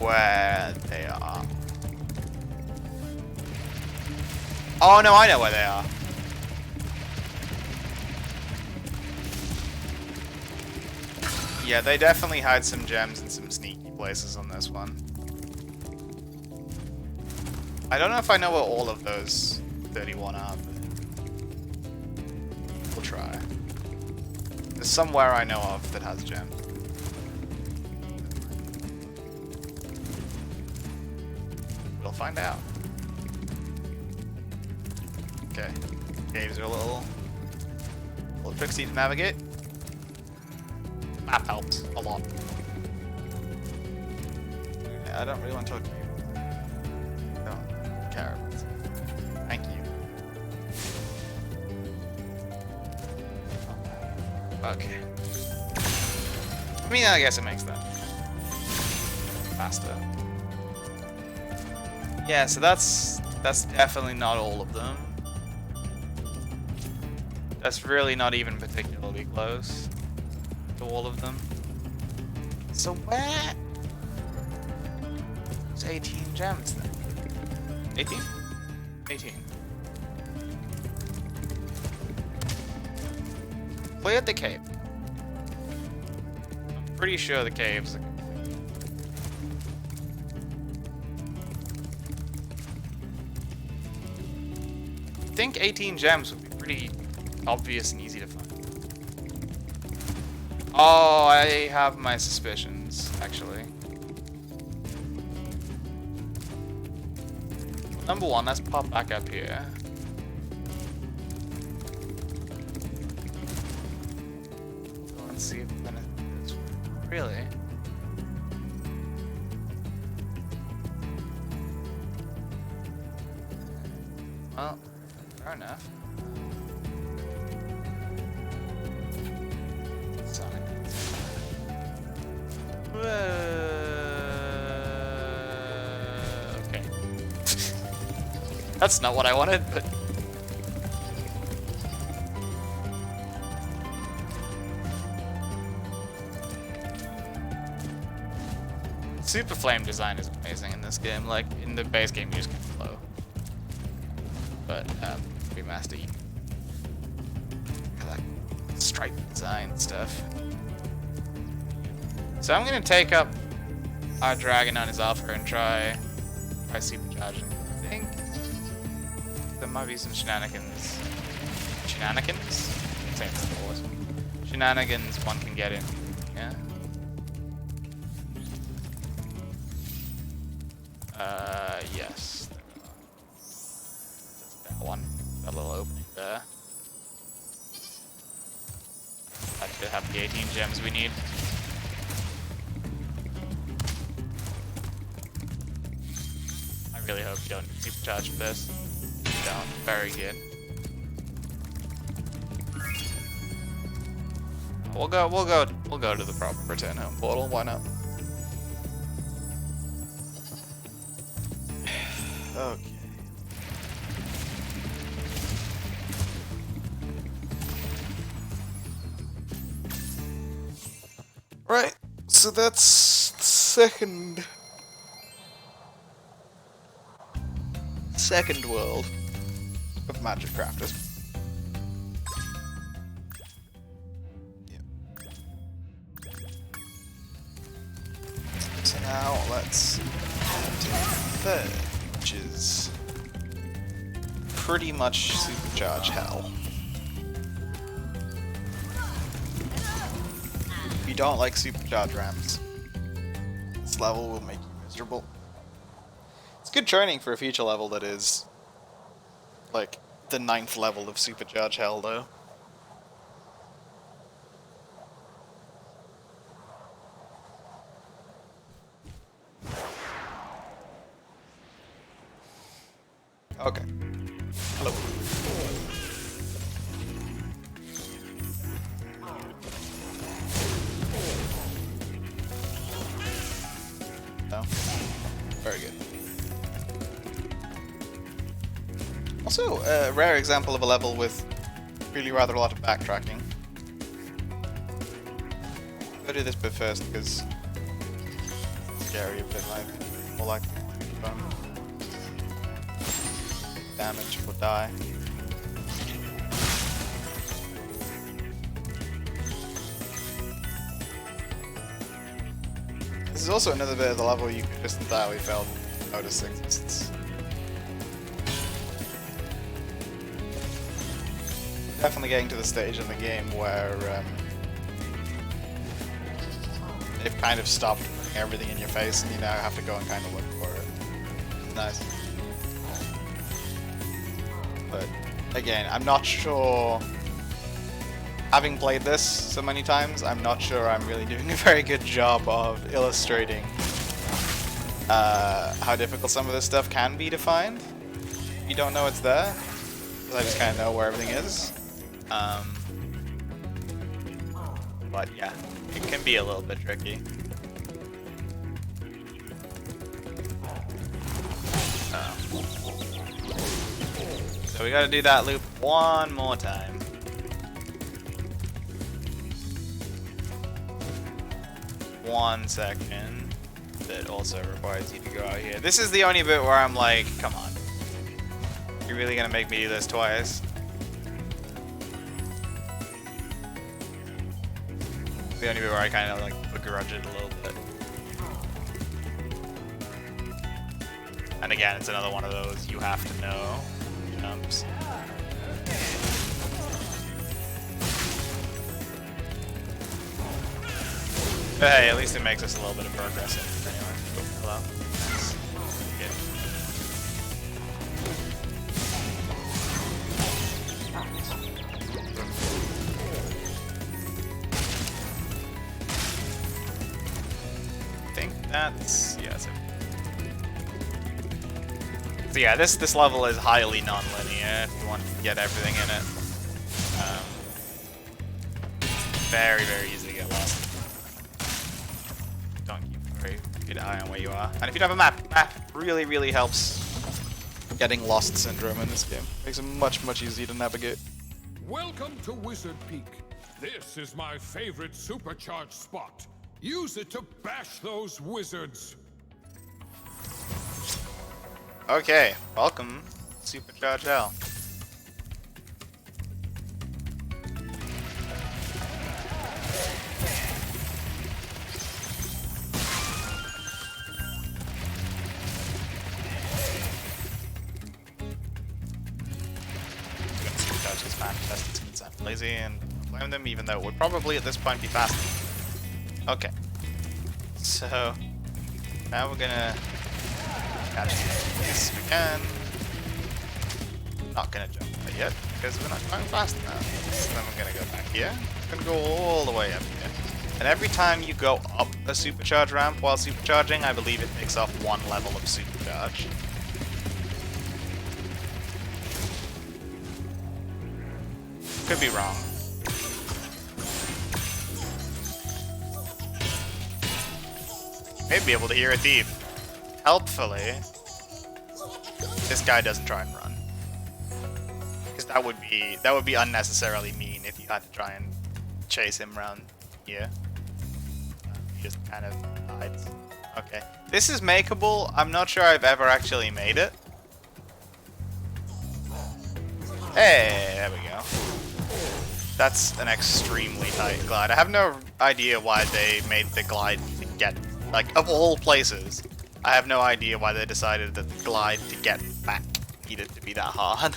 where they are. Oh no, I know where they are. Yeah, they definitely hide some gems in some sneaky places on this one. I don't know if I know what all of those 31 are, but we'll try. There's somewhere I know of that has gems. We'll find out. Okay. Caves are a little tricksy to navigate. Map helps a lot. Yeah, I don't really want to talk to you. Don't care about it. Thank you. Okay. I mean, I guess it makes that faster. Yeah, so that's definitely not all of them. That's really not even particularly close to all of them. So where? It's 18 gems then. 18? 18. Cleared the cave. I'm pretty sure the caves are complete. I think 18 gems would be pretty obvious and easy to find. Oh, I have my suspicions, actually. Number one, let's pop back up here. Let's see if it's really. Well, fair enough. Okay. That's not what I wanted, but... Super Flame design is amazing in this game. Like, in the base game, you just get flow. But, remaster, you like stripe design stuff. So I'm gonna take up our dragon on his offer and try supercharging. I think there might be some shenanigans. Shenanigans? Same as shenanigans one can get in. Yeah. Yes. That's that one. That little opening there. That should have the 18 gems we need. I really hope you don't supercharge for this. You don't. Very good. We'll go to the proper return home portal. Why not? Okay. Right. So that's the second world of Magic Crafters. Yep. So now let's head to the third, which is pretty much supercharge hell. If you don't like supercharge ramps, this level will make you miserable. It's good training for a future level that is like the 9th level of supercharge hell, though. Okay. Hello. No. Very good. Also, a rare example of a level with really rather a lot of backtracking. I'll do this bit first because it's scary a bit, like more likely damage or die. This is also another bit of the level you could just entirely fail to notice exists. Definitely getting to the stage in the game where they've kind of stopped putting everything in your face and you now have to go and kind of look for it. It's nice. But again, I'm not sure, having played this so many times, I'm not sure I'm really doing a very good job of illustrating how difficult some of this stuff can be to find. You don't know it's there, because I just kind of know where everything is. But yeah, it can be a little bit tricky. So we gotta do that loop one more time. One second. That also requires you to go out here. This is the only bit where I'm like, come on. You're really gonna make me do this twice? The only bit where I kind of like begrudge it a little bit. And again, it's another one of those you have to know jumps. But hey, at least it makes us a little bit of progress in it anyway. Oh, hello. Good. I think that's, yes. So yeah, this level is highly non-linear if you want to get everything in it. Very, very easy to get lost. Don't keep a very good eye on where you are. And if you don't have a map really, really helps getting lost syndrome in this game. Makes it much, much easier to navigate. Welcome to Wizard Peak. This is my favorite supercharged spot. Use it to bash those wizards. Okay, welcome, Supercharged Hell. Supercharge these manifested means I'm lazy and blame them, even though it would probably at this point be faster. Okay, so now we're gonna catch this we can. Not gonna jump there yet because we're not going fast enough. So then we're gonna go back here. We're gonna go all the way up here. And every time you go up a supercharge ramp while supercharging, I believe it takes off one level of supercharge. Could be wrong. May be able to hear a thief. Helpfully, this guy doesn't try and run, because that would be unnecessarily mean if you had to try and chase him around here. He just kind of hides. Okay, this is makeable. I'm not sure I've ever actually made it. Hey, there we go. That's an extremely tight glide. I have no idea why they made the glide to get, like, of all places. I have no idea why they decided that the glide to get back needed to be that hard.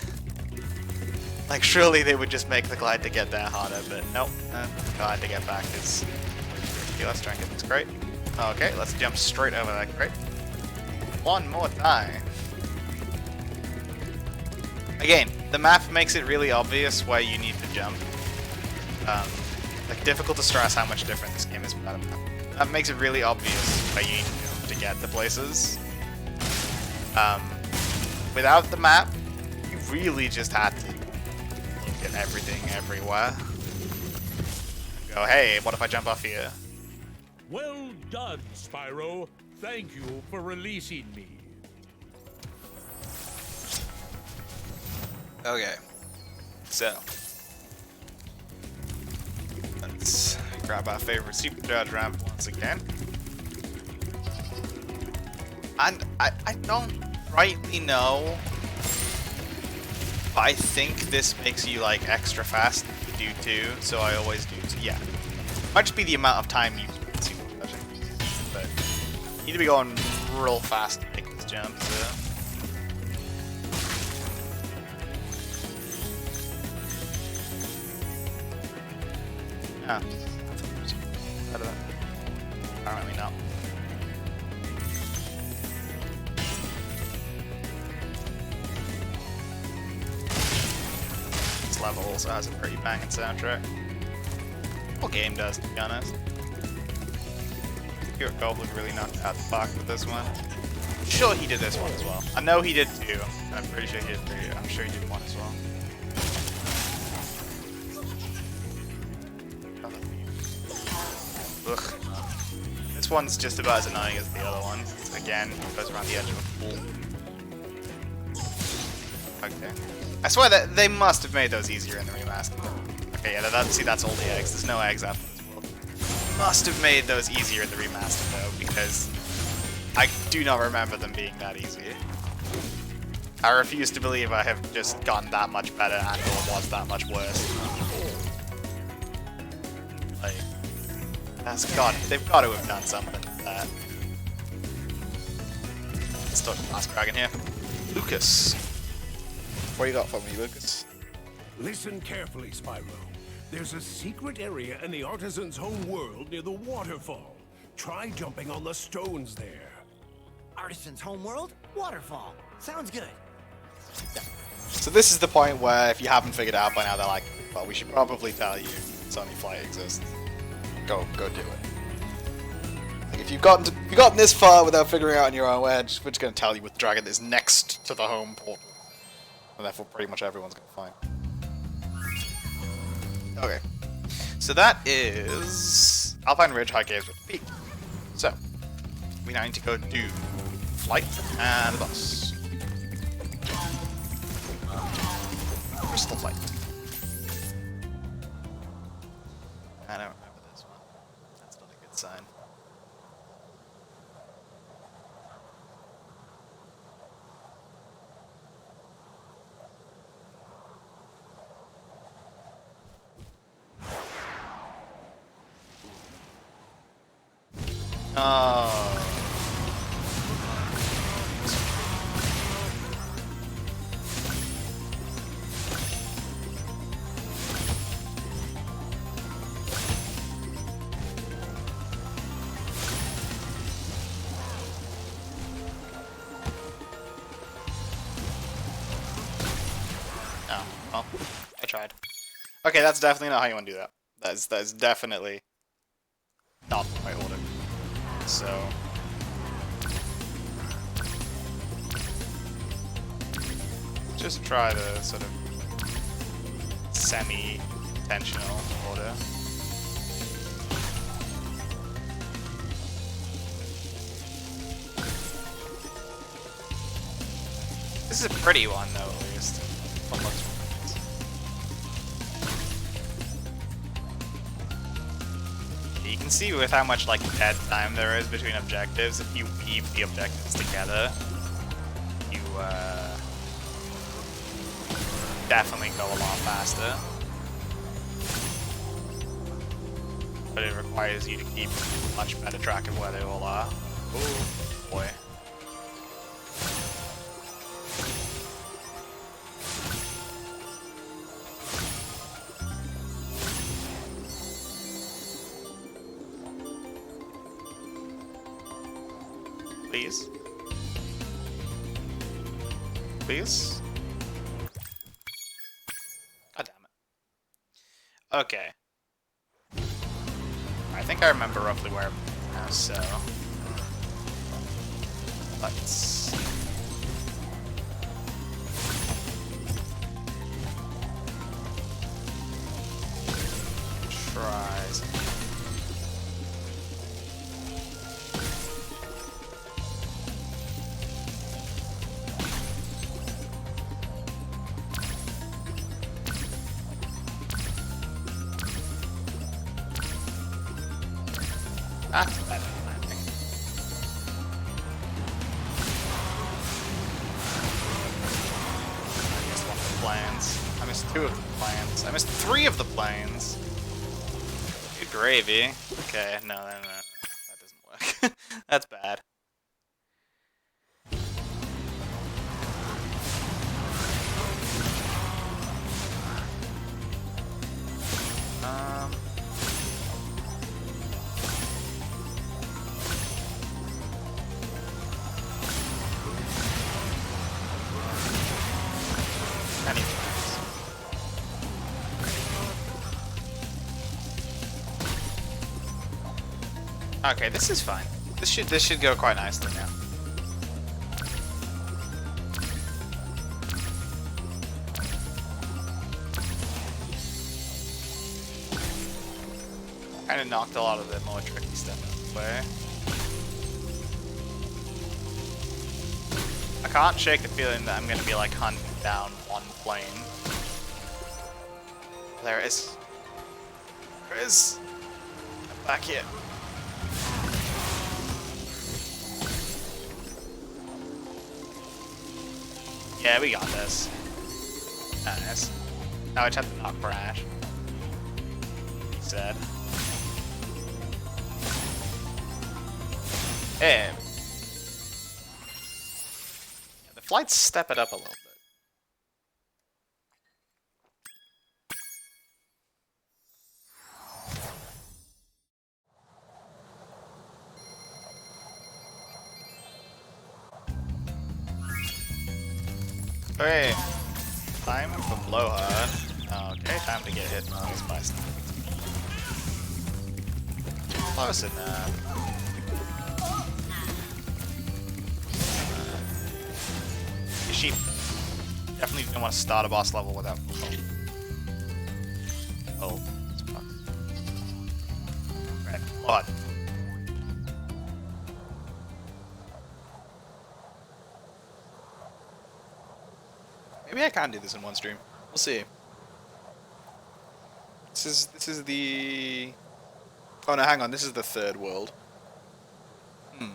Like, surely they would just make the glide to get there harder, but nope. The glide to get back is... Okay, let's try and get this crate. Okay, let's jump straight over that crate. One more time. Again, the map makes it really obvious where you need to jump. Like, difficult to stress how much different this game is without a map. That makes it really obvious where you need to jump to get the places. Without the map, you really just had to look at everything everywhere. Go, hey, what if I jump off here? Well done, Spyro. Thank you for releasing me. Okay, so let's grab our favorite supercharge ramp once again. And I don't rightly know, but I think this makes you like extra fast if you do too, so I always do too. Yeah, might just be the amount of time you spend supercharging, but You need to be going real fast to make this jump. So. Ah, apparently not. This level also has a pretty banging soundtrack. The whole game does, to be honest. Pure Goblin really knocked it out the park with this one. I'm sure he did this one as well. I know he did 2, and I'm pretty sure he did 3. I'm sure he did 1 as well. Ugh. This one's just about as annoying as the other one. Again, it goes around the edge of a pool. Okay. I swear that they must have made those easier in the remaster. Okay, yeah, see, that's all the eggs. There's no eggs after this world. Must have made those easier in the remaster, though, because I do not remember them being that easy. I refuse to believe I have just gotten that much better and or was that much worse. Like, they've got to have done something with that. Let's talk to the last dragon here. Lucas. What you got for me, Lucas? Listen carefully, Spyro. There's a secret area in the Artisan's home world near the waterfall. Try jumping on the stones there. Artisan's home world? Waterfall. Sounds good. Yeah. So this is the point where if you haven't figured it out by now, they're like, well, we should probably tell you Sony Flight exists. Go do it. Like if you've gotten this far without figuring it out on your own, we're just going to tell you what dragon is next to the home portal. And therefore pretty much everyone's going to find. Okay. So that is Alpine Ridge High Caves with the peak. So, we now need to go do Flight and the boss. Crystal Flight. I don't remember this one. That's not a good sign. Oh. Oh, well, I tried. Okay, that's definitely not how you want to do that. That's definitely not the right order. So just try the sort of semi-intentional order. This is a pretty one though, at least. One looks You can see with how much like dead time there is between objectives, if you weave the objectives together, you definitely go a lot faster. But it requires you to keep much better track of where they all are. Oh boy. Please. Please. God damn it. Okay. I think I remember roughly where I'm now, so let's try something. Ah, better landing. I missed one of the planes. I missed 2 of the planes. I missed 3 of the planes. Good gravy. Okay, no, that doesn't work. That's bad. Okay, this is fine. This should go quite nicely now. Kind of knocked a lot of the more tricky stuff out of the way. I can't shake the feeling that I'm going to be like hunting down one plane. There it is. There it is. I'm back here. Yeah, we got this. Nice. Now I just have to knock Brash. He said. Hey. Yeah, the flights step it up a little bit. Okay, time for blowhard. Okay, time to get hit by sniping. Close enough. You sheep. Definitely didn't want to start a boss level without full health. Oh, it's fucked. Right, blowhard. Maybe I can do this in one stream. We'll see. This is the... Oh no, hang on. This is the third world. I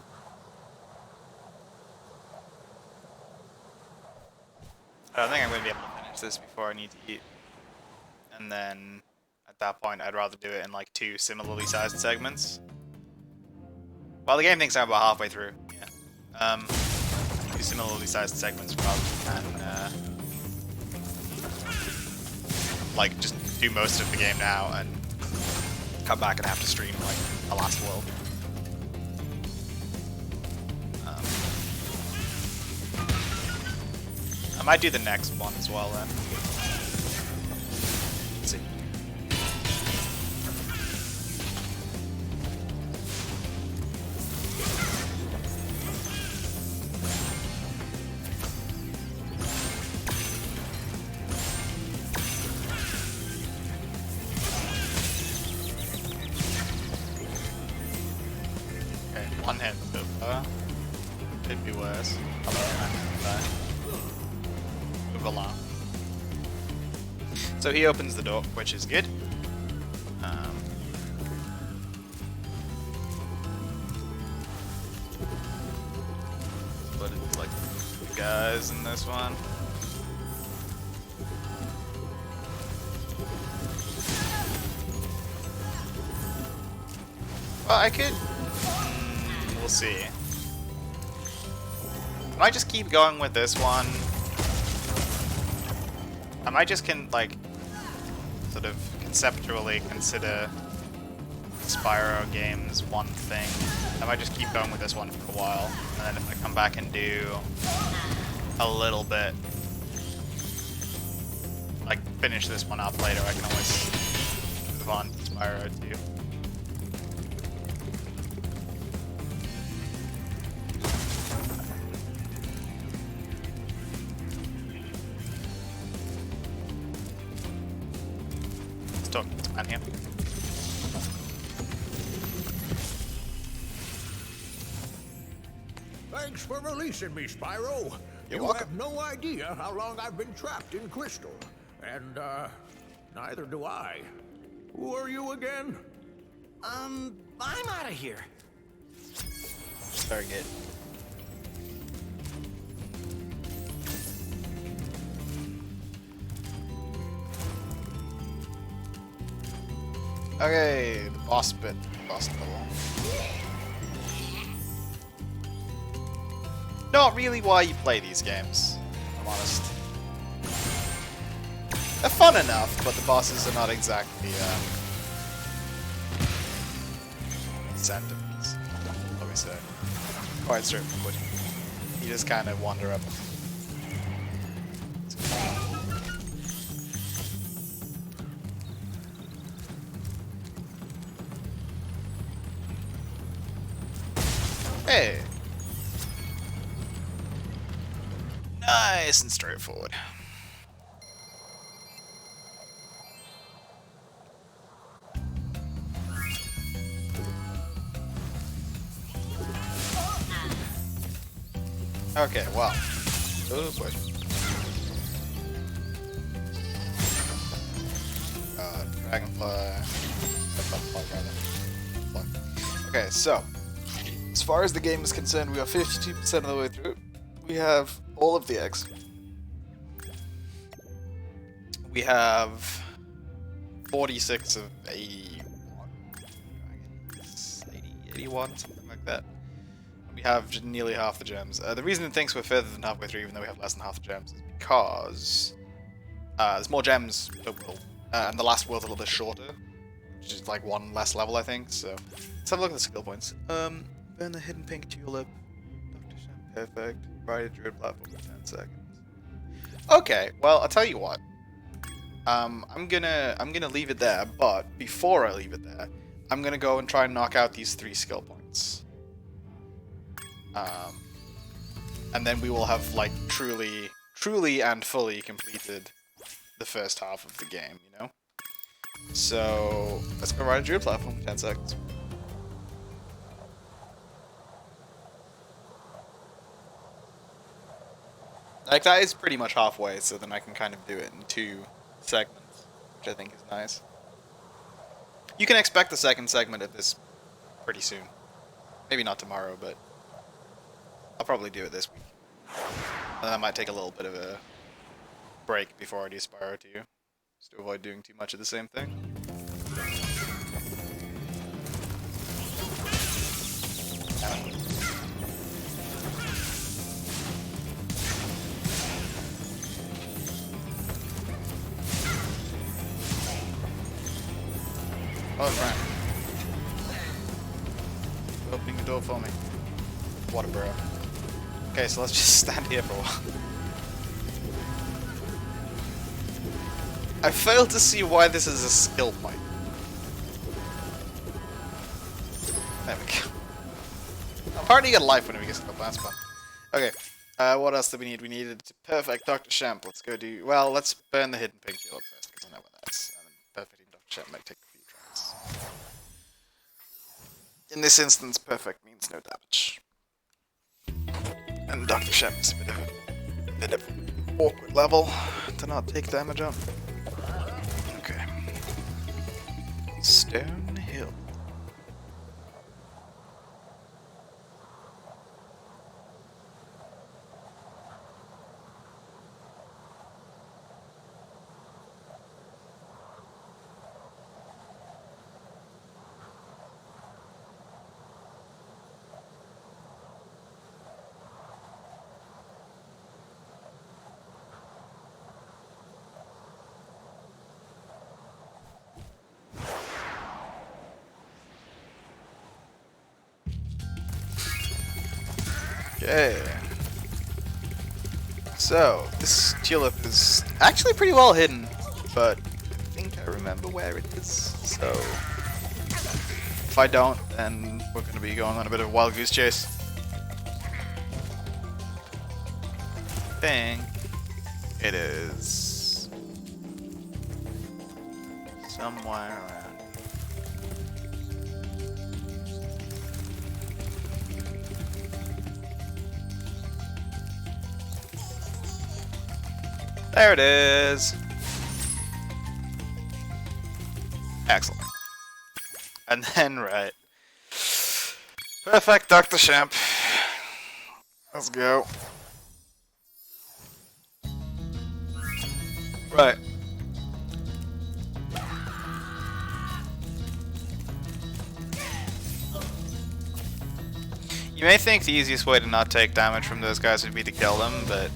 don't think I'm going to be able to finish this before I need to eat. And then, at that point, I'd rather do it in like 2 similarly sized segments. Well, the game thinks I'm about halfway through. Yeah. 2 similarly sized segments rather than... like just do most of the game now and come back and have to stream like a last world. I might do the next one as well then. Let's see. One hit so far. Could be worse. Move along. So he opens the door, which is good. But it's like the guys in this one. Well, I could. We'll see. I might just keep going with this one. I might just like sort of conceptually consider Spyro games one thing. I might just keep going with this one for a while, and then if I come back and do a little bit, like finish this one up later, I can always move on to Spyro 2. Man here. Thanks for releasing me, Spyro. You're you welcome. have no idea how long I've been trapped in Crystal. And, neither do I. Who are you again? I'm out of here. Very good. Okay, the boss bit. Boss level. Not really why you play these games, I'm honest. They're fun enough, but the bosses are not exactly, centerpiece, let me say. Quite straightforward. You just kind of wander up. Hey! Nice and straightforward. Okay, wow. Oh boy. Dragonfly. Butterfly, rather. Okay, so as far as the game is concerned, we are 52% of the way through. We have all of the eggs. We have 46 of 81. 81, something like that. We have nearly half the gems. The reason it thinks we're further than halfway through, even though we have less than half the gems, is because there's more gems per world, and the last world's a little bit shorter, which is like one less level, I think. So let's have a look at the skill points. Burn the hidden pink tulip. Dr. Sham, perfect. Ride a druid platform for 10 seconds. Okay, well I'll tell you what. I'm gonna leave it there, but before I leave it there, I'm gonna go and try and knock out these 3 skill points. And then we will have like truly and fully completed the first half of the game, you know? So let's go ride a druid platform for 10 seconds. Like that is pretty much halfway, so then I can kind of do it in 2 segments, which I think is nice. You can expect the second segment of this pretty soon. Maybe not tomorrow, but I'll probably do it this week. And I might take a little bit of a break before I do Spyro 2, just to avoid doing too much of the same thing. Oh, right. Opening the door for me. What a bro. Okay, so let's just stand here for a while. I failed to see why this is a skill point. There we go. I'm hard to get life when we get skill points, but... Okay, what else do we need? We needed to perfect Dr. Champ. Let's go do... Well, let's burn the hidden pink tulip first, because I know what that's. And then perfecting Dr. Champ might take a few tries. In this instance, perfect means no damage. And Dr. Shep is a bit of an awkward level to not take damage on. Okay. Stone Hill. Okay. So, this tulip is actually pretty well hidden, but I think I remember where it is, so... If I don't, then we're going to be going on a bit of a wild goose chase. I think it is somewhere around. There it is. Excellent. And then, right. Perfect, Dr. Champ. Let's go. Right. You may think the easiest way to not take damage from those guys would be to kill them, but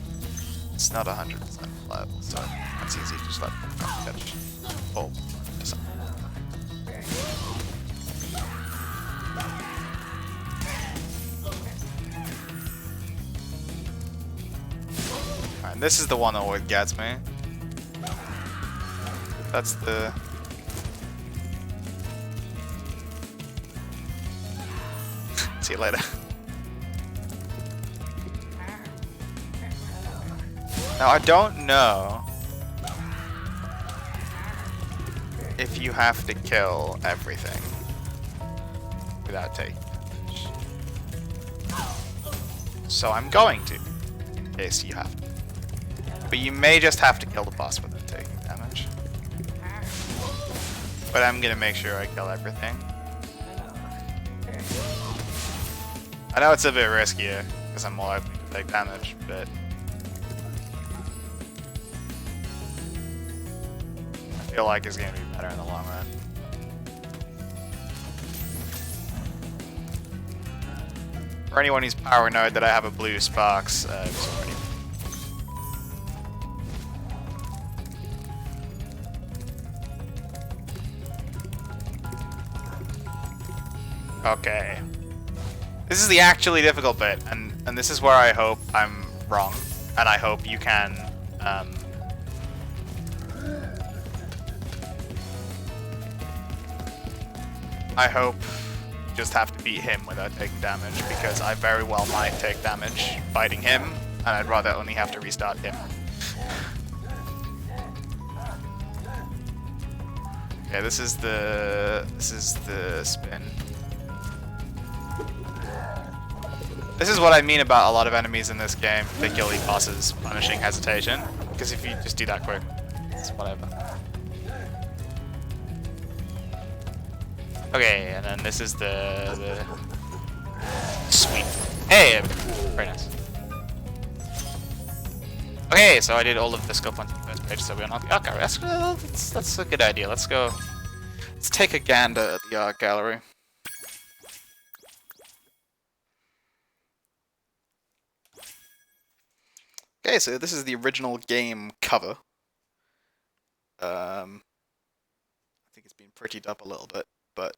it's not 100% reliable, so it's easy to just let them catch. Oh, alright, this is the one that always gets me. That's the... See you later. Now I don't know if you have to kill everything without taking damage. So I'm going to, in case you have to. But you may just have to kill the boss without taking damage. But I'm gonna make sure I kill everything. I know it's a bit riskier, because I'm more likely to take damage, but... I feel like it's gonna be better in the long run. For anyone who's paranoid that I have a blue Sparks, it's already... Okay. This is the actually difficult bit, and this is where I hope I'm wrong, and I hope you can, I hope you just have to beat him without taking damage, because I very well might take damage fighting him, and I'd rather only have to restart him. Okay, this is the spin. This is what I mean about a lot of enemies in this game, particularly bosses, punishing hesitation. Because if you just do that quick, it's whatever. Okay, and then this is the sweet. Hey, very nice. Okay, so I did all of the skill points on the first page, so we unlock the art gallery. That's a good idea. Let's go. Let's take a gander at the art gallery. Okay, so this is the original game cover. I think it's been prettied up a little bit, but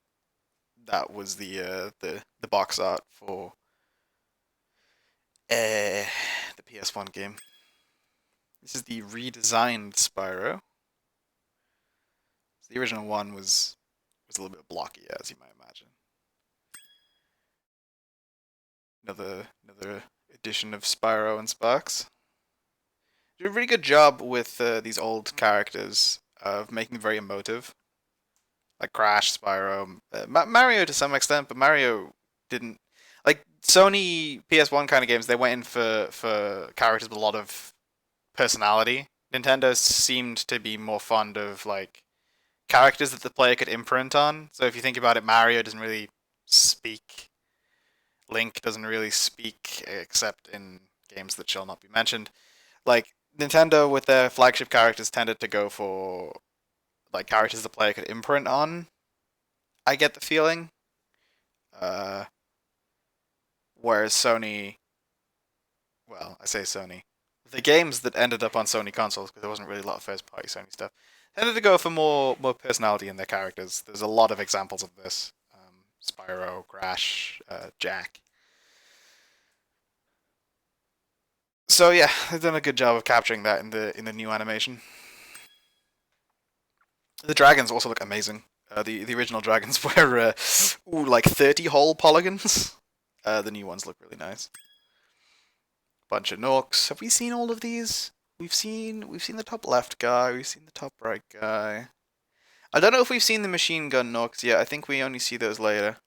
that was the box art for the PS1 game. This is the redesigned Spyro. The original one was a little bit blocky, as you might imagine. Another edition of Spyro and Sparks. Did a really good job with these old characters of making them very emotive, like Crash, Spyro, Mario to some extent, but Mario didn't. Like Sony PS1 kind of games, they went in for characters with a lot of personality. Nintendo seemed to be more fond of like characters that the player could imprint on. So if you think about it, Mario doesn't really speak. Link doesn't really speak except in games that shall not be mentioned. Like Nintendo with their flagship characters tended to go for like characters the player could imprint on. I get the feeling. Whereas Sony, well, I say Sony, the games that ended up on Sony consoles, because there wasn't really a lot of first-party Sony stuff, tended to go for more personality in their characters. There's a lot of examples of this. Spyro, Crash, Jack. So yeah, they've done a good job of capturing that in the new animation. The dragons also look amazing. The original dragons were like 30-hole polygons. The new ones look really nice. Bunch of Norks. Have we seen all of these? We've seen the top left guy. We've seen the top right guy. I don't know if we've seen the machine gun Norks yet. I think we only see those later.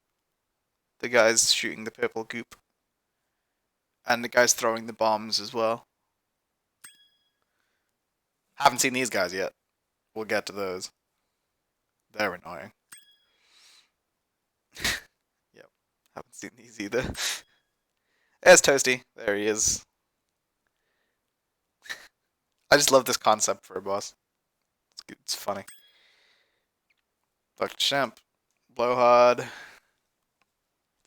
The guys shooting the purple goop. And the guys throwing the bombs as well. Haven't seen these guys yet. We'll get to those. They're annoying. Yep. Haven't seen these either. There's Toasty. There he is. I just love this concept for a boss. It's funny. Dr. Champ. Blowhard.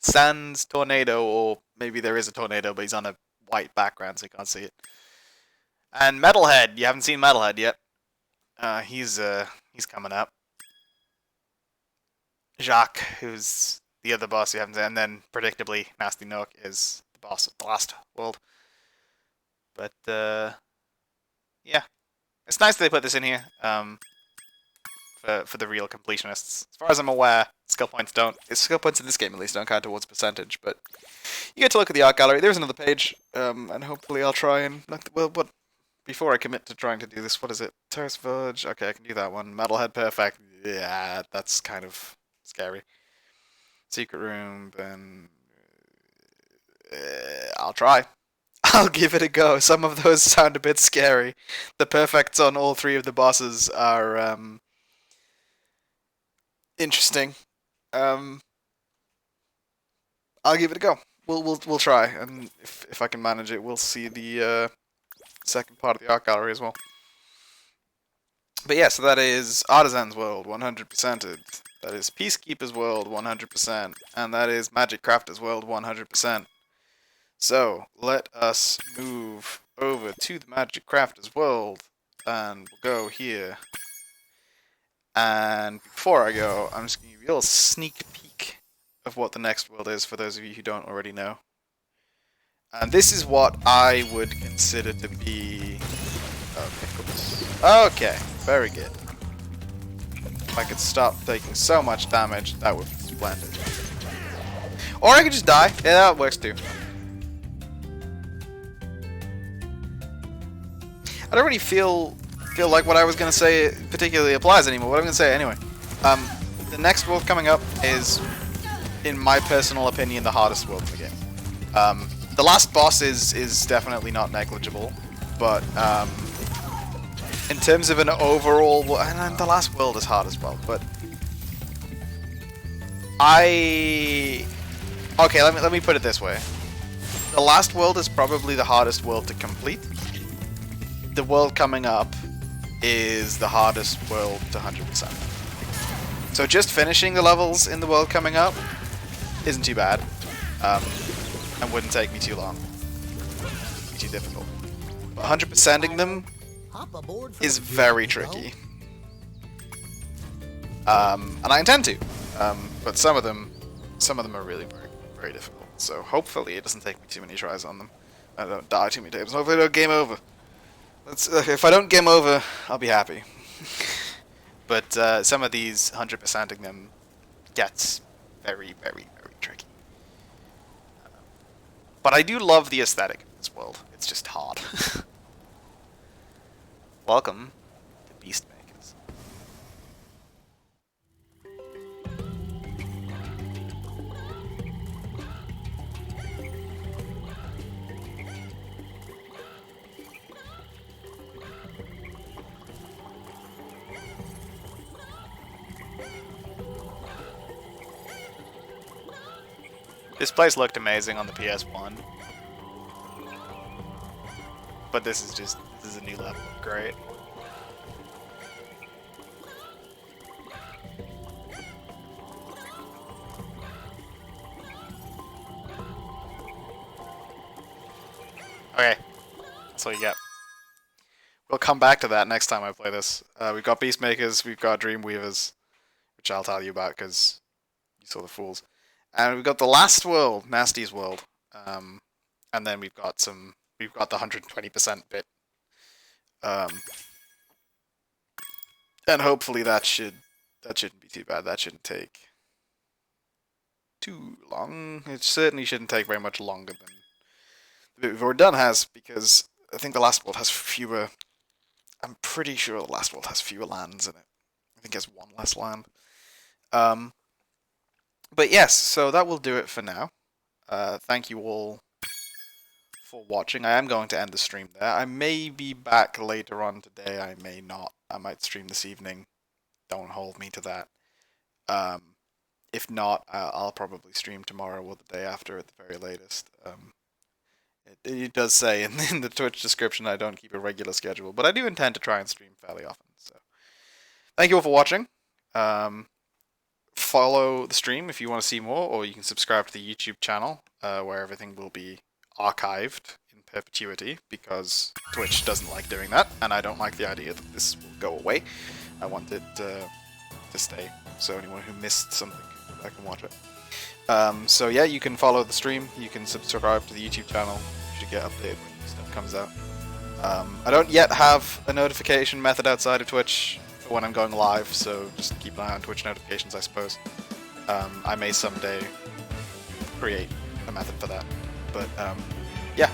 Sans Tornado, or maybe there is a tornado, but he's on a white background, so you can't see it. And Metalhead. You haven't seen Metalhead yet. He's coming up. Jacques, who's the other boss you haven't seen, and then predictably Nasty Nook is the boss of the last world. But yeah, it's nice that they put this in here. For the real completionists. As far as I'm aware, skill points in this game at least don't count towards percentage, but you get to look at the art gallery. There's another page, and hopefully I'll try and before I commit to trying to do this, what is it? Terrace Village? Okay, I can do that one. Metalhead Perfect. Yeah, that's kind of scary. Secret Room, then... I'll try. I'll give it a go. Some of those sound a bit scary. The perfects on all 3 of the bosses are interesting. I'll give it a go. We'll try, and if I can manage it, we'll see the second part of the art gallery as well. But yeah, so that is Artisan's World 100%ed. That is Peacekeeper's World 100%, and that is Magic Crafter's World 100%. So let us move over to the Magic Crafter's World, and we'll go here. And before I go, I'm just going to give you a little sneak peek of what the next world is for those of you who don't already know. And this is what I would consider to be... Okay, very good. If I could stop taking so much damage, that would be splendid. Or I could just die. Yeah, that works too. I don't really feel like what I was going to say particularly applies anymore, but I'm going to say it anyway. The next world coming up is, in my personal opinion, the hardest world in the game. The last boss is definitely not negligible, but in terms of an overall... And the last world is hard as well, but... Okay, let me put it this way. The last world is probably the hardest world to complete. The world coming up is the hardest world to 100%. So just finishing the levels in the world coming up isn't too bad. And wouldn't take me too long. Be too difficult. But 100%ing them is very tricky. And I intend to. But some of them are really very, very difficult. So hopefully it doesn't take me too many tries on them. I don't die too many times. Hopefully I don't game over. If I don't game over, I'll be happy. But some of these 100%ing them gets very, very, very tricky. But I do love the aesthetic of this world. It's just hard. Welcome to Beast Makers. This place looked amazing on the PS1. But this is a new level. Great. Okay. That's all you get. We'll come back to that next time I play this. We've got Beastmakers, we've got Dreamweavers, which I'll tell you about because you saw the fools. And we've got the last world, Nasty's World. And then we've got the 120% bit. And hopefully that shouldn't be too bad. That shouldn't take too long. It certainly shouldn't take very much longer than the bit we've already done has, because I think the last world has fewer... I'm pretty sure the last world has fewer lands in it. I think it has one less land. But yes, so that will do it for now. Thank you all for watching. I am going to end the stream there. I may be back later on today. I may not. I might stream this evening. Don't hold me to that. If not, I'll probably stream tomorrow or the day after at the very latest. It does say in the Twitch description I don't keep a regular schedule, but I do intend to try and stream fairly often. So, thank you all for watching. Follow the stream if you want to see more, or you can subscribe to the YouTube channel, where everything will be archived in perpetuity, because Twitch doesn't like doing that, and I don't like the idea that this will go away. I want it to stay, so anyone who missed something can go back and watch it. So yeah, you can follow the stream, you can subscribe to the YouTube channel, you should get updated when new stuff comes out. I don't yet have a notification method outside of Twitch when I'm going live, so just keep an eye on Twitch notifications, I suppose. I may someday create a method for that, but yeah.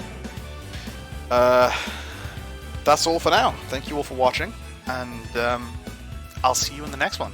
that's all for now. Thank you all for watching, and I'll see you in the next one.